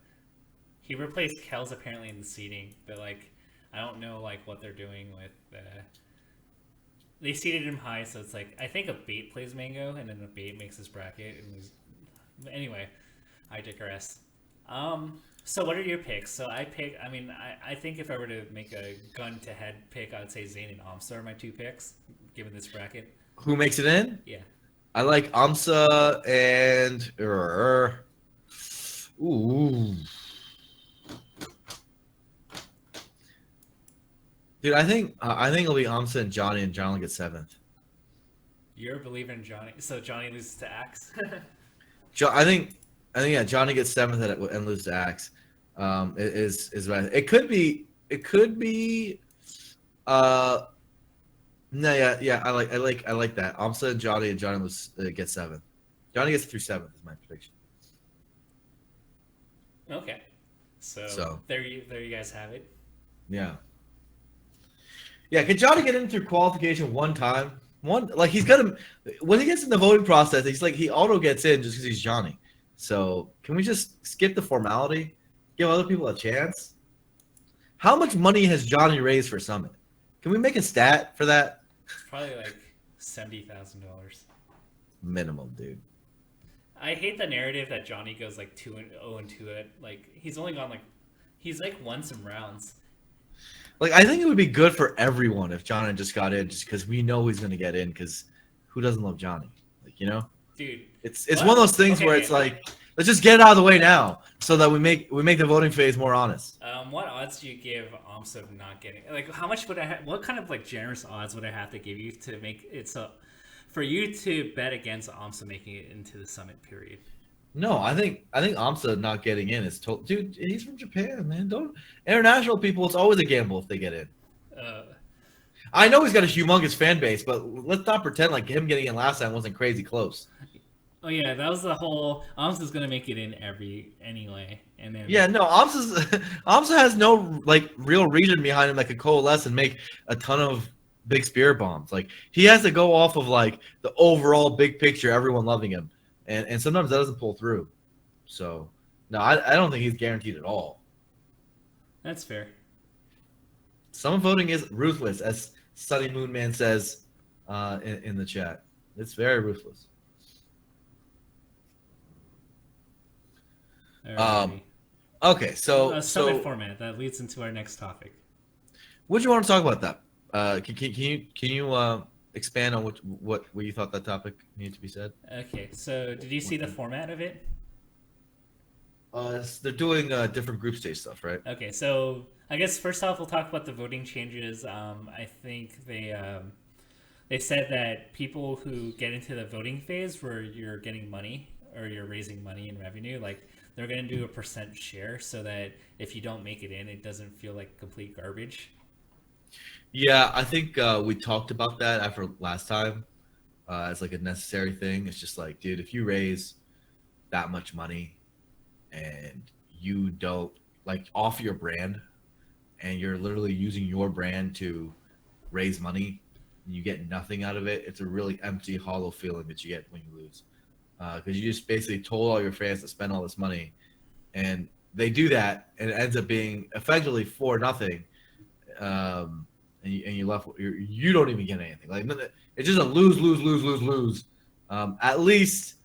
[SPEAKER 1] He replaced Kells apparently in the seating, but like I don't know like what they're doing with. They seated him high, so it's like I think a bait plays Mango, and then a bait makes his bracket. Anyway, I digress. So what are your picks? So I pick. I mean, I think if I were to make a gun-to-head pick, I would say Zayn and Amsa are my 2 picks, given this bracket.
[SPEAKER 2] Who makes it in?
[SPEAKER 1] Yeah.
[SPEAKER 2] I like Amsa and ooh. Dude, I think it'll be Amsa and Johnny, and John will get 7th.
[SPEAKER 1] You're a believer in Johnny, so Johnny loses to Axe.
[SPEAKER 2] I think yeah, Johnny gets 7th and loses to Axe. Is right. It could be. Uh, no, yeah. I like that. Amsa and Johnny get 7th. Johnny gets through 7th is my prediction.
[SPEAKER 1] Okay. So,
[SPEAKER 2] So
[SPEAKER 1] there you guys have it.
[SPEAKER 2] yeah. Yeah, can Johnny get in through qualification one time? Like he's gonna when he gets in the voting process, he auto gets in just because he's Johnny. So can we just skip the formality, give other people a chance? How much money has Johnny raised for Summit? Can we make a stat for that?
[SPEAKER 1] It's probably like $70,000.
[SPEAKER 2] Minimum, dude.
[SPEAKER 1] I hate the narrative that Johnny goes like 2-0-2 at like he's only gone like he's like won some rounds.
[SPEAKER 2] Like I think it would be good for everyone if Johnny just got in, just because we know he's gonna get in. Because who doesn't love Johnny? Like
[SPEAKER 1] Dude,
[SPEAKER 2] it's
[SPEAKER 1] what?
[SPEAKER 2] one of those things
[SPEAKER 1] Okay,
[SPEAKER 2] where it's like let's just get it out of the way now, so that we make the voting phase more honest.
[SPEAKER 1] What odds do you give Amsa of not getting? Like, how much would I? What kind of like generous odds would I have to give you to make it so for you to bet against Amsa making it into the Summit period?
[SPEAKER 2] No, I think Amsa not getting in is total. Dude, he's from Japan, man. Don't international people. It's always a gamble if they get in.
[SPEAKER 1] Uh,
[SPEAKER 2] I know he's got a humongous fan base, but let's not pretend like him getting in last time wasn't crazy close.
[SPEAKER 1] oh yeah, that was the whole. Amsa's gonna make it in anyway, and then
[SPEAKER 2] Yeah, no, Amsa has no like real reason behind him that could coalesce and make a ton of big spear bombs. Like he has to go off of like the overall big picture, everyone loving him, and sometimes that doesn't pull through. So no, I don't think he's guaranteed at all.
[SPEAKER 1] that's fair.
[SPEAKER 2] Some voting is ruthless, as Sunny Moon Man says in the chat. It's very ruthless.
[SPEAKER 1] Alrighty.
[SPEAKER 2] Okay, so
[SPEAKER 1] Summit format that leads into our next topic.
[SPEAKER 2] what do you want to talk about that? Can you expand on what you thought that topic needed to be said?
[SPEAKER 1] Okay, so did you see the format of it?
[SPEAKER 2] They're doing different group stage stuff, right?
[SPEAKER 1] Okay, so I guess first off, we'll talk about the voting changes. I think they said that people who get into the voting phase where you're getting money or you're raising money in revenue, like they're going to do a percent share so that if you don't make it in, it doesn't feel like complete garbage.
[SPEAKER 2] Yeah, I think we talked about that after last time as like a necessary thing. It's just like, dude, if you raise that much money and you don't like off your brand and you're literally using your brand to raise money and you get nothing out of it, it's a really empty, hollow feeling that you get when you lose. Because you just basically told all your fans to spend all this money, and they do that, and it ends up being effectively for nothing. And you left, you don't even get anything. Like it's just a lose, lose, lose, lose, lose. At least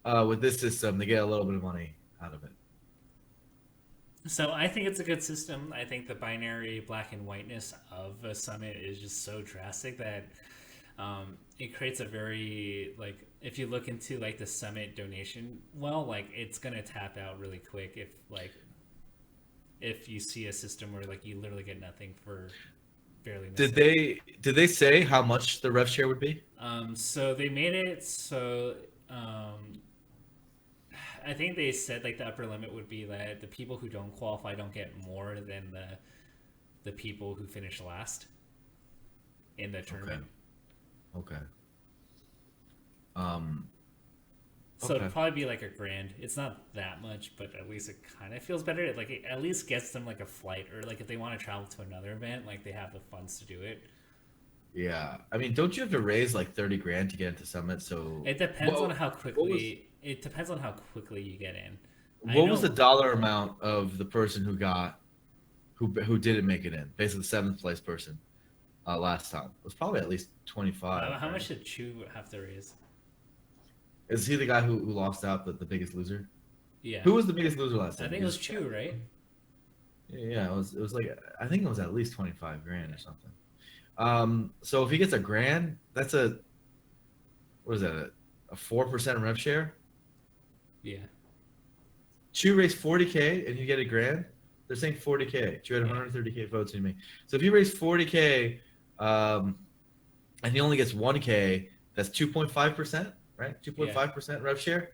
[SPEAKER 2] with this system, they get a little bit of money out of it.
[SPEAKER 1] So I think it's a good system. I think the binary black and whiteness of a summit is just so drastic that it creates a very like if you look into like the summit donation, well, like it's gonna tap out really quick if you see a system where like you literally get nothing for barely
[SPEAKER 2] Did
[SPEAKER 1] missing.
[SPEAKER 2] they say how much the rev share would be?
[SPEAKER 1] So they made it so um, I think they said like the upper limit would be that the people who don't qualify don't get more than the people who finish last in the tournament.
[SPEAKER 2] Okay. Um.
[SPEAKER 1] So
[SPEAKER 2] Okay.
[SPEAKER 1] it'd probably be like a grand. It's not that much, but at least it kind of feels better. Like it at least gets them like a flight, or like if they want to travel to another event, like they have the funds to do it.
[SPEAKER 2] Yeah. I mean, don't you have to raise like 30 grand to get into Summit? So
[SPEAKER 1] It depends on
[SPEAKER 2] what
[SPEAKER 1] how
[SPEAKER 2] what was
[SPEAKER 1] quickly. It depends on how quickly you get in. I
[SPEAKER 2] what was the
[SPEAKER 1] know.
[SPEAKER 2] dollar amount of the person who got who didn't make it in? Basically, the seventh place person last time. It was probably at least 25,
[SPEAKER 1] How
[SPEAKER 2] right?
[SPEAKER 1] much did Chu have to raise?
[SPEAKER 2] Is he the guy who lost out, the biggest loser?
[SPEAKER 1] Yeah,
[SPEAKER 2] Who was the biggest loser last
[SPEAKER 1] I
[SPEAKER 2] time?
[SPEAKER 1] think it was
[SPEAKER 2] Because
[SPEAKER 1] Chu, right?
[SPEAKER 2] yeah, it was like I think it was at least 25 grand or something. So if he gets a grand, that's a what is that? A 4% rev share?
[SPEAKER 1] Yeah,
[SPEAKER 2] Chu raised 40K and you get a grand. They're saying 40K. Chu had
[SPEAKER 1] yeah,
[SPEAKER 2] 130K votes in me. So if you raise 40K, and he only gets 1K, that's 2.5%, right?
[SPEAKER 1] yeah,
[SPEAKER 2] 2.5% rev share.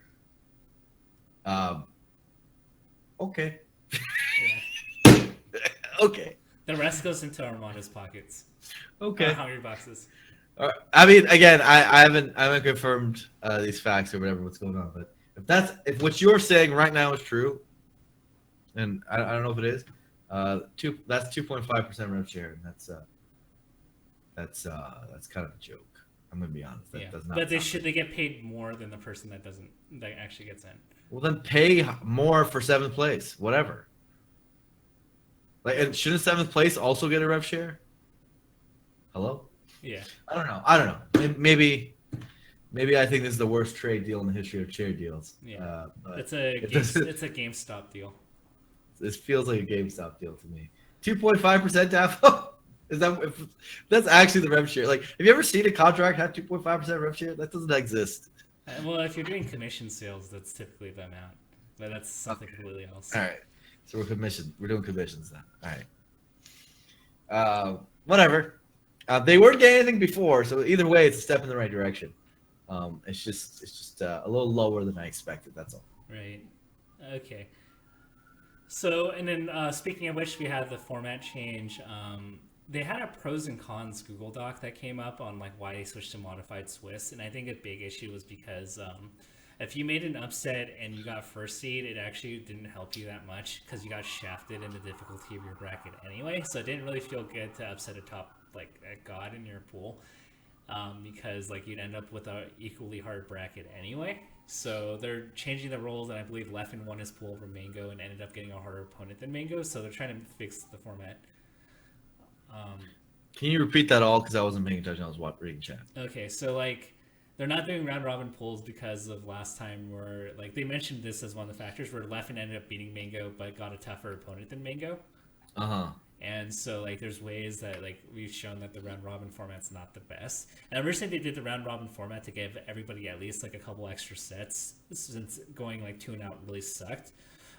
[SPEAKER 2] Um, okay.
[SPEAKER 1] yeah.
[SPEAKER 2] Okay.
[SPEAKER 1] The rest goes into Armando's pockets.
[SPEAKER 2] Okay.
[SPEAKER 1] Hungry boxes.
[SPEAKER 2] I mean, again, I haven't confirmed these facts or whatever what's going on, but if what you're saying right now is true, and I don't know if it is, that's 2.5% rev share, and that's kind of a joke. I'm gonna be honest.
[SPEAKER 1] Yeah,
[SPEAKER 2] That does
[SPEAKER 1] but
[SPEAKER 2] not
[SPEAKER 1] they
[SPEAKER 2] sound
[SPEAKER 1] should
[SPEAKER 2] good.
[SPEAKER 1] they get paid more than the person that actually gets in.
[SPEAKER 2] Well, then pay more for seventh place, whatever. Like, and shouldn't seventh place also get a rev share? Hello?
[SPEAKER 1] Yeah,
[SPEAKER 2] I don't know. Maybe I think this is the worst trade deal in the history of trade deals.
[SPEAKER 1] yeah.
[SPEAKER 2] But
[SPEAKER 1] It's a
[SPEAKER 2] it
[SPEAKER 1] game.
[SPEAKER 2] doesn't.
[SPEAKER 1] It's a GameStop deal.
[SPEAKER 2] This feels like a GameStop deal to me. 2.5% DAFO? Is that if, that's actually the rev share? Like, have you ever seen a contract have 2.5% rev share? That doesn't exist.
[SPEAKER 1] Well, if you're doing commission sales, that's typically the amount, but that's something
[SPEAKER 2] Okay.
[SPEAKER 1] completely else.
[SPEAKER 2] All right. So we're doing commissions then. All right. Whatever. They weren't getting anything before, so either way, it's a step in the right direction. It's just a little lower than I expected. That's all.
[SPEAKER 1] Right. Okay. So, and then speaking of which, we had the format change. They had a pros and cons Google Doc that came up on like why they switched to modified Swiss, and I think a big issue was because if you made an upset and you got first seed, it actually didn't help you that much because you got shafted in the difficulty of your bracket anyway. So it didn't really feel good to upset a top like a god in your pool because like you'd end up with a equally hard bracket anyway. So they're changing the rules, and I believe Leffen won his pool over Mango and ended up getting a harder opponent than Mango. So they're trying to fix the format. Um,
[SPEAKER 2] Can you repeat that all? Because I wasn't paying attention. I was reading chat.
[SPEAKER 1] okay, so like they're not doing round robin pools because of last time where like they mentioned this as one of the factors where Leffen ended up beating Mango but got a tougher opponent than Mango.
[SPEAKER 2] Uh huh.
[SPEAKER 1] And so like there's ways that like we've shown that the round robin format's not the best. And originally they did the round robin format to give everybody at least like a couple extra sets since going like 2-and-out really sucked.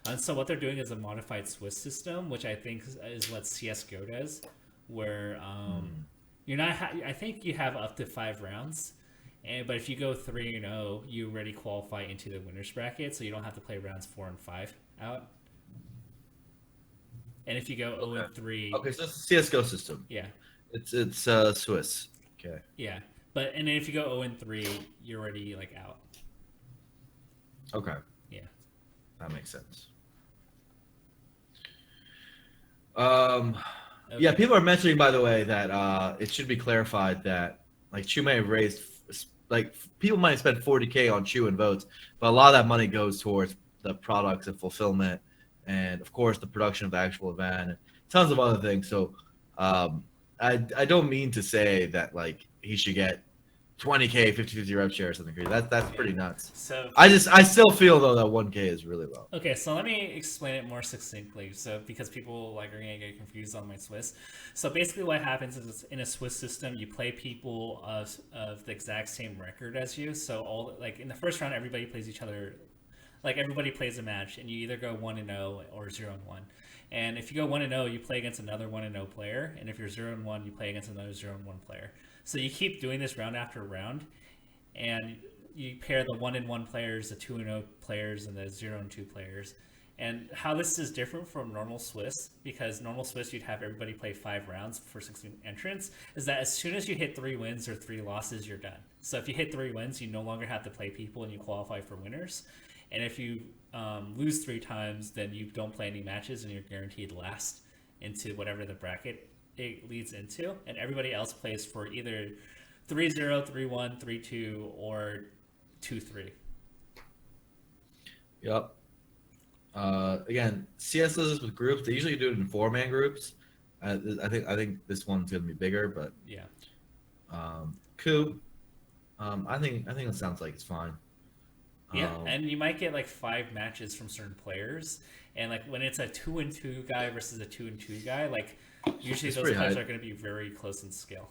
[SPEAKER 1] And so what they're doing is a modified Swiss system, which I think is what CS:GO does, where you're not. I think you have up to 5 rounds, But if you go 3-0, you already qualify into the winners bracket, so you don't have to play rounds 4 and 5 out. And if you go 0
[SPEAKER 2] Okay.
[SPEAKER 1] and 3,
[SPEAKER 2] Okay, so it's a CS:GO system.
[SPEAKER 1] yeah,
[SPEAKER 2] It's Swiss. Okay.
[SPEAKER 1] yeah. And then if you go 0 and 3, you're already like out.
[SPEAKER 2] Okay,
[SPEAKER 1] Yeah.
[SPEAKER 2] that makes sense. Um,
[SPEAKER 1] Okay.
[SPEAKER 2] yeah, people are mentioning, by the way, that it should be clarified that like Chu may have raised like people might spend 40K on Chu and votes, but a lot of that money goes towards the products and fulfillment, and of course the production of the actual event, and tons of other things. So, I don't mean to say that like he should get 20K 50-50 rev share or something crazy. That's
[SPEAKER 1] Okay.
[SPEAKER 2] pretty nuts.
[SPEAKER 1] So
[SPEAKER 2] I still feel though that 1K is really low.
[SPEAKER 1] okay, so let me explain it more succinctly. So because people like are gonna get confused on my Swiss. So basically, what happens is in a Swiss system, you play people of the exact same record as you. So all like in the first round, everybody plays each other. Like everybody plays a match, and you either go 1-0 or 0-1. And if you go 1-0, you play against another 1-0 player, and if you're 0-1, you play against another 0-1 player. So you keep doing this round after round, and you pair the 1-1 players, the 2-0 players, and the 0-2 players. And how this is different from normal Swiss, because normal Swiss you'd have everybody play 5 rounds for 16 entrants, is that as soon as you hit 3 wins or 3 losses, you're done. So if you hit 3 wins, you no longer have to play people and you qualify for winners. And if you lose 3 times, then you don't play any matches and you're guaranteed last into whatever the bracket it leads into. And everybody else plays for either 3-0, 3-1, 3-2, or 2-3.
[SPEAKER 2] Yep. Again, CS does this with groups. They usually do it in 4-man groups. I think this one's gonna be bigger, but
[SPEAKER 1] Yeah.
[SPEAKER 2] Coop. I think it sounds like it's fine.
[SPEAKER 1] Yeah, and you might get like 5 matches from certain players, and like when it's a 2-2 guy versus a 2-2 guy, like usually
[SPEAKER 2] It's
[SPEAKER 1] those
[SPEAKER 2] pretty
[SPEAKER 1] players
[SPEAKER 2] high.
[SPEAKER 1] are going to be very close in skill.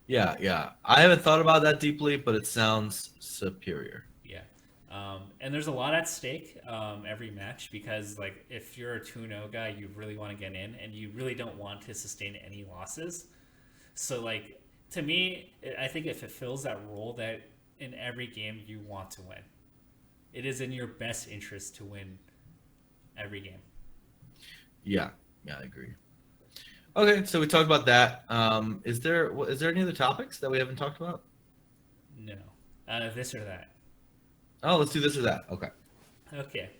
[SPEAKER 2] Yeah. I haven't thought about that deeply, but it sounds superior.
[SPEAKER 1] Yeah, and there's a lot at stake every match because like if you're a 2-0 guy, you really want to get in, and you really don't want to sustain any losses. So like to me, I think it fulfills that role that in every game you want to win. It is in your best interest to win every game.
[SPEAKER 2] Yeah, I agree. Okay, so we talked about that. Is there any other topics that we haven't talked about?
[SPEAKER 1] No, this or that.
[SPEAKER 2] Oh, let's do this or that. Okay.
[SPEAKER 1] Okay.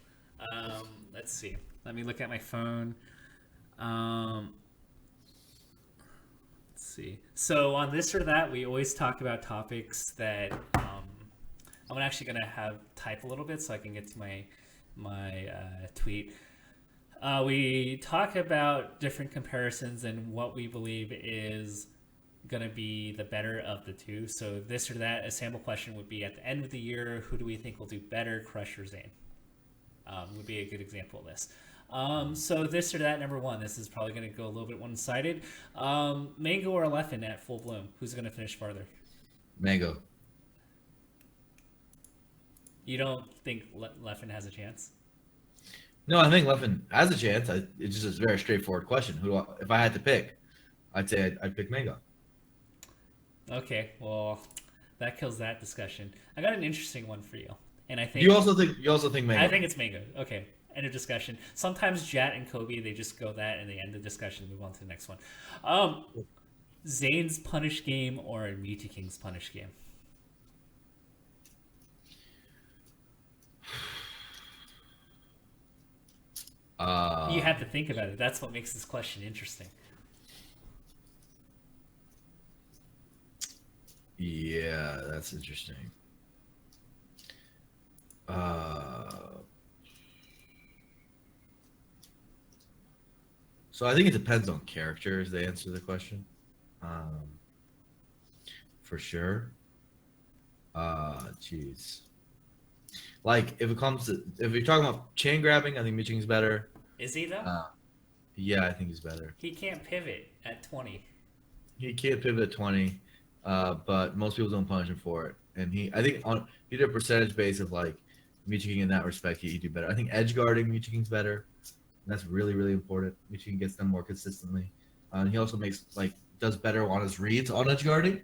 [SPEAKER 1] Let's see. Let me look at my phone. Um, let's see. So on this or that, we always talk about topics that I'm actually gonna have type a little bit so I can get to my tweet. We talk about different comparisons and what we believe is going to be the better of the two. So this or that, a sample question would be at the end of the year, who do we think will do better, Crush or Zane? Would be a good example of this. So this or that, number 1, this is probably going to go a little bit one-sided. Mango or Leffen at full bloom? Who's going to finish farther?
[SPEAKER 2] Mango.
[SPEAKER 1] You don't think Leffen has a chance?
[SPEAKER 2] No, I think Leffen has a chance. It's just a very straightforward question. If I had to pick, I'd say I'd pick Mango.
[SPEAKER 1] Okay, well, that kills that discussion. I got an interesting one for you, and I think
[SPEAKER 2] You also think Mango?
[SPEAKER 1] I think it's Mango. Okay, end of discussion. Sometimes Jat and Kobe they just go that and they end the discussion and move on to the next one. Zane's punish game or Mewtwo King's punish game? You have to think about it. That's what makes this question interesting.
[SPEAKER 2] Yeah, that's interesting. So I think it depends on characters. They answer the question, for sure. Jeez. Like if you're talking about chain grabbing, I think Mitching's better.
[SPEAKER 1] Is he though?
[SPEAKER 2] Yeah, I think he's better.
[SPEAKER 1] He can't pivot at 20.
[SPEAKER 2] He can't pivot at 20, but most people don't punish him for it. And I think he did a percentage base of like Michigan in that respect, he'd do better. I think edge guarding Michigan's better. That's really, really important. Michigan gets them more consistently. And he also does better on his reads on edge guarding.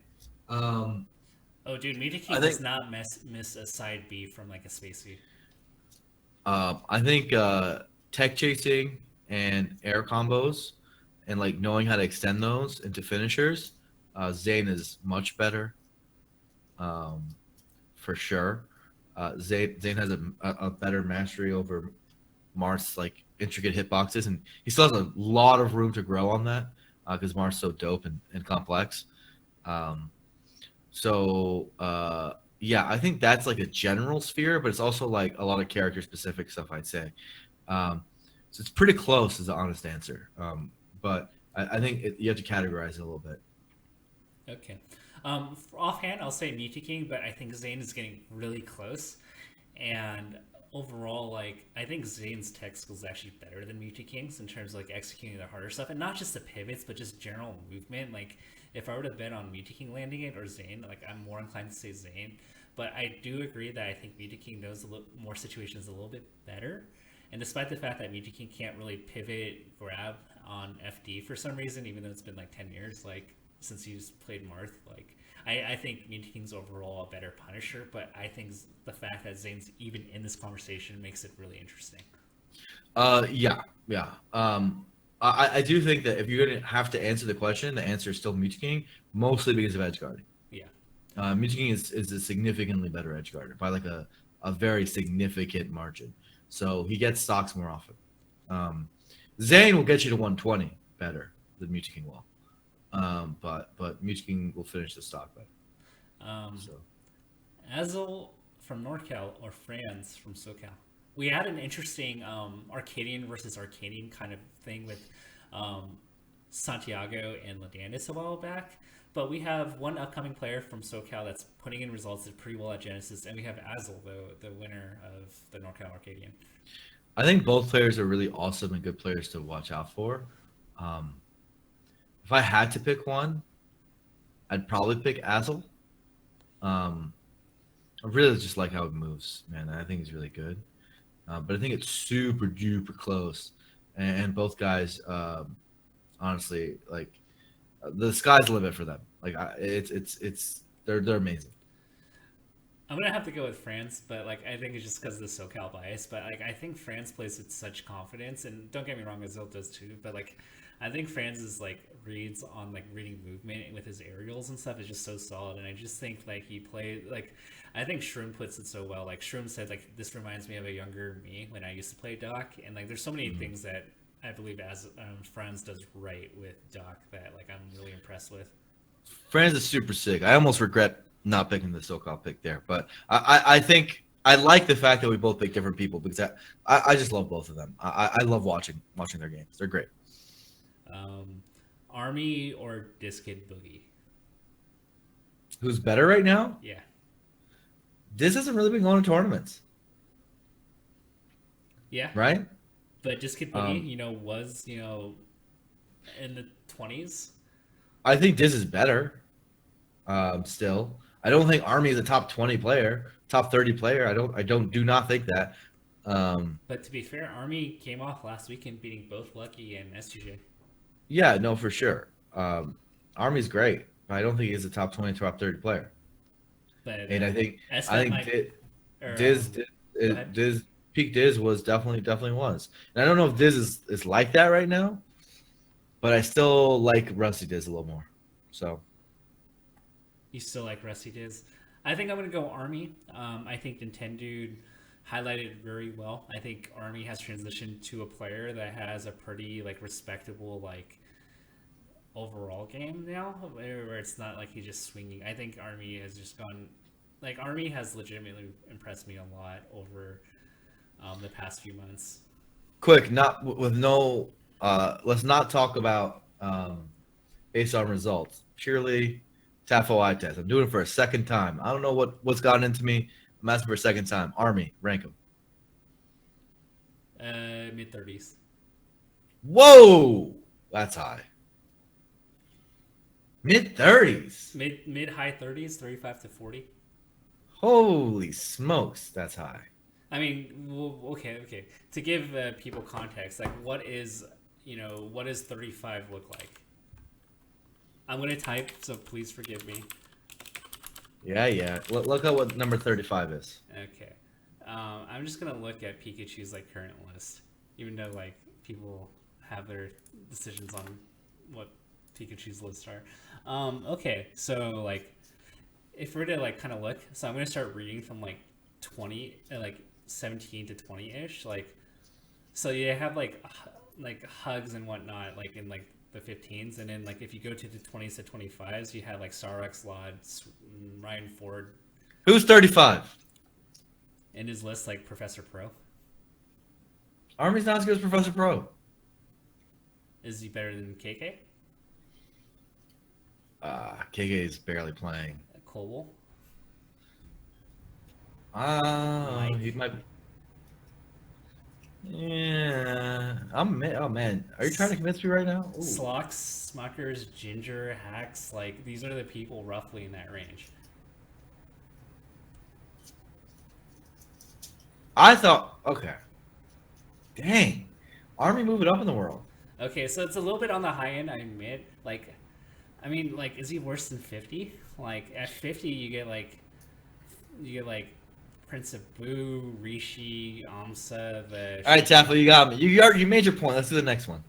[SPEAKER 1] Oh, dude,
[SPEAKER 2] I
[SPEAKER 1] Mutaking does
[SPEAKER 2] think
[SPEAKER 1] not miss a side B from like a spacey.
[SPEAKER 2] I think tech chasing and air combos and like knowing how to extend those into finishers, Zane is much better, um, for sure. Zane has a better mastery over Mars like intricate hitboxes, and he still has a lot of room to grow on that because Mars is so dope and complex. Um, yeah, I think that's like a general sphere, but it's also like a lot of character specific stuff. I'd say. Um, so it's pretty close as the honest answer. But I think you have to categorize it a little bit.
[SPEAKER 1] Okay. Offhand, I'll say Mutaking, but I think Zane is getting really close. And overall, like I think Zane's tech skill is actually better than Mutaking's in terms of like executing the harder stuff, and not just the pivots, but just general movement. Like if I were to bet on Mutaking landing it or Zane, like I'm more inclined to say Zane. But I do agree that I think Mutaking knows a little more situations a little bit better. And despite the fact that Mutaking can't really pivot grab on FD for some reason, even though it's been like 10 years, like since he's played Marth, like I think Mean King's overall a better Punisher, but I think the fact that Zane's even in this conversation makes it really interesting.
[SPEAKER 2] Yeah, yeah. I do think that if you're gonna have to answer the question, the answer is still Mew King, mostly because of edge guarding.
[SPEAKER 1] Yeah.
[SPEAKER 2] Mew King is a significantly better edge guarder by like a very significant margin. So he gets stocks more often. Um, Zane will get you to 120 better than Mew King will. But Mew King will finish the stock better.
[SPEAKER 1] Um,
[SPEAKER 2] So
[SPEAKER 1] Azel from NorCal or Franz from SoCal. We had an interesting Arcadian versus Arcadian kind of thing with um, Santiago and Ladandis a while back. But we have one upcoming player from SoCal that's putting in results pretty well at Genesis, and we have Azel, the winner of the NorCal Arcadian.
[SPEAKER 2] I think both players are really awesome and good players to watch out for. Um, if I had to pick one, I'd probably pick Azel. Um, I really just like how it moves, man. I think he's really good. But I think it's super duper close, and both guys, honestly, like the sky's the limit for them. Like it's they're amazing.
[SPEAKER 1] I'm gonna have to go with France, but like I think it's just because of the SoCal bias. But like I think France plays with such confidence, and don't get me wrong, Azil does too. But like I think France's like reads on like reading movement with his aerials and stuff is just so solid, and I just think like he played like I think Shroom puts it so well. Like Shroom said, like this reminds me of a younger me when I used to play Doc, and like there's so many
[SPEAKER 2] Mhm.
[SPEAKER 1] things that I believe as Franz does right with Doc that like I'm really impressed with.
[SPEAKER 2] France is super sick. I almost regret not picking the SoCal pick there, but I think I like the fact that we both pick different people because I just love both of them. I love watching their games. They're great.
[SPEAKER 1] Um, Army or Diskid Boogie?
[SPEAKER 2] Who's better right now?
[SPEAKER 1] Yeah.
[SPEAKER 2] This hasn't really been going to tournaments,
[SPEAKER 1] Yeah,
[SPEAKER 2] right?
[SPEAKER 1] but just Kid Boogie,
[SPEAKER 2] Um,
[SPEAKER 1] was in the 20s.
[SPEAKER 2] I think this is better. Still, I don't think Army is a top 20 player, top 30 player. Do not think that. Um,
[SPEAKER 1] But to be fair, Army came off last weekend beating both Lucky and SGJ.
[SPEAKER 2] yeah, no, for sure. Army's great, but I don't think he's a top 20, top 30 player.
[SPEAKER 1] But
[SPEAKER 2] And I
[SPEAKER 1] SFET
[SPEAKER 2] think
[SPEAKER 1] might, or go ahead.
[SPEAKER 2] Diz peak Diz was definitely was. And I don't know if Diz is like that right now, but I still like Rusty Diz a little more. So
[SPEAKER 1] You still like Rusty Diz? I think I'm gonna go Army. I think Nintendo highlighted very well. I think Army has transitioned to a player that has a pretty like respectable like overall game now, where it's not like he's just swinging. I think Army has just gone, like Army has legitimately impressed me a lot over the past few months.
[SPEAKER 2] quick, not with no. Let's not talk about based on results. Purely TAFO eye test. I'm doing it for a second time. I don't know what's gotten into me. I'm asking for a second time. Army, rank him.
[SPEAKER 1] Mid 30s,
[SPEAKER 2] Whoa, that's high. Mid 30s.
[SPEAKER 1] mid high 30s, 35 to 40.
[SPEAKER 2] Holy smokes, that's high.
[SPEAKER 1] I mean, well, okay. To give people context, like what does 35 look like? I'm gonna type, so please forgive me.
[SPEAKER 2] Yeah. Look at what number 35 is.
[SPEAKER 1] Okay. I'm just gonna look at Pikachu's like current list, even though like people have their decisions on what Pikachu's lists are. Okay, so like if we're to like kind of look, so I'm gonna start reading from like 20, like 17 to 20 ish. Like, so you have like hugs and whatnot, like in like the 15s, and then like if you go to the 20s to 25s, you have like Sarex, Lod, Ryan Ford
[SPEAKER 2] Who's 35?
[SPEAKER 1] in his list, like Professor Pro.
[SPEAKER 2] Army's not as good as Professor Pro.
[SPEAKER 1] Is he better than KK?
[SPEAKER 2] KK is barely playing.
[SPEAKER 1] Cobble?
[SPEAKER 2] He might. Yeah. Oh man. Are you trying to convince me right now? Ooh.
[SPEAKER 1] Slocks, Smuckers, Ginger, Hacks, like these are the people roughly in that range.
[SPEAKER 2] I thought. Okay. Dang. Army moving up in the world.
[SPEAKER 1] Okay, so it's a little bit on the high end, I admit. Like, I mean, like, is he worse than 50? Like, at 50, you get like Prince of Boo, Rishi, Amsa, the.
[SPEAKER 2] All right, Taffel, you got me. You made your point. Let's do the next one.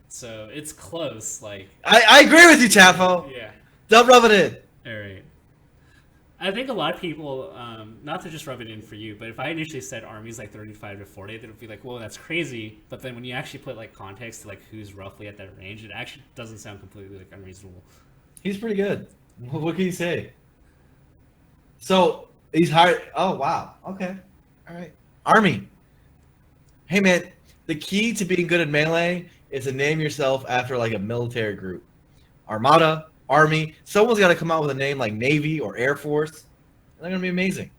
[SPEAKER 1] So it's close. Like,
[SPEAKER 2] I agree with you, Taffel.
[SPEAKER 1] yeah.
[SPEAKER 2] Don't rub it in.
[SPEAKER 1] All right. I think a lot of people, not to just rub it in for you, but if I initially said Army's like 35 to 40, they would be like, whoa, that's crazy. But then when you actually put like context to like who's roughly at that range, it actually doesn't sound completely like unreasonable.
[SPEAKER 2] He's pretty good. What can you say? So he's hard. Oh wow. Okay. All right. Army. Hey man, the key to being good at melee is to name yourself after like a military group. Armada, Army. Someone's got to come out with a name like Navy or Air Force. They're gonna be amazing.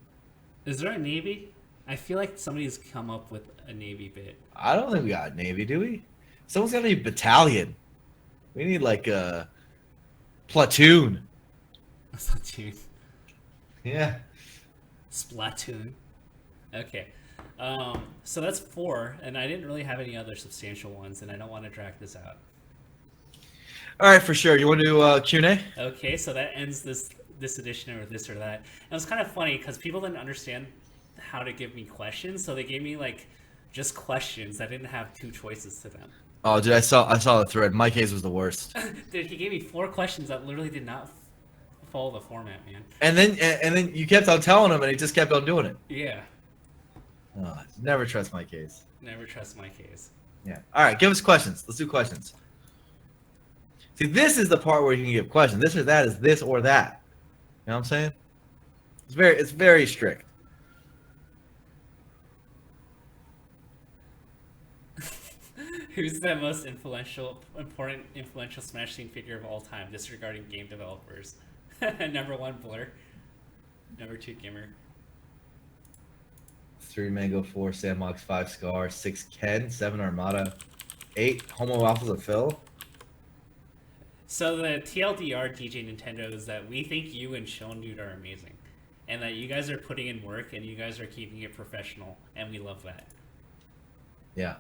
[SPEAKER 1] Is there a Navy? I feel like somebody's come up with a Navy bit.
[SPEAKER 2] I don't think we got a Navy, do we? Someone's got to be battalion. We need like a platoon.
[SPEAKER 1] Splatoon.
[SPEAKER 2] Yeah.
[SPEAKER 1] Splatoon. Okay. So that's 4, and I didn't really have any other substantial ones, and I don't want to drag this out.
[SPEAKER 2] All right, for sure. You want to do Q&A?
[SPEAKER 1] Okay, so that ends this edition or this or that. And it was kind of funny because people didn't understand how to give me questions, so they gave me like just questions that didn't have 2 choices to them.
[SPEAKER 2] Oh, dude, I saw the thread. My case was the worst.
[SPEAKER 1] Dude, he gave me 4 questions that literally did not follow the format, man.
[SPEAKER 2] And then you kept on telling him, and he just kept on doing it.
[SPEAKER 1] Yeah.
[SPEAKER 2] Oh, never trust my case.
[SPEAKER 1] Never trust my case.
[SPEAKER 2] Yeah. All right, give us questions. Let's do questions. See, this is the part where you can give questions. This or that is this or that. You know what I'm saying? It's very strict.
[SPEAKER 1] Who's the most influential Smash scene figure of all time, disregarding game developers? Number 1, Blur. Number 2, Gimmer.
[SPEAKER 2] 3 Mango, 4 Sandbox, 5 Scar, 6 Ken, 7 Armada, 8 Homo Waffles of Phil.
[SPEAKER 1] So the TLDR, DJ Nintendo, is that we think you and Sean Dude are amazing, and that you guys are putting in work and you guys are keeping it professional, and we love that.
[SPEAKER 2] Yeah.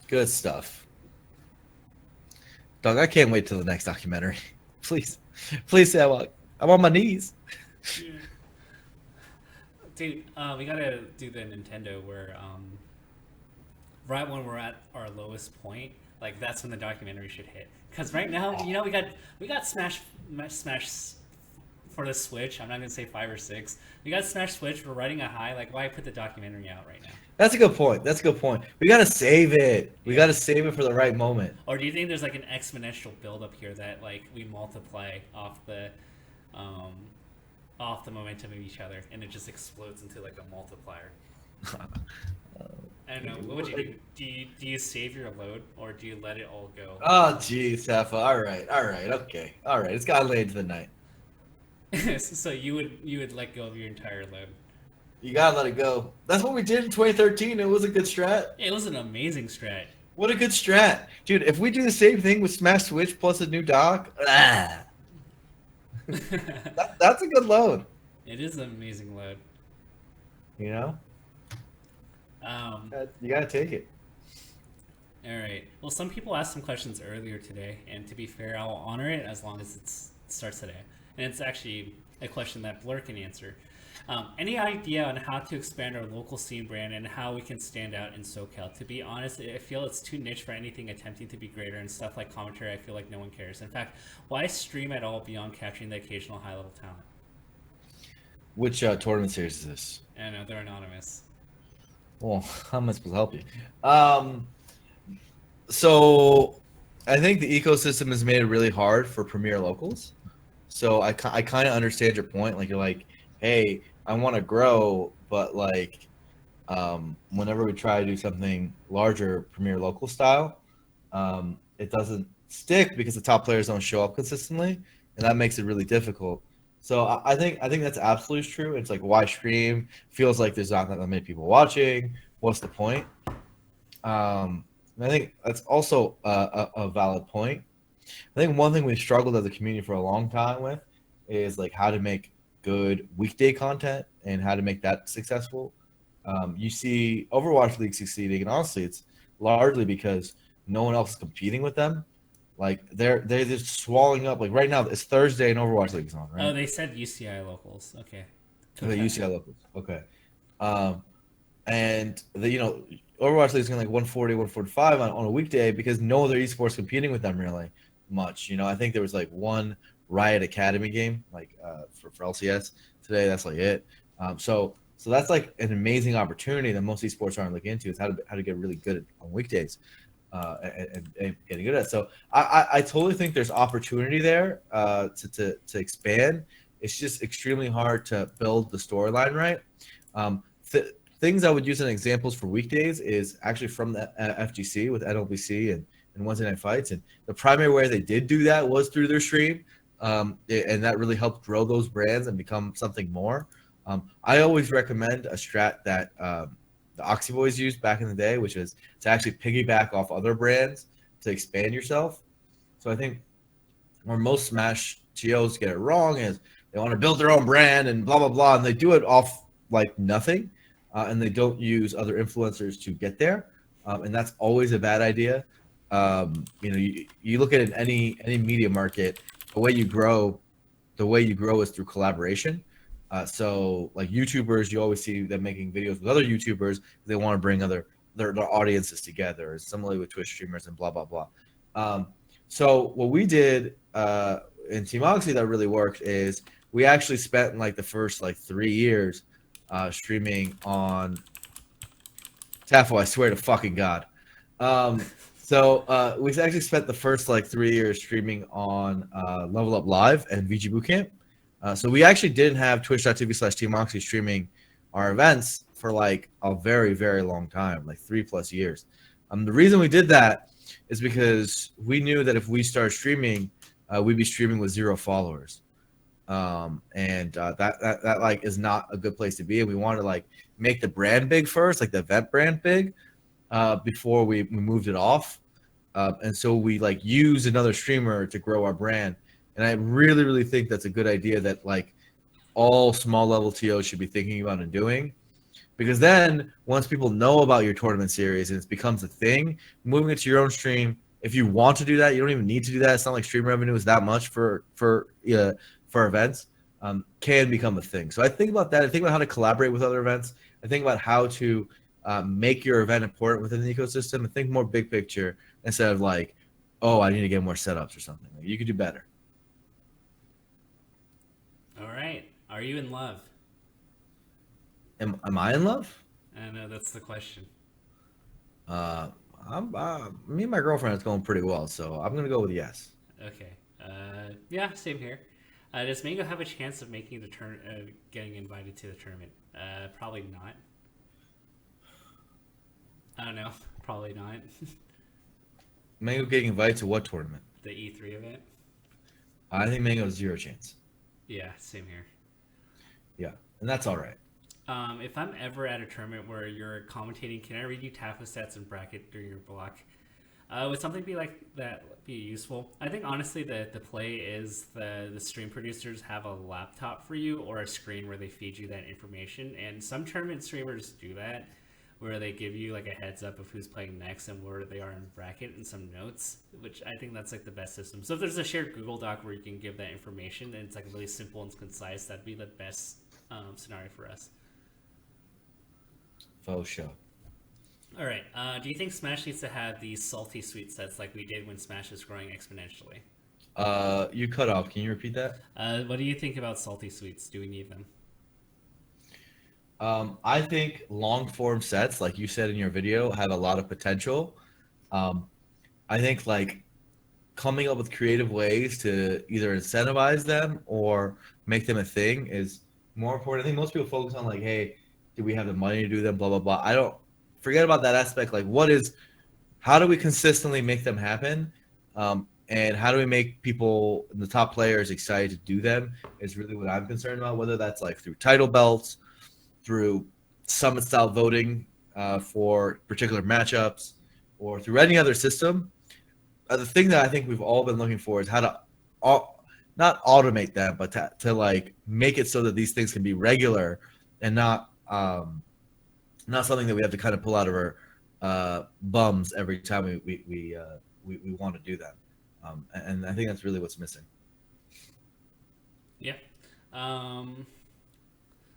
[SPEAKER 2] Good stuff. Dog, I can't wait till the next documentary. Please say I'm on my knees.
[SPEAKER 1] Yeah. Dude, we gotta do the Nintendo where right when we're at our lowest point, like that's when the documentary should hit. Because right now, you know, we got Smash for the Switch. I'm not gonna say 5 or 6. We got Smash Switch. We're riding a high. Like, why put the documentary out right now?
[SPEAKER 2] That's a good point. We gotta save it. We gotta save it for the right moment.
[SPEAKER 1] Or do you think there's like an exponential build up here that like we multiply off the momentum of each other, and it just explodes into like a multiplier? I don't know. What would you do? Do you save your load, or do you let it all go?
[SPEAKER 2] Oh, geez, Safa. All right, okay, all right. It's gotta lay into the night.
[SPEAKER 1] So you would let go of your entire load.
[SPEAKER 2] You gotta let it go. That's what we did in 2013. It was a good strat.
[SPEAKER 1] It was an amazing strat.
[SPEAKER 2] What a good strat, dude! If we do the same thing with Smash Switch plus a new dock, that's a good load.
[SPEAKER 1] It is an amazing load.
[SPEAKER 2] You know, you gotta take it.
[SPEAKER 1] All right. Well, some people asked some questions earlier today, and to be fair, I'll honor it as long as it starts today. And it's actually a question that Blur can answer. Any idea on how to expand our local scene brand and how we can stand out in SoCal? To be honest, I feel it's too niche for anything attempting to be greater, and stuff like commentary, I feel like no one cares. In fact, why stream at all beyond capturing the occasional high level talent?
[SPEAKER 2] Which tournament series is this?
[SPEAKER 1] I know they're anonymous.
[SPEAKER 2] Well, how am I supposed to help you? Um, so I think the ecosystem has made it really hard for premier locals. So I kind of understand your point. Like you're like, hey, I want to grow, but like, whenever we try to do something larger, premier local style, it doesn't stick because the top players don't show up consistently, and that makes it really difficult. So I think that's absolutely true. It's like why stream feels like there's not that many people watching. What's the point? And I think that's also a valid point. I think one thing we've struggled as a community for a long time with is like how to make good weekday content and how to make that successful. You see Overwatch League succeeding, and honestly, it's largely because no one else is competing with them. Like they're just swallowing up. Like right now, it's Thursday and Overwatch League is on,
[SPEAKER 1] Oh,
[SPEAKER 2] right?
[SPEAKER 1] they said UCI locals. Okay.
[SPEAKER 2] Okay,
[SPEAKER 1] Okay.
[SPEAKER 2] UCI locals. Okay. Um, and Overwatch League is going like 140, 145 on a weekday because no other esports competing with them really much. I think there was like one Riot Academy game like for LCS today. That's like it. So that's like an amazing opportunity that most esports aren't looking into is how to get really good on weekdays and getting good at it. So I totally think there's opportunity there to expand. It's just extremely hard to build the storyline right. Um, Things I would use as examples for weekdays is actually from the FGC with NLBC and Wednesday Night Fights. And the primary way they did do that was through their stream. And that really helped grow those brands and become something more. I always recommend a strat that the Oxy Boys used back in the day, which is to actually piggyback off other brands to expand yourself. So I think where most Smash TOs get it wrong is they want to build their own brand and blah blah blah, and they do it off like nothing, and they don't use other influencers to get there, and that's always a bad idea. You look at it in any media market, the way you grow, is through collaboration. So like YouTubers, you always see them making videos with other YouTubers. They want to bring their audiences together. Similarly with Twitch streamers and blah blah blah. So what we did in Team Oxy that really worked is we actually spent like the first like 3 years streaming on Tafo. I swear to fucking God. We actually spent the first like 3 years streaming on Level Up Live and VG Bootcamp. So we actually didn't have twitch.tv/Team Oxy streaming our events for like a very, very long time, like 3+ years. The reason we did that is because we knew that if we started streaming, we'd be streaming with 0 followers. That like is not a good place to be. And we wanted to like make the brand big first, like the event brand big, before we moved it off. And so we like use another streamer to grow our brand. And I really, really think that's a good idea that like all small level TOs should be thinking about and doing. Because then once people know about your tournament series and it becomes a thing, moving it to your own stream, if you want to do that, you don't even need to do that. It's not like stream revenue is that much for events. Can become a thing. So I think about that. I think about how to collaborate with other events. I think about how to make your event important within the ecosystem. And think more big picture instead of like, oh, I need to get more setups or something. Like, you could do better.
[SPEAKER 1] All right. Are you in love?
[SPEAKER 2] Am I in love?
[SPEAKER 1] I know that's the question.
[SPEAKER 2] Uh, Me and my girlfriend is going pretty well, so I'm gonna go with yes.
[SPEAKER 1] Okay. Yeah, same here. Does Mango have a chance of making the getting invited to the tournament? Probably not. I don't know. Probably not.
[SPEAKER 2] Mango getting invited to what tournament?
[SPEAKER 1] The E3 event.
[SPEAKER 2] I think Mango has zero chance.
[SPEAKER 1] Yeah, same here.
[SPEAKER 2] Yeah, and that's all right.
[SPEAKER 1] If I'm ever at a tournament where you're commentating, can I read you TAFO stats and bracket during your block? Would something be like that be useful? I think honestly the play is the stream producers have a laptop for you or a screen where they feed you that information, and some tournament streamers do that. where they give you like a heads up of who's playing next and where they are in bracket and some notes, which I think that's like the best system. So if there's a shared Google Doc where you can give that information and it's like really simple and concise, that'd be the best scenario for us.
[SPEAKER 2] Faux show.
[SPEAKER 1] All right. Do you think Smash needs to have these salty sweet sets like we did when Smash was growing exponentially?
[SPEAKER 2] You cut off. Can you repeat that?
[SPEAKER 1] What do you think about salty sweets? Do we need them?
[SPEAKER 2] I think long form sets, like you said in your video, have a lot of potential. Um, I think like coming up with creative ways to either incentivize them or make them a thing is more important. I think most people focus on like, hey, do we have the money to do them? Blah blah blah. I don't forget about that aspect. Like, how do we consistently make them happen? And how do we make people, the top players, excited to do them? Is really what I'm concerned about. Whether that's like through title belts, through summit style voting for particular matchups, or through any other system. The thing that I think we've all been looking for is how to not automate them, but to like make it so that these things can be regular and not something that we have to kind of pull out of our bums every time we want to do them. And I think that's really what's missing.
[SPEAKER 1] Yeah.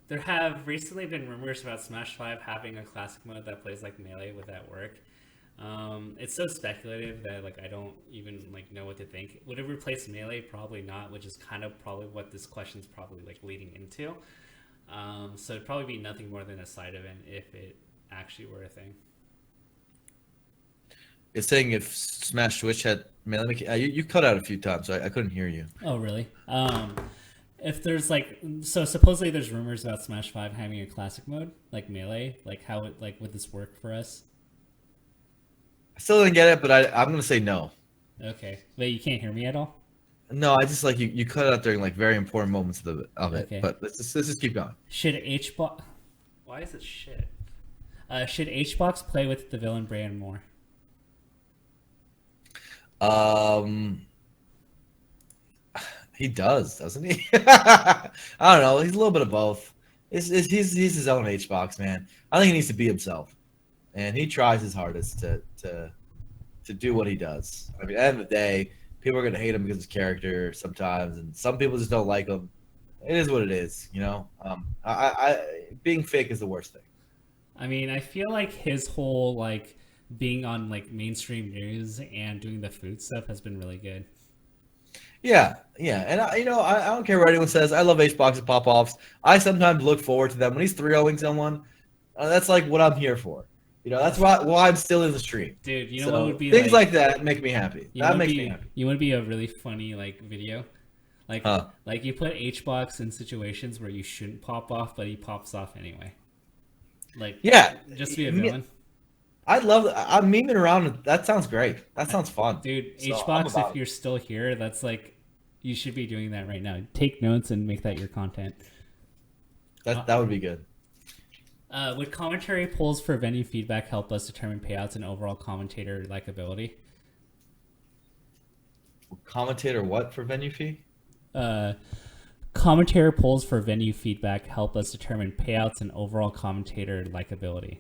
[SPEAKER 1] There have recently been rumors about Smash 5 having a classic mode that plays like Melee. Would that work? It's so speculative that like I don't even like know what to think. Would it replace Melee? Probably not, which is kind of probably what this question's probably like leading into. So it'd probably be nothing more than a side event if it actually were a thing.
[SPEAKER 2] It's saying if Smash Switch had Melee, you cut out a few times, so I couldn't hear you.
[SPEAKER 1] Oh, really? If there's like, so supposedly there's rumors about Smash 5 having a classic mode, like Melee, like how it, like, would this work for us?
[SPEAKER 2] I still didn't get it, but I'm going to say no.
[SPEAKER 1] Okay. Wait, you can't hear me at all?
[SPEAKER 2] No, I just like you cut out during like very important moments of it.
[SPEAKER 1] Okay.
[SPEAKER 2] But let's just keep going.
[SPEAKER 1] Should HBox, why is it shit? Should HBox play with the villain brand more?
[SPEAKER 2] He does, doesn't he? I don't know. He's a little bit of both. He's his own HBox, man. I think he needs to be himself, and he tries his hardest to do what he does. I mean, at the end of the day, people are gonna hate him because of his character sometimes, and some people just don't like him. It is what it is, you know. Being fake is the worst thing.
[SPEAKER 1] I mean, I feel like his whole like being on like mainstream news and doing the food stuff has been really good.
[SPEAKER 2] Yeah, and I don't care what anyone says. I love HBox and pop offs. I sometimes look forward to them when he's 3-0ing someone. That's like what I'm here for. You know, that's why I'm still in the stream.
[SPEAKER 1] Dude, you know what would be
[SPEAKER 2] things like that make me happy.
[SPEAKER 1] That makes me happy. You want to be a really funny like video, like you put HBox in situations where you shouldn't pop off, but he pops off anyway. Like just be a villain.
[SPEAKER 2] I'm memeing around. That sounds great. That sounds fun.
[SPEAKER 1] Dude, HBox, if you're still here, that's like, you should be doing that right now. Take notes and make that your content.
[SPEAKER 2] That would be good.
[SPEAKER 1] Would commentary polls for venue feedback help us determine payouts and overall commentator likability?
[SPEAKER 2] Commentator what for venue fee?
[SPEAKER 1] Commentator polls for venue feedback help us determine payouts and overall commentator likability.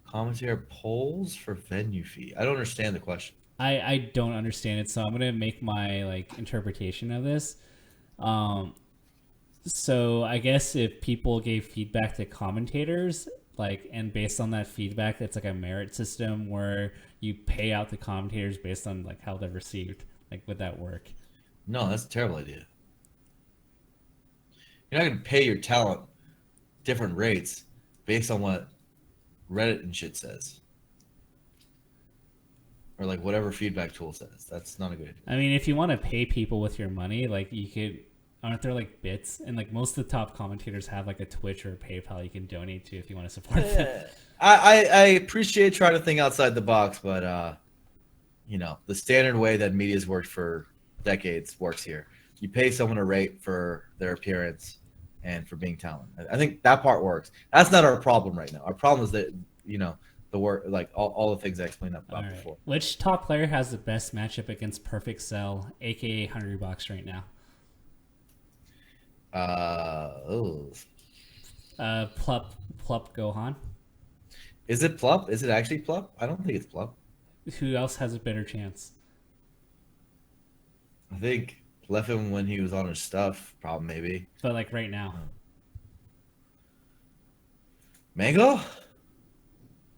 [SPEAKER 2] Commentator polls for venue fee. I don't understand the question.
[SPEAKER 1] I don't understand it, so I'm gonna make my like interpretation of this. So I guess if people gave feedback to commentators, like, and based on that feedback, it's like a merit system where you pay out the commentators based on like how they're received. Like, would that work?
[SPEAKER 2] No, that's a terrible idea. You're not gonna pay your talent different rates based on what Reddit and shit says, or like whatever feedback tool says. That's not a good idea.
[SPEAKER 1] I mean, if you want to pay people with your money, like you could, aren't there like bits? And like most of the top commentators have like a Twitch or a PayPal you can donate to if you want to support them.
[SPEAKER 2] I appreciate trying to think outside the box, but the standard way that media's worked for decades works here. You pay someone a rate for their appearance and for being talented. I think that part works. That's not our problem right now. Our problem is that, the work, like all the things I explained about before.
[SPEAKER 1] Which top player has the best matchup against Perfect Cell, aka Hungrybox, right now?
[SPEAKER 2] Plup
[SPEAKER 1] Gohan.
[SPEAKER 2] Is it Plup? Is it actually Plup? I don't think it's Plup.
[SPEAKER 1] Who else has a better chance?
[SPEAKER 2] I think left him when he was on his stuff, probably maybe.
[SPEAKER 1] But like right now,
[SPEAKER 2] Mango?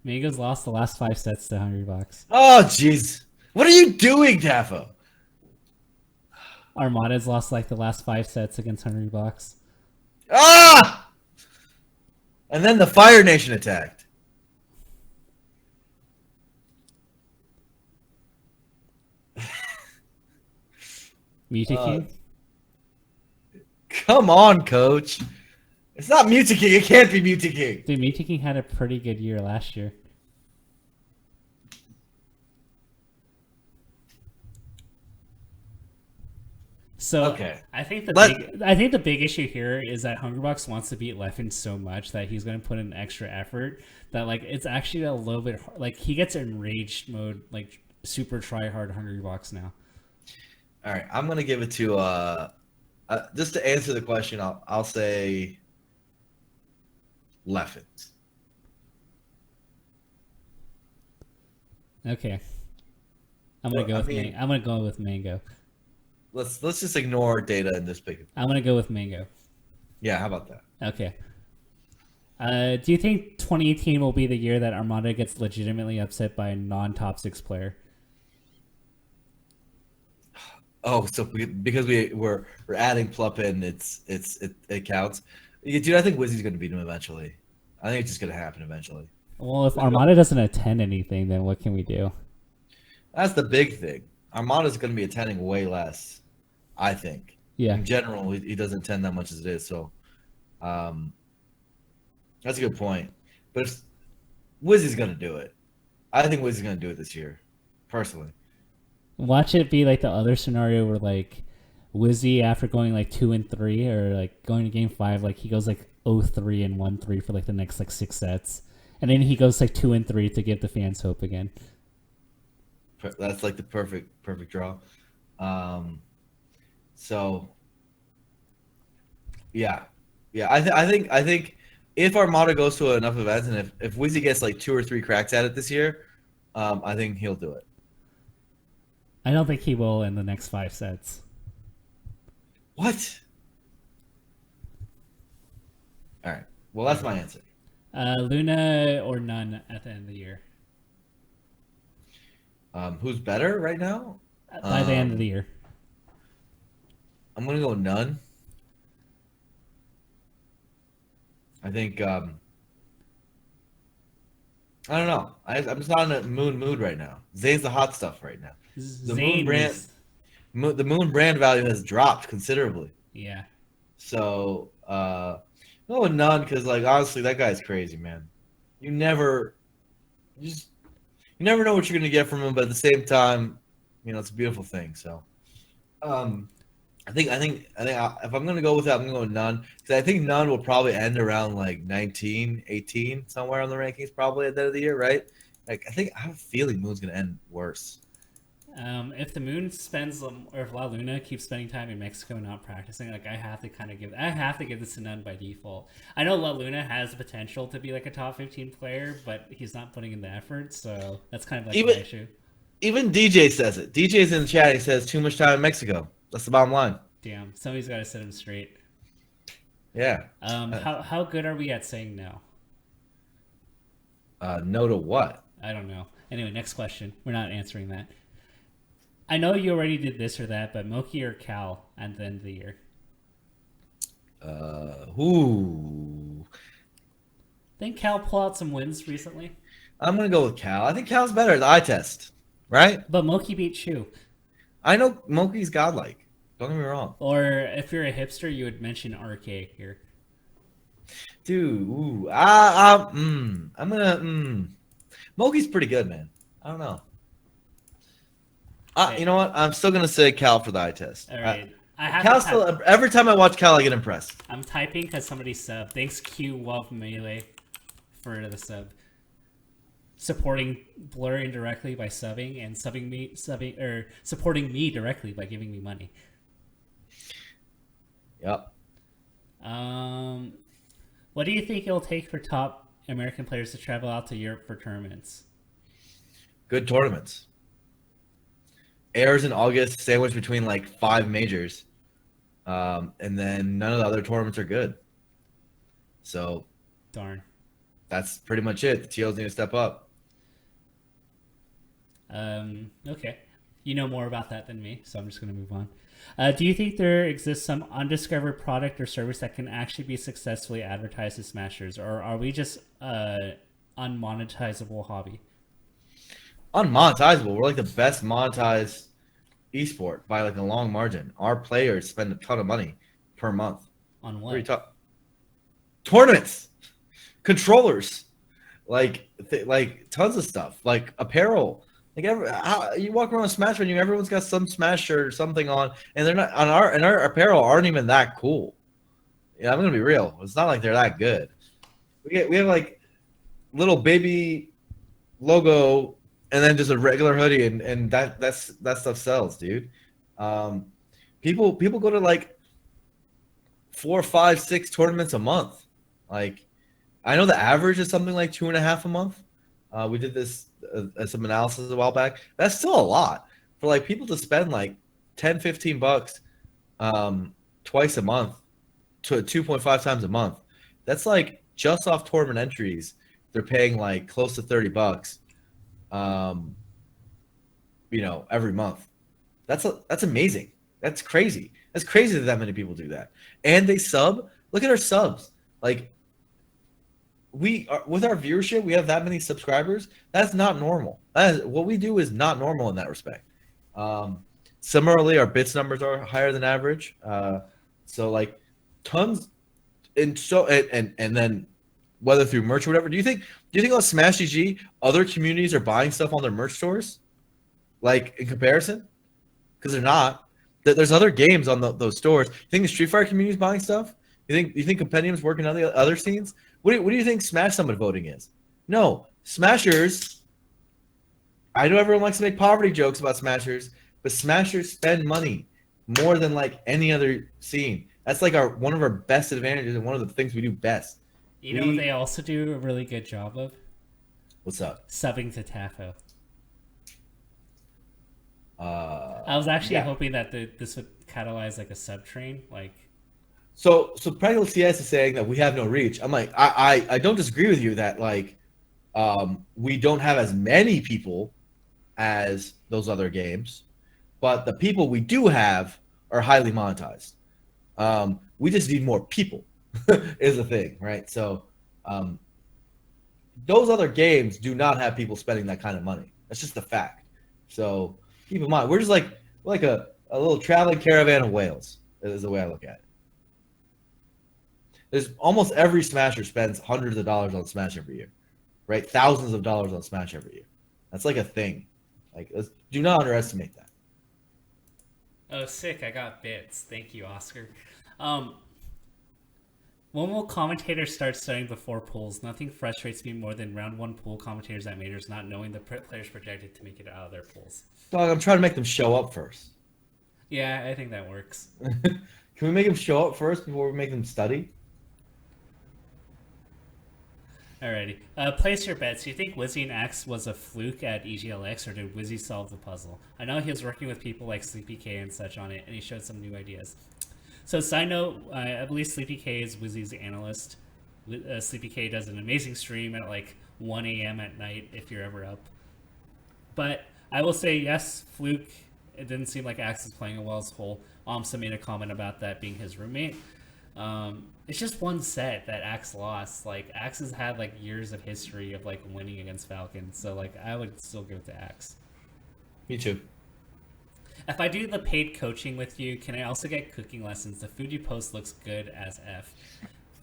[SPEAKER 1] Mango's lost the last 5 sets to $100.
[SPEAKER 2] Oh, jeez. What are you doing, Daffo?
[SPEAKER 1] Armada's lost like the last 5 sets against $100.
[SPEAKER 2] Ah! And then the Fire Nation attacked.
[SPEAKER 1] Muta King?
[SPEAKER 2] Come on, coach. It's not Muta King. It can't be Muta King.
[SPEAKER 1] Dude, Muta King had a pretty good year last year. So
[SPEAKER 2] Okay.
[SPEAKER 1] I think the big issue here is that Hungrybox wants to beat Leffen so much that he's going to put in extra effort that like it's actually a little bit like he gets enraged mode like super try hard Hungrybox now.
[SPEAKER 2] All right. I'm gonna give it to just to answer the question. I'll say Leffens.
[SPEAKER 1] Okay, I'm gonna I'm gonna go with Mango.
[SPEAKER 2] Let's just ignore data and just pick it.
[SPEAKER 1] I'm gonna go with Mango.
[SPEAKER 2] Yeah. How about that?
[SPEAKER 1] Okay. Do you think 2018 will be the year that Armada gets legitimately upset by a non-top 6 player?
[SPEAKER 2] Oh, so because we're adding Plup in, it counts. Yeah, dude, I think Wizzy's going to beat him eventually. I think it's just going to happen eventually.
[SPEAKER 1] Well, if Armada doesn't attend anything, then what can we do?
[SPEAKER 2] That's the big thing. Armada's going to be attending way less, I think.
[SPEAKER 1] Yeah.
[SPEAKER 2] In general, he doesn't attend that much as it is. So, that's a good point. But if Wizzy's going to do it, I think Wizzy's going to do it this year, personally.
[SPEAKER 1] Watch it be like the other scenario where like Wizzy after going like 2-3 or like going to game 5, like he goes like 0-3 and 1-3 for like the next like 6 sets, and then he goes like 2-3 to give the fans hope again.
[SPEAKER 2] That's like the perfect draw. So yeah. I think if Armada goes to enough events and if Wizzy gets like 2 or 3 cracks at it this year, I think he'll do it.
[SPEAKER 1] I don't think he will in the next 5 sets.
[SPEAKER 2] What? All right. Well, that's my answer.
[SPEAKER 1] Luna or none at the end of the year.
[SPEAKER 2] Who's better right now?
[SPEAKER 1] By the end of the year.
[SPEAKER 2] I'm gonna go none. I think I don't know. I'm just not in a mood right now. Zane's the hot stuff right now. The moon brand value has dropped considerably.
[SPEAKER 1] Yeah.
[SPEAKER 2] So no, none, because like honestly, that guy's crazy, man. You never know what you're gonna get from him, but at the same time, it's a beautiful thing. So, I think if I'm gonna go with that, I'm gonna go with none, because I think none will probably end around like 19, 18, somewhere on the rankings, probably at the end of the year, right? Like I have a feeling Moon's gonna end worse.
[SPEAKER 1] If the Moon spends, or if La Luna keeps spending time in Mexico and not practicing, like I have to give this to none by default. I know La Luna has the potential to be like a top 15 player, but he's not putting in the effort, so that's kind of like the issue.
[SPEAKER 2] Even DJ says it. DJ's in the chat. He says too much time in Mexico. That's the bottom line.
[SPEAKER 1] Damn, somebody's got to set him straight.
[SPEAKER 2] Yeah.
[SPEAKER 1] How good are we at saying no?
[SPEAKER 2] No to what?
[SPEAKER 1] I don't know. Anyway, next question. We're not answering that. I know you already did this or that, but Moki or Cal at the end of the year?
[SPEAKER 2] Ooh.
[SPEAKER 1] Didn't Cal pull out some wins recently?
[SPEAKER 2] I'm going to go with Cal. I think Cal's better at the eye test, right?
[SPEAKER 1] But Moki beat Shu.
[SPEAKER 2] I know Moki's godlike. Don't get me wrong.
[SPEAKER 1] Or if you're a hipster, you would mention RK here.
[SPEAKER 2] Dude, ooh. I'm going to... Moki's pretty good, man. I don't know. You know what? I'm still gonna say Cal for the eye test.
[SPEAKER 1] All right.
[SPEAKER 2] Every time I watch Cal, I get impressed.
[SPEAKER 1] I'm typing because somebody subbed. Thanks Q Love Melee for the sub. Supporting Blur indirectly by subbing and supporting me directly by giving me money.
[SPEAKER 2] Yep.
[SPEAKER 1] What do you think it'll take for top American players to travel out to Europe for tournaments?
[SPEAKER 2] Good tournaments. Airs in August, sandwiched between like 5 majors, and then none of the other tournaments are good. So
[SPEAKER 1] Darn.
[SPEAKER 2] that's pretty much it. The TOs need to step up.
[SPEAKER 1] Okay. You know more about that than me, so I'm just going to move on. Do you think there exists some undiscovered product or service that can actually be successfully advertised to Smashers, or are we just unmonetizable hobby?
[SPEAKER 2] Unmonetizable. We're like the best monetized esport by like a long margin. Our players spend a ton of money per month.
[SPEAKER 1] On
[SPEAKER 2] What are you
[SPEAKER 1] what?
[SPEAKER 2] talking? Tournaments, controllers, like tons of stuff, like apparel. Like you walk around a Smash venue, everyone's got some Smash shirt or something on, and they're not on our apparel aren't even that cool. Yeah, I'm gonna be real. It's not like they're that good. We have like little baby logo and then just a regular hoodie, and that stuff sells, dude. Um, people go to like 4, 5, 6 tournaments a month. Like I know the average is something like 2.5 a month. We did this some analysis a while back. That's still a lot for like people to spend like 10, $15 twice a month to 2.5 times a month. That's like just off tournament entries. They're paying like close to $30, um, every month. That's amazing. That's crazy. That's crazy that many people do that. And they sub. Look at our subs. Like we are with our viewership, we have that many subscribers. That's not normal. What we do is not normal in that respect. Similarly, our bits numbers are higher than average. So like tons, and then whether through merch or whatever. Do you think on Smash GG other communities are buying stuff on their merch stores, like in comparison? Because they're not. There's other games on those stores. You think the Street Fighter community is buying stuff? You think Compendium's working on the other scenes? What do you think Smash Summit voting is? No, Smashers. I know everyone likes to make poverty jokes about Smashers, but Smashers spend money more than like any other scene. That's like one of our best advantages and one of the things we do best.
[SPEAKER 1] You know what they also do a really good job of?
[SPEAKER 2] What's up?
[SPEAKER 1] Subbing to Tafo.
[SPEAKER 2] Uh,
[SPEAKER 1] I was actually
[SPEAKER 2] yeah.
[SPEAKER 1] hoping that this would catalyze like a sub train. Like,
[SPEAKER 2] So Practical CS is saying that we have no reach. I'm like, I don't disagree with you that like we don't have as many people as those other games, but the people we do have are highly monetized. We just need more people is the thing, right? So those other games do not have people spending that kind of money. That's just a fact. So keep in mind, we're just like a little traveling caravan of whales is the way I look at it. There's almost every Smasher spends hundreds of dollars on Smash every year, right? Thousands of dollars on Smash every year. That's like a thing. Like, do not underestimate that.
[SPEAKER 1] oh, sick! I got bits. Thank you, Oscar. Um, when will commentators start studying before pools? Nothing frustrates me more than round one pool commentators at majors not knowing the players projected to make it out of their pools.
[SPEAKER 2] Dog, I'm trying to make them show up first.
[SPEAKER 1] Yeah, I think that works.
[SPEAKER 2] Can we make them show up first before we make them study?
[SPEAKER 1] Alrighty. Place your bets. Do you think Wizzy and Axe was a fluke at EGLX, or did Wizzy solve the puzzle? I know he was working with people like Sleepy K and such on it, and he showed some new ideas. So, side note, I believe Sleepy K is Wizzy's analyst. Sleepy K does an amazing stream at like 1 a.m. at night if you're ever up. But I will say, yes, fluke. It didn't seem like Axe is playing a well as whole. Omsa made a comment about that being his roommate. It's just one set that Axe lost. Like, Axe has had like years of history of like winning against Falcon, so like I would still give it to Axe.
[SPEAKER 2] Me too.
[SPEAKER 1] If I do the paid coaching with you, can I also get cooking lessons? The food you post looks good as F.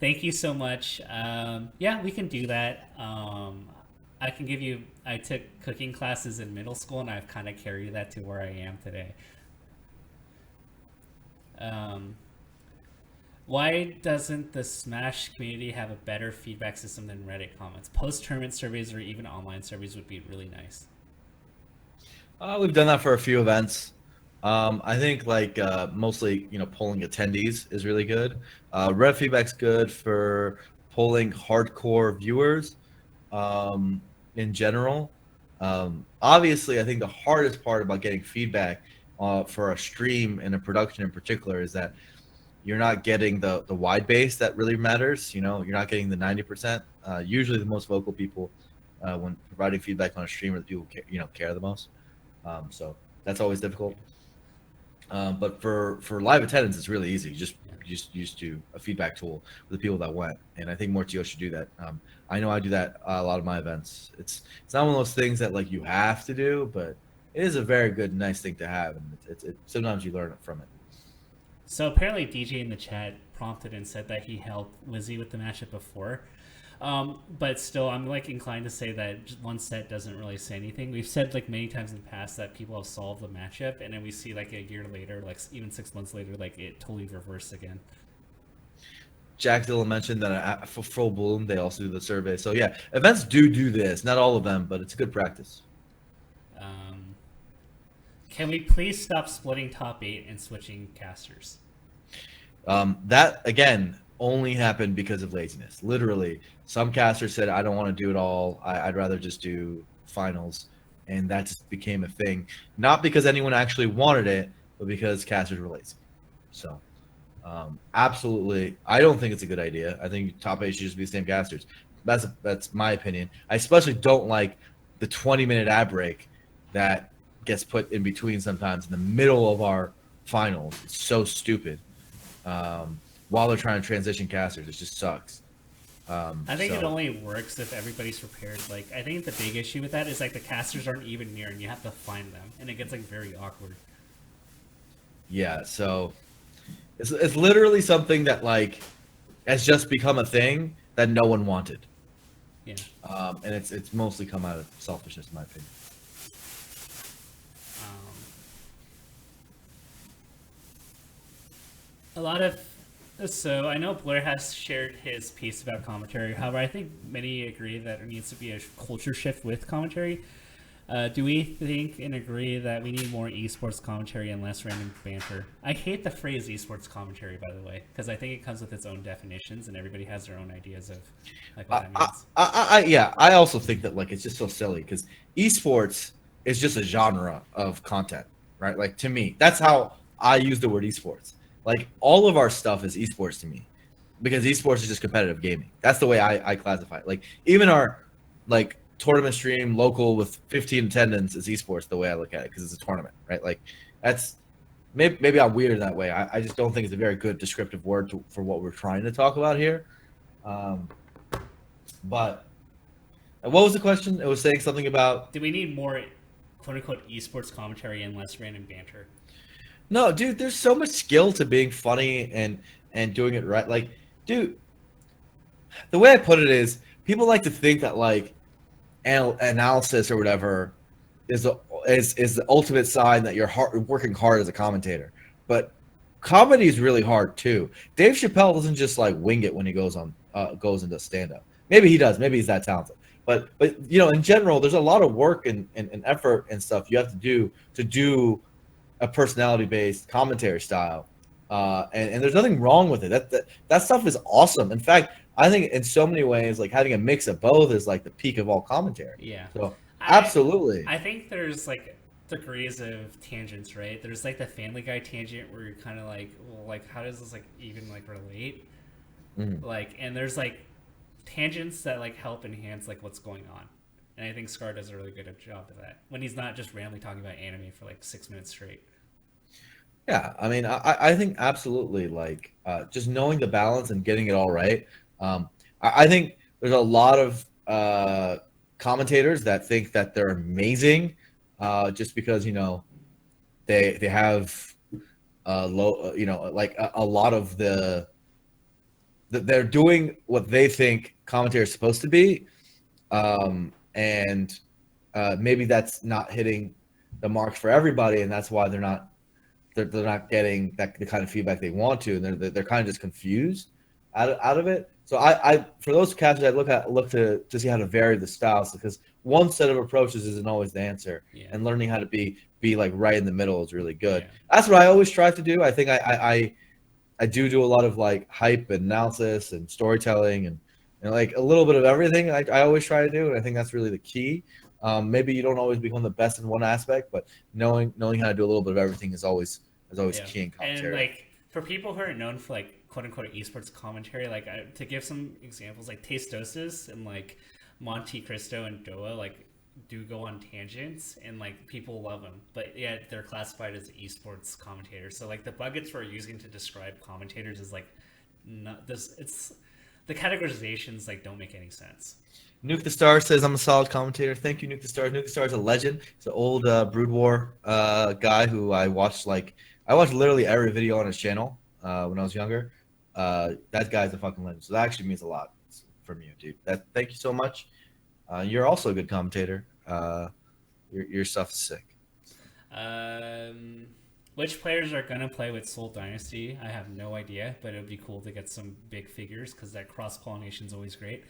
[SPEAKER 1] Thank you so much. Yeah, we can do that. I can give you. I took cooking classes in middle school, and I've kind of carried that to where I am today. Why doesn't the Smash community have a better feedback system than Reddit comments? Post-tournament surveys or even online surveys would be really nice.
[SPEAKER 2] We've done that for a few events. I think mostly polling attendees is really good. Red feedback's good for pulling hardcore viewers in general. Obviously, I think the hardest part about getting feedback for a stream and a production in particular is that you're not getting the wide base that really matters. You know, you're not getting the 90%. Usually, the most vocal people when providing feedback on a stream are the people care the most. So that's always difficult. But for live attendance, it's really easy. You just used to a feedback tool with the people that went, and I think more TO should do that. I know I do that a lot of my events. It's not one of those things that like you have to do, but it is a very good, nice thing to have, and sometimes you learn from it.
[SPEAKER 1] So apparently, DJ in the chat prompted and said that he helped Wizzy with the matchup before. But still, I'm like inclined to say that one set doesn't really say anything. We've said like many times in the past that people have solved the matchup, and then we see like a year later, like even 6 months later, like it totally reversed again.
[SPEAKER 2] Jack Dillon mentioned that for Full Bloom, they also do the survey. So yeah, events do this. Not all of them, but it's a good practice.
[SPEAKER 1] Can we please stop splitting top 8 and switching casters?
[SPEAKER 2] That again only happened because of laziness. Literally, some casters said, "I don't want to do it all. I'd rather just do finals," and that just became a thing. Not because anyone actually wanted it, but because casters were lazy. So, absolutely, I don't think it's a good idea. I think top 8 should just be the same casters. That's my opinion. I especially don't like the 20-minute ad break that gets put in between sometimes in the middle of our finals. It's so stupid. While they're trying to transition casters, it just sucks.
[SPEAKER 1] I think it only works if everybody's prepared. Like, I think the big issue with that is like the casters aren't even near, and you have to find them, and it gets like very awkward.
[SPEAKER 2] Yeah, so it's literally something that like has just become a thing that no one wanted.
[SPEAKER 1] Yeah.
[SPEAKER 2] And it's mostly come out of selfishness, in my opinion.
[SPEAKER 1] A lot of so I know Blair has shared his piece about commentary. However, I think many agree that there needs to be a culture shift with commentary. Do we think and agree that we need more esports commentary and less random banter? I hate the phrase esports commentary, by the way, because I think it comes with its own definitions, and everybody has their own ideas of like what that means.
[SPEAKER 2] Yeah, I also think that like it's just so silly because esports is just a genre of content, right? Like to me, that's how I use the word esports. Like all of our stuff is esports to me because esports is just competitive gaming. That's the way I classify it. Like even our like tournament stream local with 15 attendance is esports the way I look at it because it's a tournament, right? Like that's maybe I'm weird in that way. I just don't think it's a very good descriptive word for what we're trying to talk about here. But what was the question? It was saying something about
[SPEAKER 1] do we need more quote unquote esports commentary and less random banter?
[SPEAKER 2] No, dude, there's so much skill to being funny and doing it right. Like, dude, the way I put it is people like to think that like analysis or whatever is the ultimate sign that you're working hard as a commentator. But comedy is really hard too. Dave Chappelle doesn't just like wing it when he goes into stand up. Maybe he does. Maybe he's that talented. But you know, in general, there's a lot of work and effort and stuff you have to do a personality-based commentary style, and there's nothing wrong with it. That stuff is awesome. In fact, I think in so many ways, like having a mix of both is like the peak of all commentary.
[SPEAKER 1] Yeah.
[SPEAKER 2] So absolutely.
[SPEAKER 1] I think there's like degrees of tangents, right? There's like the Family Guy tangent where you're kind of like, well, like how does this like even like relate? Like, and there's like tangents that like help enhance like what's going on. And I think Scar does a really good job of that when he's not just randomly talking about anime for like 6 minutes straight.
[SPEAKER 2] Yeah, I mean, I think absolutely like just knowing the balance and getting it all right. I think there's a lot of commentators that think that they're amazing just because you know they have low you know like a lot of they're doing what they think commentary is supposed to be. And maybe that's not hitting the marks for everybody, and that's why they're not getting the kind of feedback they want to, and they're kind of just confused out of it. So I for those casters, I look to see how to vary the styles because one set of approaches isn't always the answer, and learning how to be like right in the middle is really good. Yeah. That's what I always try to do. I think I do a lot of like hype and analysis and storytelling and and like a little bit of everything. I always try to do, and I think that's really the key. Maybe you don't always become the best in one aspect, but knowing how to do a little bit of everything is always
[SPEAKER 1] Yeah,
[SPEAKER 2] key in
[SPEAKER 1] and
[SPEAKER 2] commentary.
[SPEAKER 1] like for people who are known for like quote unquote esports commentary, like to give some examples, like Tastosis and like Monte Cristo and Doa, like do go on tangents and like people love them, but yet they're classified as esports commentators. So like the buckets we're using to describe commentators is like not this. It's the categorizations like don't make any sense.
[SPEAKER 2] Nuke the Star says I'm a solid commentator. Thank you, Nuke the Star. Nuke the Star is a legend. He's an old Brood War guy who I watched literally every video on his channel when I was younger. That guy's a fucking legend. So that actually means a lot from you, dude. Thank you so much. You're also a good commentator. Your stuff is sick.
[SPEAKER 1] Um, which players are gonna play with Soul Dynasty? I have no idea, but it would be cool to get some big figures because that cross pollination is always great.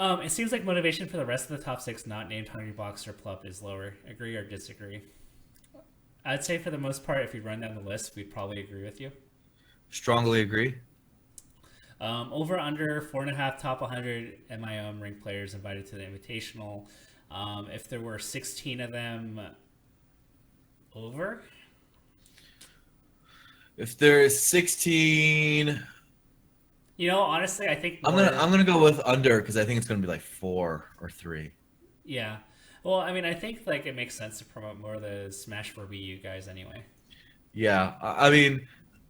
[SPEAKER 1] It seems like motivation for the rest of the top six, not named Hungry Box or Plup, is lower. Agree or disagree? I'd say for the most part, if we run down the list, we'd probably agree with you.
[SPEAKER 2] Strongly agree.
[SPEAKER 1] Over under 4.5 top 100 MIM ranked players invited to the Invitational. If there were 16 of them, over.
[SPEAKER 2] If there's 16,
[SPEAKER 1] You know, honestly, I think
[SPEAKER 2] I'm
[SPEAKER 1] more.
[SPEAKER 2] gonna go with under because I think it's gonna be like 4 or 3.
[SPEAKER 1] Yeah. Well, I mean, I think like it makes sense to promote more of the Smash for Wii U guys anyway.
[SPEAKER 2] Yeah, I mean,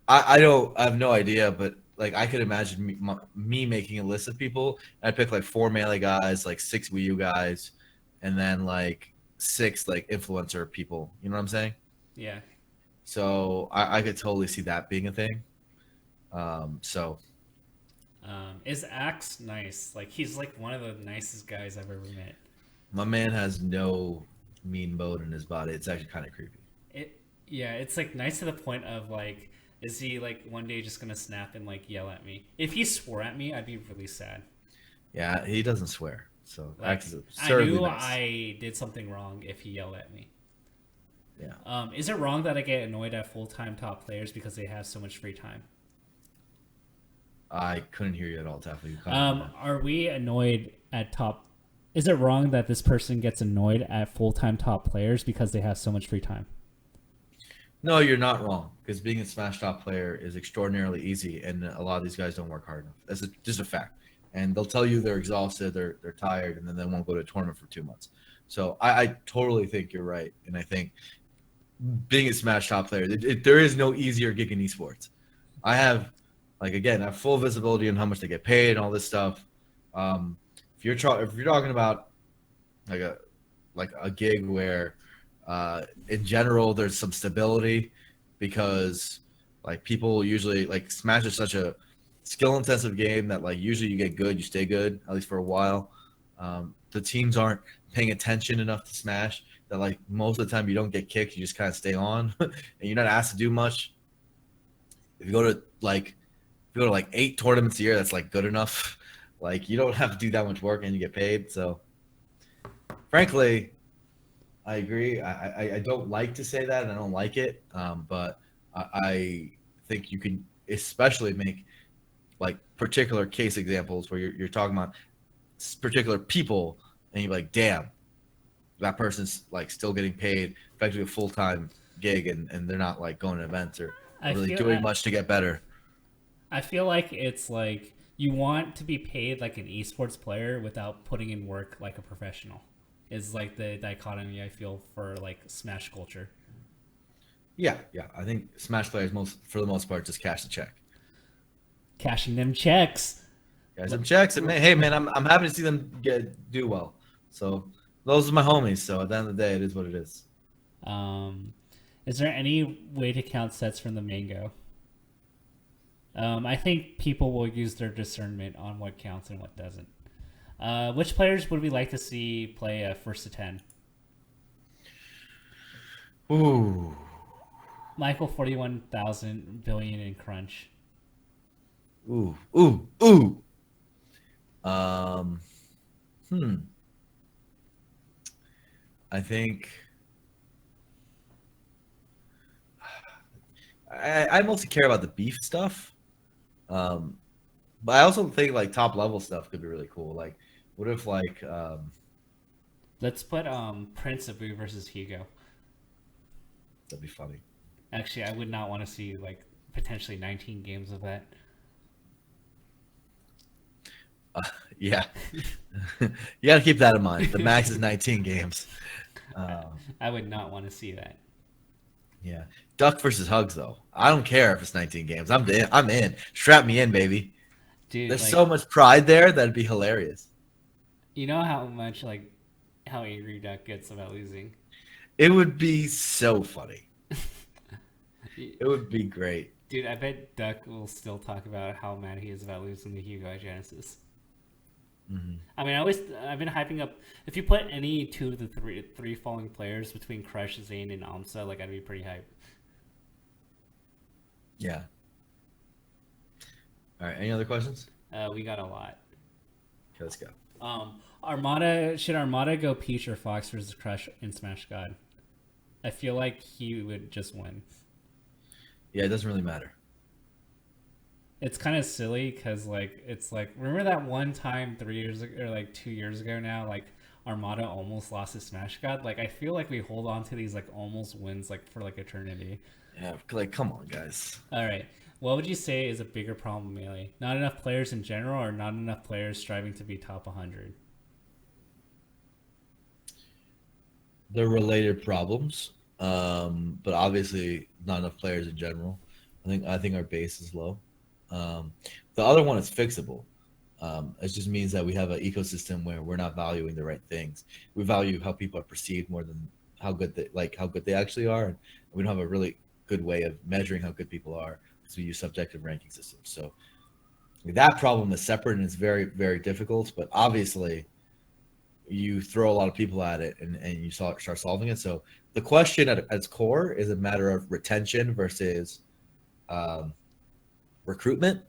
[SPEAKER 2] I have no idea, but like I could imagine me making a list of people. I'd pick like 4 melee guys, like 6 Wii U guys, and then like 6 like influencer people. You know what I'm saying?
[SPEAKER 1] Yeah.
[SPEAKER 2] So I could totally see that being a thing. So
[SPEAKER 1] Is Axe nice? Like he's like one of the nicest guys I've ever met.
[SPEAKER 2] my man has no mean bone in his body. It's actually kind of creepy.
[SPEAKER 1] It yeah, it's like nice to the point of like, is he like one day just gonna snap and like yell at me? If he swore at me, I'd be really sad.
[SPEAKER 2] Yeah, he doesn't swear, so
[SPEAKER 1] Like
[SPEAKER 2] Axe is
[SPEAKER 1] I
[SPEAKER 2] absurdly
[SPEAKER 1] knew
[SPEAKER 2] nice.
[SPEAKER 1] I did something wrong if he yelled at me.
[SPEAKER 2] Yeah,
[SPEAKER 1] Is it wrong that I get annoyed at full time top players because they have so much free time?
[SPEAKER 2] I couldn't hear you at all, Taffy. You cut out there.
[SPEAKER 1] Are we annoyed at top? Is it wrong that this person gets annoyed at full time top players because they have so much free time?
[SPEAKER 2] No, you're not wrong because being a Smash Top player is extraordinarily easy, and a lot of these guys don't work hard enough. That's just a fact. And they'll tell you they're exhausted, they're tired, and then they won't go to a tournament for 2 months. So I totally think you're right, and I think being a Smash Top player, there is no easier gig in esports. I have, like again, I have full visibility on how much they get paid and all this stuff. If you're talking about like a gig where in general there's some stability because like people usually like Smash is such a skill intensive game that like usually you get good, you stay good at least for a while. The teams aren't paying attention enough to Smash that like most of the time you don't get kicked, you just kind of stay on and you're not asked to do much. If you go to like 8 tournaments a year, that's like good enough. Like you don't have to do that much work and you get paid. So frankly, I agree. I don't like to say that, and I don't like it. But I think you can, especially make like particular case examples where you're talking about particular people, and you're like, damn, that person's like still getting paid effectively a full time gig, and they're not like going to events or
[SPEAKER 1] I
[SPEAKER 2] really
[SPEAKER 1] feel
[SPEAKER 2] doing much to get better.
[SPEAKER 1] I feel like it's like you want to be paid like an esports player without putting in work like a professional. Is like the dichotomy I feel for like Smash culture.
[SPEAKER 2] Yeah, yeah. I think Smash players for the most part just cash the check.
[SPEAKER 1] Cashing them checks.
[SPEAKER 2] Guys, some checks, and hey, man, I'm happy to see them do well. So those are my homies. So at the end of the day, it is what it is.
[SPEAKER 1] Um, is there any way to count sets from the mango? I think people will use their discernment on what counts and what doesn't. Which players would we like to see play first to 10?
[SPEAKER 2] Ooh,
[SPEAKER 1] Michael 41,000 billion in crunch.
[SPEAKER 2] ooh, ooh, ooh. Um, hmm. I think I mostly care about the beef stuff. Um, But I also think like top level stuff could be really cool. Like, what if like
[SPEAKER 1] Let's put Prince Abu versus Hugo.
[SPEAKER 2] that'd be funny.
[SPEAKER 1] Actually, I would not want to see like potentially 19 games of that.
[SPEAKER 2] Yeah, you got to keep that in mind. The max is 19 games.
[SPEAKER 1] I would not want to see that.
[SPEAKER 2] Yeah, Duck versus Hugs though. I don't care if it's 19 games. I'm in. I'm in. Strap me in, baby.
[SPEAKER 1] Dude,
[SPEAKER 2] There's
[SPEAKER 1] like
[SPEAKER 2] so much pride there that'd be hilarious.
[SPEAKER 1] you know how much like how angry Duck gets about losing.
[SPEAKER 2] It would be so funny. It would be great.
[SPEAKER 1] Dude, I bet Duck will still talk about how mad he is about losing the Hugo at Genesis.
[SPEAKER 2] Hmm.
[SPEAKER 1] I mean, I've been hyping up. If you put any two of the three falling players between Crush, Zane, and Amsa, like I'd be pretty hyped.
[SPEAKER 2] Yeah. All right. Any other questions?
[SPEAKER 1] We got a lot.
[SPEAKER 2] Okay, let's go.
[SPEAKER 1] Armada should Armada go Peach or Fox versus Crush in Smash God? I feel like he would just win.
[SPEAKER 2] Yeah, it doesn't really matter.
[SPEAKER 1] It's kind of silly because like it's like remember that one time 3 years ago or like 2 years ago now like Armada almost lost to Smash God. Like I feel like we hold on to these like almost wins like for like eternity.
[SPEAKER 2] Yeah, like come on, guys.
[SPEAKER 1] All right. What would you say is a bigger problem in Melee? Not enough players in general, or not enough players striving to be top 100?
[SPEAKER 2] They're related problems, but obviously not enough players in general. I think our base is low. Um, the other one is fixable. It just means that we have an ecosystem where we're not valuing the right things. We value how people are perceived more than how good they actually are, and we don't have a really good way of measuring how good people are because we use subjective ranking systems. So that problem is separate and it's very very difficult. But obviously, you throw a lot of people at it and you start solving it. So the question at its core is a matter of retention versus um, recruitment.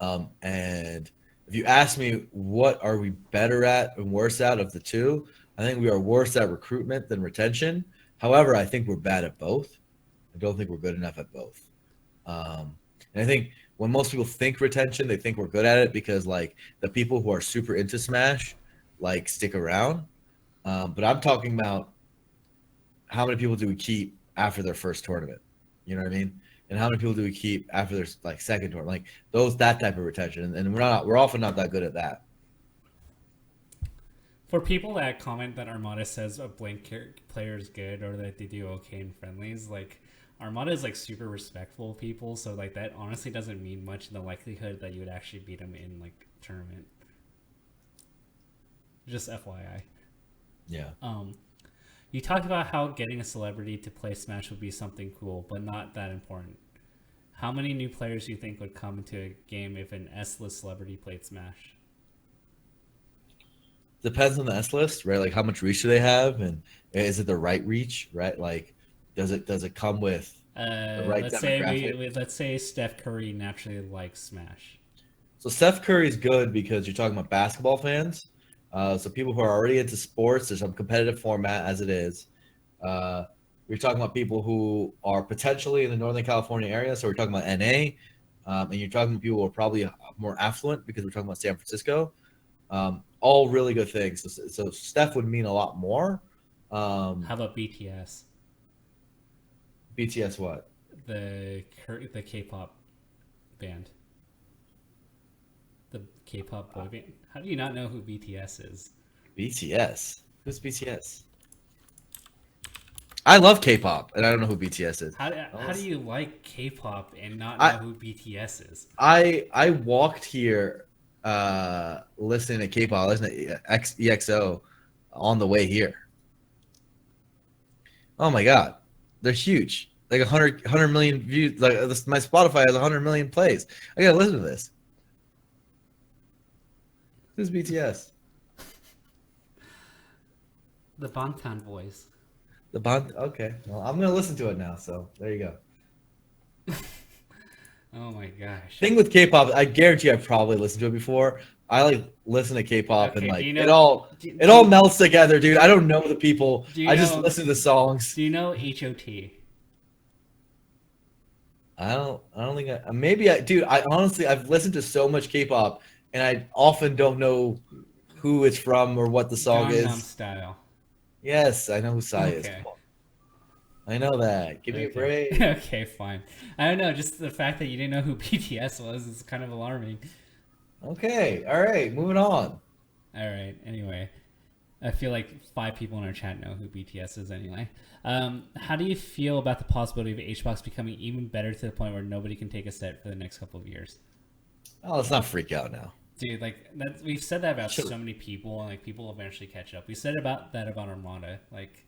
[SPEAKER 2] And if you ask me, what are we better at and worse at of the two? I think we are worse at recruitment than retention. However, I think we're bad at both. I don't think we're good enough at both. And I think when most people think retention, they think we're good at it because like the people who are super into Smash like stick around. But I'm talking about how many people do we keep after their first tournament? You know what I mean? And how many people do we keep after their like second tournament? Like that type of retention, and we're often not that good at that.
[SPEAKER 1] For people that comment that Armada says a blank player is good or that they do okay in friendlies, like Armada is like super respectful of people, so like that honestly doesn't mean much in the likelihood that you would actually beat them in like tournament. Just FYI.
[SPEAKER 2] Yeah.
[SPEAKER 1] You talked about how getting a celebrity to play Smash would be something cool, but not that important. How many new players do you think would come into a game if an S-list celebrity played Smash?
[SPEAKER 2] Depends on the S list, right? Like how much reach do they have, and is it the right reach, right? Like does it come with the right
[SPEAKER 1] Let's
[SPEAKER 2] demographic?
[SPEAKER 1] let's say Steph Curry naturally likes Smash.
[SPEAKER 2] So Steph Curry is good because you're talking about basketball fans. So people who are already into sports, there's some competitive format as it is. Uh, we're talking about people who are potentially in the Northern California area. So we're talking about NA, and you're talking about people who are probably more affluent because we're talking about San Francisco. All really good things. So Steph would mean a lot more.
[SPEAKER 1] How about BTS?
[SPEAKER 2] BTS what?
[SPEAKER 1] The K-pop band. The K-pop boy band. How do you not know who BTS is?
[SPEAKER 2] BTS. Who's BTS? I love K-pop, and I don't know who BTS is.
[SPEAKER 1] How do you like K-pop and not know who BTS is?
[SPEAKER 2] I walked here listening to K-pop, listening to EXO on the way here. Oh my god, they're huge. Like 100 million views. Like my Spotify has 100 million plays. I gotta listen to this. Who's BTS?
[SPEAKER 1] The Bangtan Boys.
[SPEAKER 2] The Bond. Okay, well I'm gonna listen to it now. So there you go.
[SPEAKER 1] Oh my gosh.
[SPEAKER 2] Thing with K-pop, I guarantee I've probably listened to it before. I like listen to K-pop and like it all melts together, dude. I don't know the people. I just listen to the songs.
[SPEAKER 1] Do you know HOT?
[SPEAKER 2] I don't think maybe dude, I honestly, I've listened to so much K-pop and I often don't know who it's from or what the song
[SPEAKER 1] Gangnam
[SPEAKER 2] is.
[SPEAKER 1] Style.
[SPEAKER 2] Yes, I know who Psy is.
[SPEAKER 1] Okay.
[SPEAKER 2] Come on. I know that. Give me a
[SPEAKER 1] Okay.
[SPEAKER 2] break.
[SPEAKER 1] Okay, fine. I don't know, just the fact that you didn't know who BTS was is kind of alarming.
[SPEAKER 2] Okay. All right. Moving on.
[SPEAKER 1] Alright, anyway. I feel like 5 people in our chat know who BTS is anyway. How do you feel about the possibility of HBox becoming even better to the point where nobody can take a set for the next couple of years?
[SPEAKER 2] Oh, let's not freak out now.
[SPEAKER 1] Dude, like that, we've said that about
[SPEAKER 2] Chill,
[SPEAKER 1] so many people, and like people will eventually catch up. We said about that about Armada, like,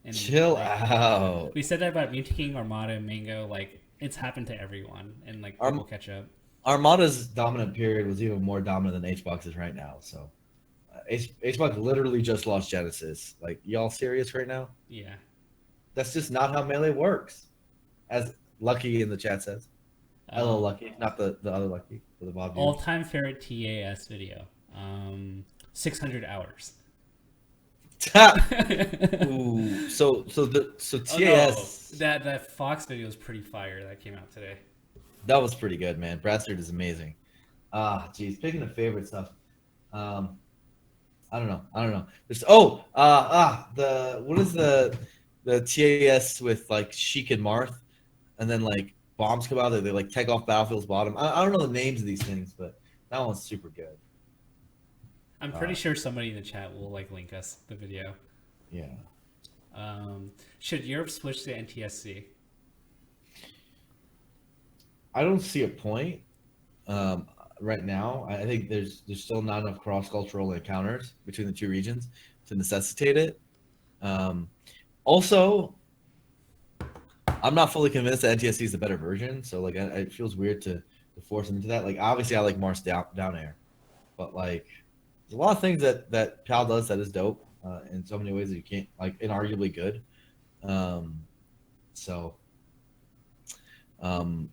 [SPEAKER 1] and
[SPEAKER 2] chill
[SPEAKER 1] like
[SPEAKER 2] out.
[SPEAKER 1] we said that about Mutant King, Armada, Mango. Like it's happened to everyone, and like people
[SPEAKER 2] Arm-
[SPEAKER 1] catch up.
[SPEAKER 2] Armada's dominant period was even more dominant than HBox is right now. So HBox literally just lost Genesis. Like, y'all serious right now?
[SPEAKER 1] Yeah.
[SPEAKER 2] That's just not how Melee works. As Lucky in the chat says. Hello,
[SPEAKER 1] Um,
[SPEAKER 2] Lucky, not the other Lucky for the Bob viewers.
[SPEAKER 1] All-time favorite TAS video. 600 hours.
[SPEAKER 2] Ooh, so
[SPEAKER 1] Oh no,
[SPEAKER 2] TAS
[SPEAKER 1] that Fox video is pretty fire that came out today.
[SPEAKER 2] that was pretty good, man. Bradstreet is amazing. Geez, speaking of favorite stuff, um, I don't know. There's the what is the TAS with like Sheik and Marth, and then like bombs come out, they like take off Battlefield's bottom. I don't know the names of these things, but that one's super good.
[SPEAKER 1] I'm pretty sure somebody in the chat will like link us the video.
[SPEAKER 2] Yeah.
[SPEAKER 1] Should Europe switch to NTSC?
[SPEAKER 2] I don't see a point right now. I think there's still not enough cross cultural encounters between the two regions to necessitate it. Um, Also, I'm not fully convinced that NTSC is the better version. So like, it feels weird to force them into that. Like, obviously, I like Mars down air, but like, there's a lot of things that Pal does that is dope in so many ways that you can't like inarguably good. Um, so um,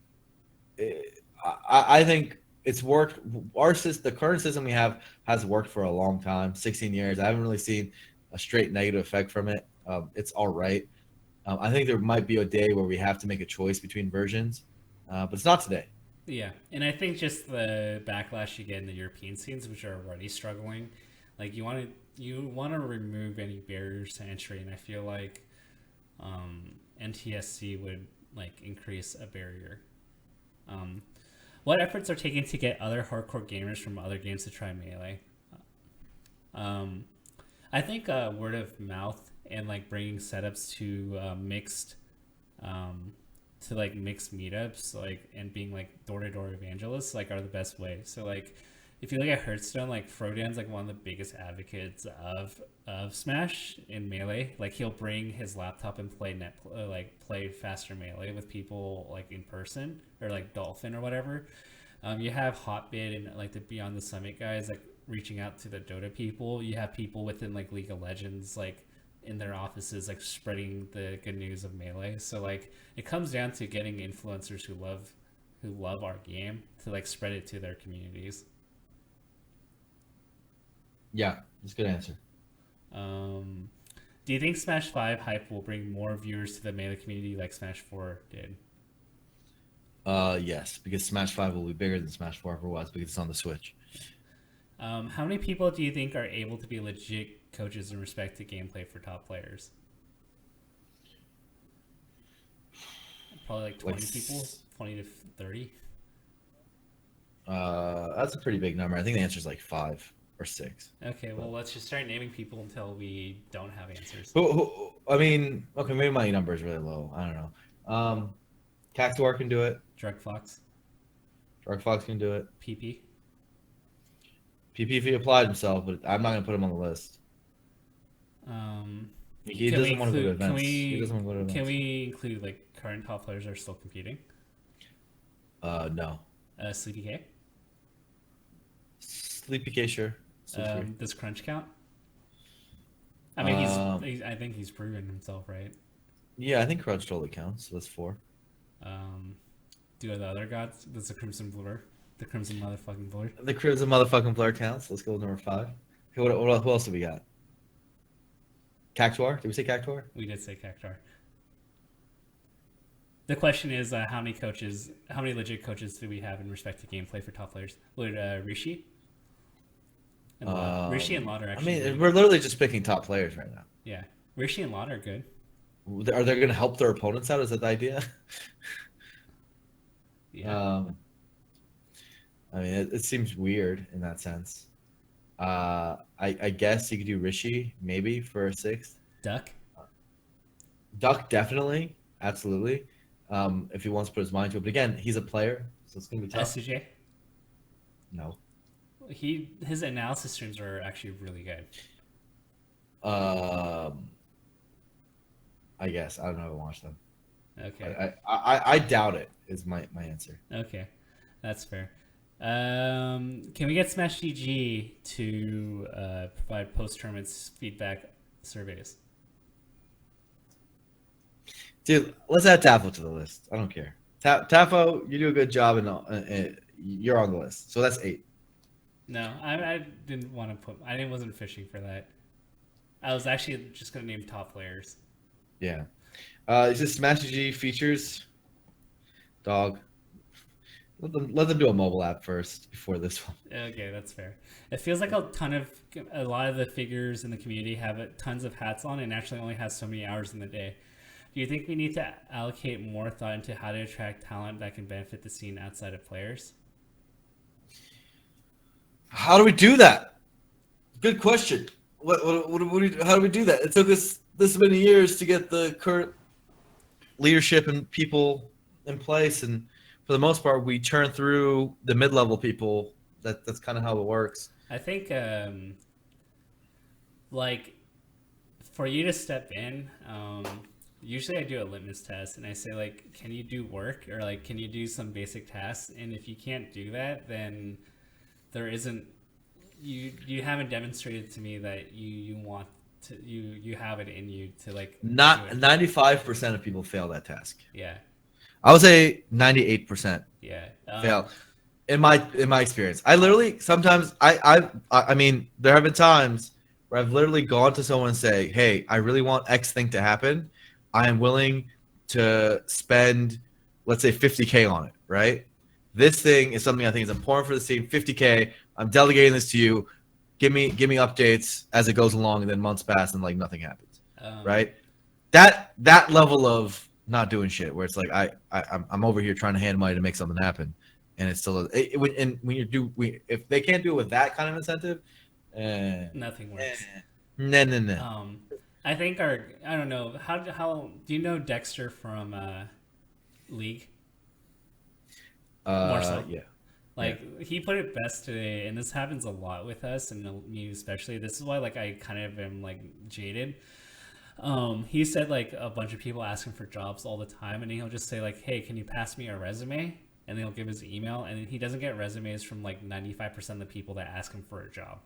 [SPEAKER 2] I think it's worked. The current system we have has worked for a long time, 16 years. I haven't really seen a straight negative effect from it. It's all right. I think there might be a day where we have to make a choice between versions, but it's not today.
[SPEAKER 1] Yeah, and I think just the backlash you get in the European scenes, which are already struggling, like you want to remove any barriers to entry, and I feel like NTSC would like increase a barrier. Um, what efforts are taken to get other hardcore gamers from other games to try Melee? Um, I think word of mouth and like bringing setups to um, mixed meetups, like, and being like door to door evangelists, like, are the best way. So like, if you look at Hearthstone, like Frodan's like one of the biggest advocates of Smash in Melee. Like he'll bring his laptop and play faster Melee with people like in person, or like Dolphin or whatever. You have Hotbit and like the Beyond the Summit guys like reaching out to the Dota people. You have people within like League of Legends like in their offices like spreading the good news of Melee. So like it comes down to getting influencers who love our game to like spread it to their communities.
[SPEAKER 2] Yeah, that's a good answer.
[SPEAKER 1] Do you think Smash 5 hype will bring more viewers to the Melee community like Smash 4 did?
[SPEAKER 2] Yes, because Smash 5 will be bigger than Smash 4 ever was because it's on the Switch.
[SPEAKER 1] How many people do you think are able to be legit coaches in respect to gameplay for top players? Probably like 20 people, 20 to 30.
[SPEAKER 2] That's a pretty big number. I think the answer is like 5 or 6.
[SPEAKER 1] Okay, well, let's just start naming people until we don't have answers.
[SPEAKER 2] I mean, okay, maybe my number is really low. I don't know. Cactuar can do it.
[SPEAKER 1] Drug Fox,
[SPEAKER 2] Dark Fox can do it.
[SPEAKER 1] PP.
[SPEAKER 2] PP if he applied himself, but I'm not gonna put him on the list. He doesn't want to go to events. He doesn't want to go to events.
[SPEAKER 1] Can we include like current top players that are still competing?
[SPEAKER 2] No.
[SPEAKER 1] Sleepy K.
[SPEAKER 2] Sleepy K, sure.
[SPEAKER 1] Does Crunch count? I mean, I think he's proven himself, right?
[SPEAKER 2] Yeah, I think Crunch totally counts. So that's 4.
[SPEAKER 1] Do the other gods? Does the Crimson Blur? The Crimson motherfucking Blur?
[SPEAKER 2] The Crimson motherfucking Blur counts. Let's go with number 5. Okay, who else do we got? Cactuar? Did we say Cactuar?
[SPEAKER 1] We did say Cactuar. The question is, how many legit coaches do we have in respect to gameplay for top players? Would Rishi and Rishi and Lot are
[SPEAKER 2] I
[SPEAKER 1] actually really
[SPEAKER 2] mean, we're
[SPEAKER 1] good.
[SPEAKER 2] literally just picking top players right now.
[SPEAKER 1] Yeah, Rishi and Lot are good.
[SPEAKER 2] Are they going to help their opponents out? Is that the idea?
[SPEAKER 1] Yeah,
[SPEAKER 2] Um, I mean, it seems weird in that sense. I guess you could do Rishi maybe for a sixth.
[SPEAKER 1] Duck,
[SPEAKER 2] Duck definitely, absolutely. If he wants to put his mind to it, but again, he's a player, so it's gonna be tough.
[SPEAKER 1] SJ.
[SPEAKER 2] No.
[SPEAKER 1] His analysis streams are actually really good.
[SPEAKER 2] Um, I guess I don't know. If I watched them.
[SPEAKER 1] Okay,
[SPEAKER 2] I doubt it. Is my answer.
[SPEAKER 1] okay, that's fair. Can we get Smash GG to provide post tournament feedback surveys?
[SPEAKER 2] Dude, let's add Tafo to the list. I don't care. Tafo, you do a good job, and you're on the list. So that's 8.
[SPEAKER 1] No, I didn't want to put. Wasn't fishing for that. I was actually just gonna name top players.
[SPEAKER 2] Yeah. Is this Smash G features? Dog. Let them do a mobile app first before this one.
[SPEAKER 1] Okay, that's fair. It feels like a lot of the figures in the community have tons of hats on and actually only has so many hours in the day. Do you think we need to allocate more thought into how to attract talent that can benefit the scene outside of players?
[SPEAKER 2] How do we do that? Good question. How do we do that? It took us this many years to get the current leadership and people in place, and for the most part, we churn through the mid-level people. That's kind of how it works.
[SPEAKER 1] I think, like, for you to step in, usually I do a litmus test and I say, like, can you do work or, like, can you do some basic tasks? And if you can't do that, then there isn't, you haven't demonstrated to me that you want to, you have it in you to, like,
[SPEAKER 2] Not
[SPEAKER 1] do it.
[SPEAKER 2] 95% of people fail that task.
[SPEAKER 1] Yeah.
[SPEAKER 2] I would say 98%
[SPEAKER 1] Yeah.
[SPEAKER 2] fail. In my experience, I literally sometimes I mean there have been times where I've literally gone to someone and say, "Hey, I really want X thing to happen. I am willing to spend, let's say, 50K on it. Right? This thing is something I think is important for the team. 50K. I'm delegating this to you. Give me updates as it goes along, and then months pass and like nothing happens. Right? That level of not doing shit, where it's like I'm over here trying to hand money to make something happen. And it's still if they can't do it with that kind of incentive,
[SPEAKER 1] Nothing works.
[SPEAKER 2] No.
[SPEAKER 1] I think I don't know how do you know Dexter from League? More so.
[SPEAKER 2] Yeah.
[SPEAKER 1] Like he put it best today, and this happens a lot with us, and me especially. This is why like I kind of am like jaded. He said like a bunch of people ask him for jobs all the time, and he'll just say like, "Hey, can you pass me a resume?" And he'll give his email, and he doesn't get resumes from like 95% of the people that ask him for a job.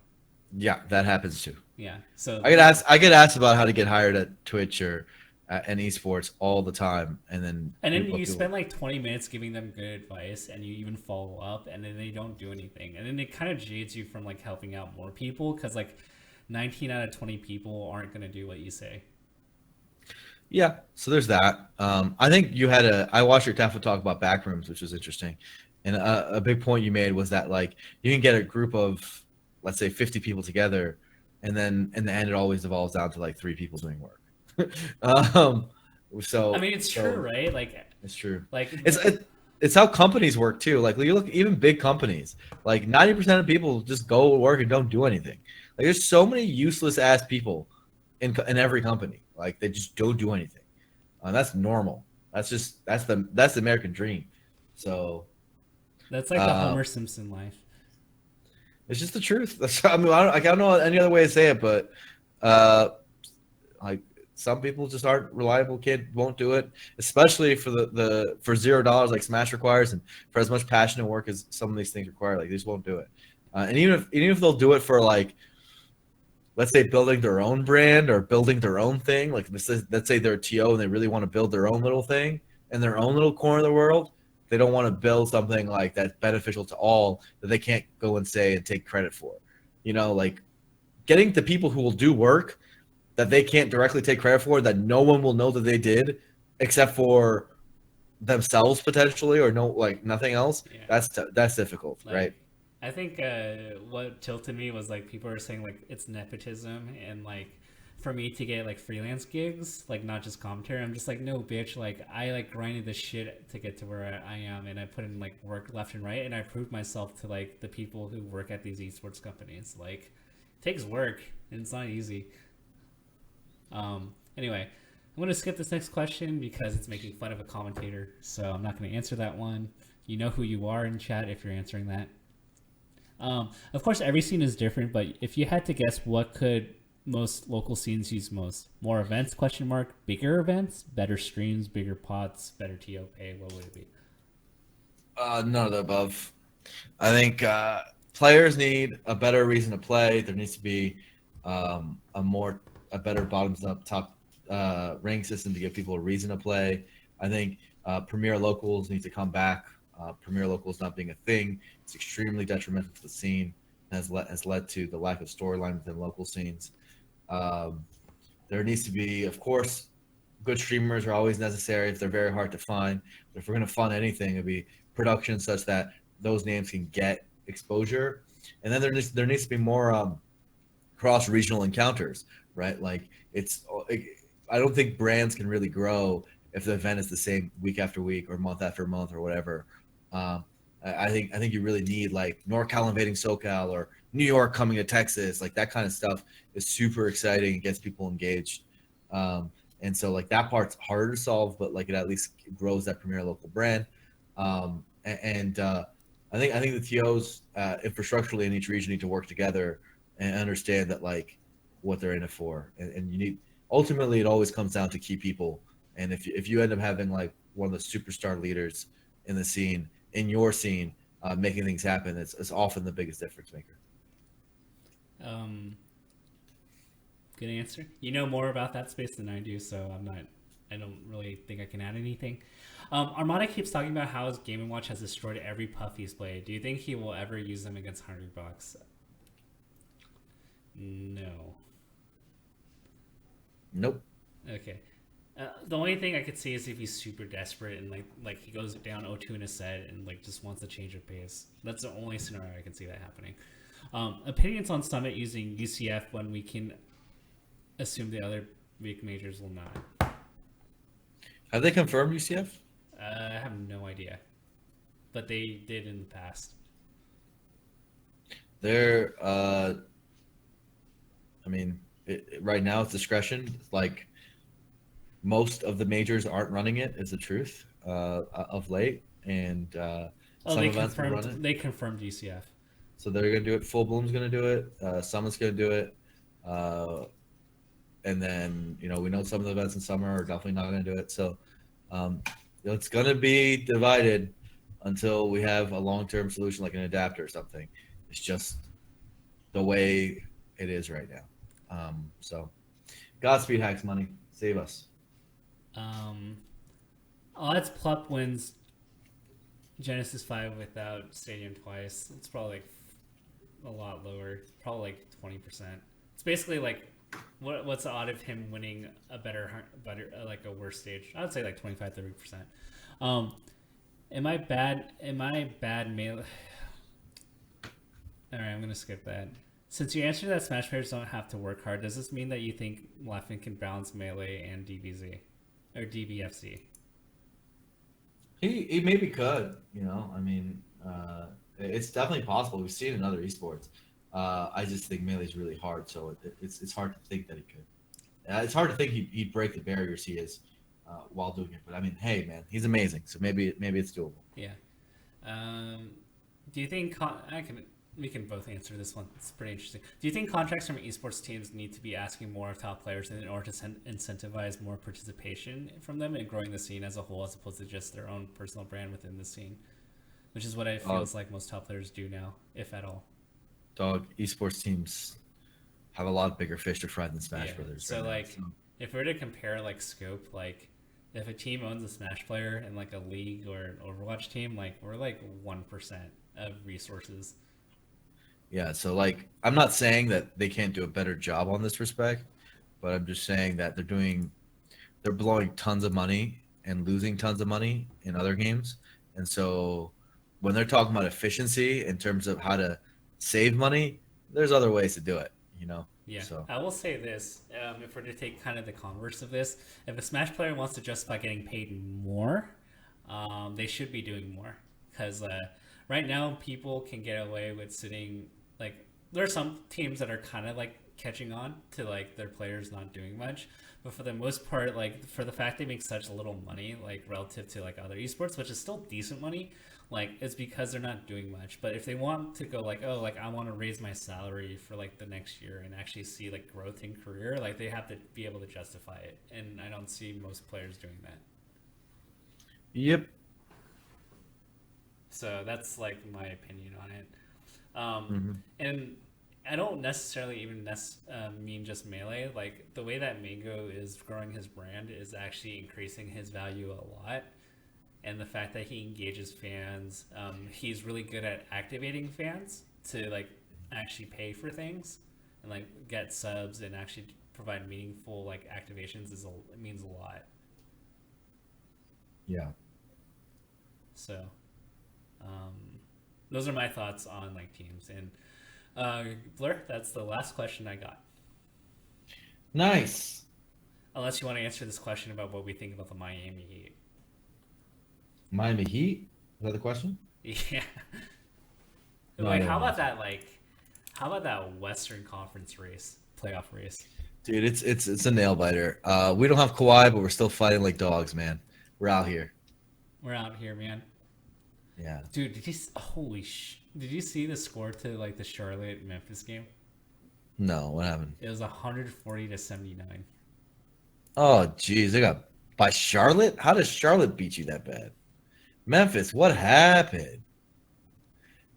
[SPEAKER 2] Yeah, that happens too.
[SPEAKER 1] Yeah, so
[SPEAKER 2] I get asked about how to get hired at Twitch or and esports all the time, and then
[SPEAKER 1] you spend like 20 minutes giving them good advice, and you even follow up, and then they don't do anything, and then it kind of jades you from like helping out more people because like 19 out of 20 people aren't going to do what you say.
[SPEAKER 2] Yeah, so there's that. I think I watched your Tafel talk about backrooms, which was interesting, and a big point you made was that like you can get a group of, let's say, 50 people together, and then in the end it always evolves down to like 3 people doing work. So
[SPEAKER 1] I mean, it's true, right? Like
[SPEAKER 2] it's true.
[SPEAKER 1] Like
[SPEAKER 2] It's how companies work too. Like you look, even big companies, like 90% of people just go to work and don't do anything. Like there's so many useless ass people in every company. Like they just don't do anything. That's normal. That's the American dream. So
[SPEAKER 1] that's like the Homer Simpson life.
[SPEAKER 2] it's just the truth. I mean, I don't know any other way to say it, but like some people just aren't reliable. Won't do it, especially for for $0 like Smash requires, and for as much passion and work as some of these things require. Like they just won't do it. And even if they'll do it for like, let's say, building their own brand or building their own thing, like let's say they're a TO and they really want to build their own little thing in their own little corner of the world. They don't want to build something like that's beneficial to all that they can't go and say and take credit for. Like getting the people who will do work that they can't directly take credit for, that no one will know that they did except for themselves potentially, or no, like nothing else,
[SPEAKER 1] Yeah.
[SPEAKER 2] that's difficult, right?
[SPEAKER 1] Like, I think what tilted me was like people are saying like it's nepotism and like for me to get like freelance gigs, like not just commentary. I'm just like, no, bitch. Like I like grinded this shit to get to where I am, and I put in like work left and right, and I proved myself to like the people who work at these esports companies. Like, it takes work, and it's not easy. Anyway, I'm going to skip this next question because it's making fun of a commentator, so I'm not going to answer that one. You know who you are in chat if you're answering that. Of course, every scene is different, but if you had to guess, what could most local scenes use most? More events? Question mark. Bigger events? Better streams? Bigger pots? Better TO pay? What would it be?
[SPEAKER 2] None of the above. I think players need a better reason to play. There needs to be a better bottoms up top rank system to give people a reason to play. I think Premier Locals need to come back. Premier Locals not being a thing, it's extremely detrimental to the scene. Has led to the lack of storyline within local scenes. Um, there needs to be, of course, good streamers are always necessary if they're very hard to find. But if we're going to fund anything, it'd be production such that those names can get exposure. And then there needs to be more cross regional encounters, right? Like I don't think brands can really grow if the event is the same week after week or month after month or whatever. Um, I think you really need like NorCal invading SoCal or New York coming to Texas, like that kind of stuff is super exciting and gets people engaged. And so like that part's harder to solve, but like it at least grows that premier local brand. And I think the TOs infrastructurally in each region need to work together and understand that like what they're in it for. And you need ultimately it always comes down to key people. And if you end up having like one of the superstar leaders in the scene in your scene making things happen, it's often the biggest difference maker.
[SPEAKER 1] Um, Good answer. You know more about that space than I do, so I'm not. I don't really think I can add anything. Armada keeps talking about how his Game and Watch has destroyed every puff he's played. Do you think he will ever use them against Hungry Box? No.
[SPEAKER 2] Nope.
[SPEAKER 1] Okay. The only thing I could see is if he's super desperate and like he goes down 0-2 in a set and like just wants a change of pace. That's the only scenario I can see that happening. Opinions on Summit using UCF when we can assume the other big majors will not.
[SPEAKER 2] Have they confirmed UCF?
[SPEAKER 1] I have no idea, but they did in the past.
[SPEAKER 2] They're I mean, right now it's discretion. Like most of the majors aren't running it, is the truth of late, and
[SPEAKER 1] Oh,
[SPEAKER 2] some
[SPEAKER 1] they
[SPEAKER 2] events will
[SPEAKER 1] confirmed.
[SPEAKER 2] run it.
[SPEAKER 1] They confirmed UCF.
[SPEAKER 2] So they're gonna do it. Full Bloom's gonna do it. Summit's gonna do it. Uh, and then we know some of the events in summer are definitely not gonna do it. So um, it's gonna be divided until we have a long-term solution like an adapter or something. It's just the way it is right now. So Godspeed, Hacks Money. Save us.
[SPEAKER 1] Um, Odds Plup wins Genesis 5 without Stadium twice. It's probably like a lot lower. Probably like 20%. It's basically like what's the odd of him winning a better like a worse stage? I would say like 25-30%. Um, am I bad? Am I bad? All right, I'm gonna skip that. Since you answered that Smash players don't have to work hard, does this mean that you think Leffen can balance melee and DBZ or DBFC?
[SPEAKER 2] He maybe could. I mean, it's definitely possible. We've seen it in other esports. I just think melee's really hard, so it's hard to think that he could. It's hard to think he'd break the barriers he is while doing it. But I mean, hey, man, he's amazing. So maybe it's doable.
[SPEAKER 1] Yeah. Um, do you think I can? We can both answer this one. It's pretty interesting. Do you think contracts from esports teams need to be asking more of top players in order to incentivize more participation from them and growing the scene as a whole, as opposed to just their own personal brand within the scene, which is what it feels like most top players do now, if at all.
[SPEAKER 2] Dog, esports teams have a lot bigger fish to fry than Smash Brothers.
[SPEAKER 1] So
[SPEAKER 2] right
[SPEAKER 1] like, if we were to compare like scope, like if a team owns a Smash player in like a league or an Overwatch team, like we're like 1% of resources.
[SPEAKER 2] Yeah, so like I'm not saying that they can't do a better job on this respect, but I'm just saying that they're blowing tons of money and losing tons of money in other games. And so when they're talking about efficiency in terms of how to save money, there's other ways to do it, you know?
[SPEAKER 1] Yeah,
[SPEAKER 2] So,
[SPEAKER 1] I will say this: if we're to take kind of the converse of this, if a Smash player wants to justify getting paid more, they should be doing more. Because right now, people can get away with sitting like there are some teams that are kind of like catching on to like their players not doing much, but for the most part, like for the fact they make such little money, like relative to like other esports, which is still decent money, like it's because they're not doing much. But if they want to go like, oh, like I want to raise my salary for like the next year and actually see like growth in career, like they have to be able to justify it, and I don't see most players doing that.
[SPEAKER 2] yep.
[SPEAKER 1] So that's like my opinion on it.
[SPEAKER 2] Hmm.
[SPEAKER 1] And I don't necessarily even mean just Melee. Like the way that Mango is growing his brand is actually increasing his value a lot. And the fact that he engages fans, he's really good at activating fans to like actually pay for things and like get subs and actually provide meaningful like activations it means a lot.
[SPEAKER 2] Yeah.
[SPEAKER 1] So those are my thoughts on like teams and Blur. That's the last question I got.
[SPEAKER 2] Nice.
[SPEAKER 1] Unless you want to answer this question about what we think about the Miami Heat.
[SPEAKER 2] Miami Heat? Is that the question?
[SPEAKER 1] Yeah.
[SPEAKER 2] No, I
[SPEAKER 1] Wait,
[SPEAKER 2] don't
[SPEAKER 1] how
[SPEAKER 2] know.
[SPEAKER 1] about that? Like, how about that Western Conference race, playoff race?
[SPEAKER 2] Dude, it's a nail biter. We don't have Kawhi, but we're still fighting like dogs, man. We're out here.
[SPEAKER 1] We're out here, man.
[SPEAKER 2] Yeah.
[SPEAKER 1] Dude, did you see the score to like the Charlotte Memphis game?
[SPEAKER 2] No, what happened?
[SPEAKER 1] It was 140-79.
[SPEAKER 2] Oh, geez, they got by Charlotte. How does Charlotte beat you that bad? Memphis, what happened?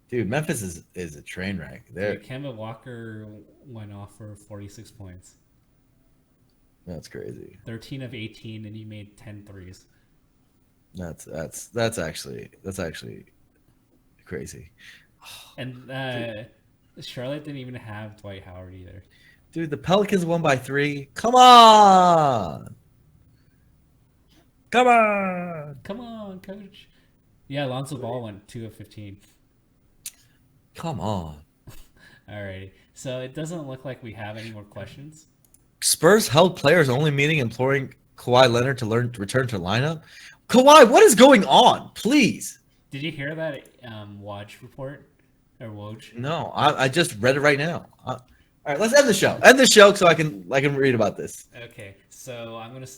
[SPEAKER 2] Dude, Memphis is a train wreck.
[SPEAKER 1] Dude, Kemba Walker went off for 46 points.
[SPEAKER 2] That's crazy.
[SPEAKER 1] 13 of 18, and he made 10 threes.
[SPEAKER 2] That's actually crazy.
[SPEAKER 1] And
[SPEAKER 2] Dude,
[SPEAKER 1] Charlotte didn't even have Dwight Howard either.
[SPEAKER 2] dude, the Pelicans won by 3. Come on. Come on.
[SPEAKER 1] Come on, coach. Yeah, Lonzo Ball went 2 of 15.
[SPEAKER 2] Come on.
[SPEAKER 1] Alrighty. So it doesn't look like we have any more questions.
[SPEAKER 2] Spurs held players only meeting imploring Kawhi Leonard to return to lineup. Kawhi, what is going on? Please.
[SPEAKER 1] Did you hear that Woj report? Or Woj?
[SPEAKER 2] No, I just read it right now. All right, let's end the show. End the show so I can read about this.
[SPEAKER 1] Okay, so I'm going to stop.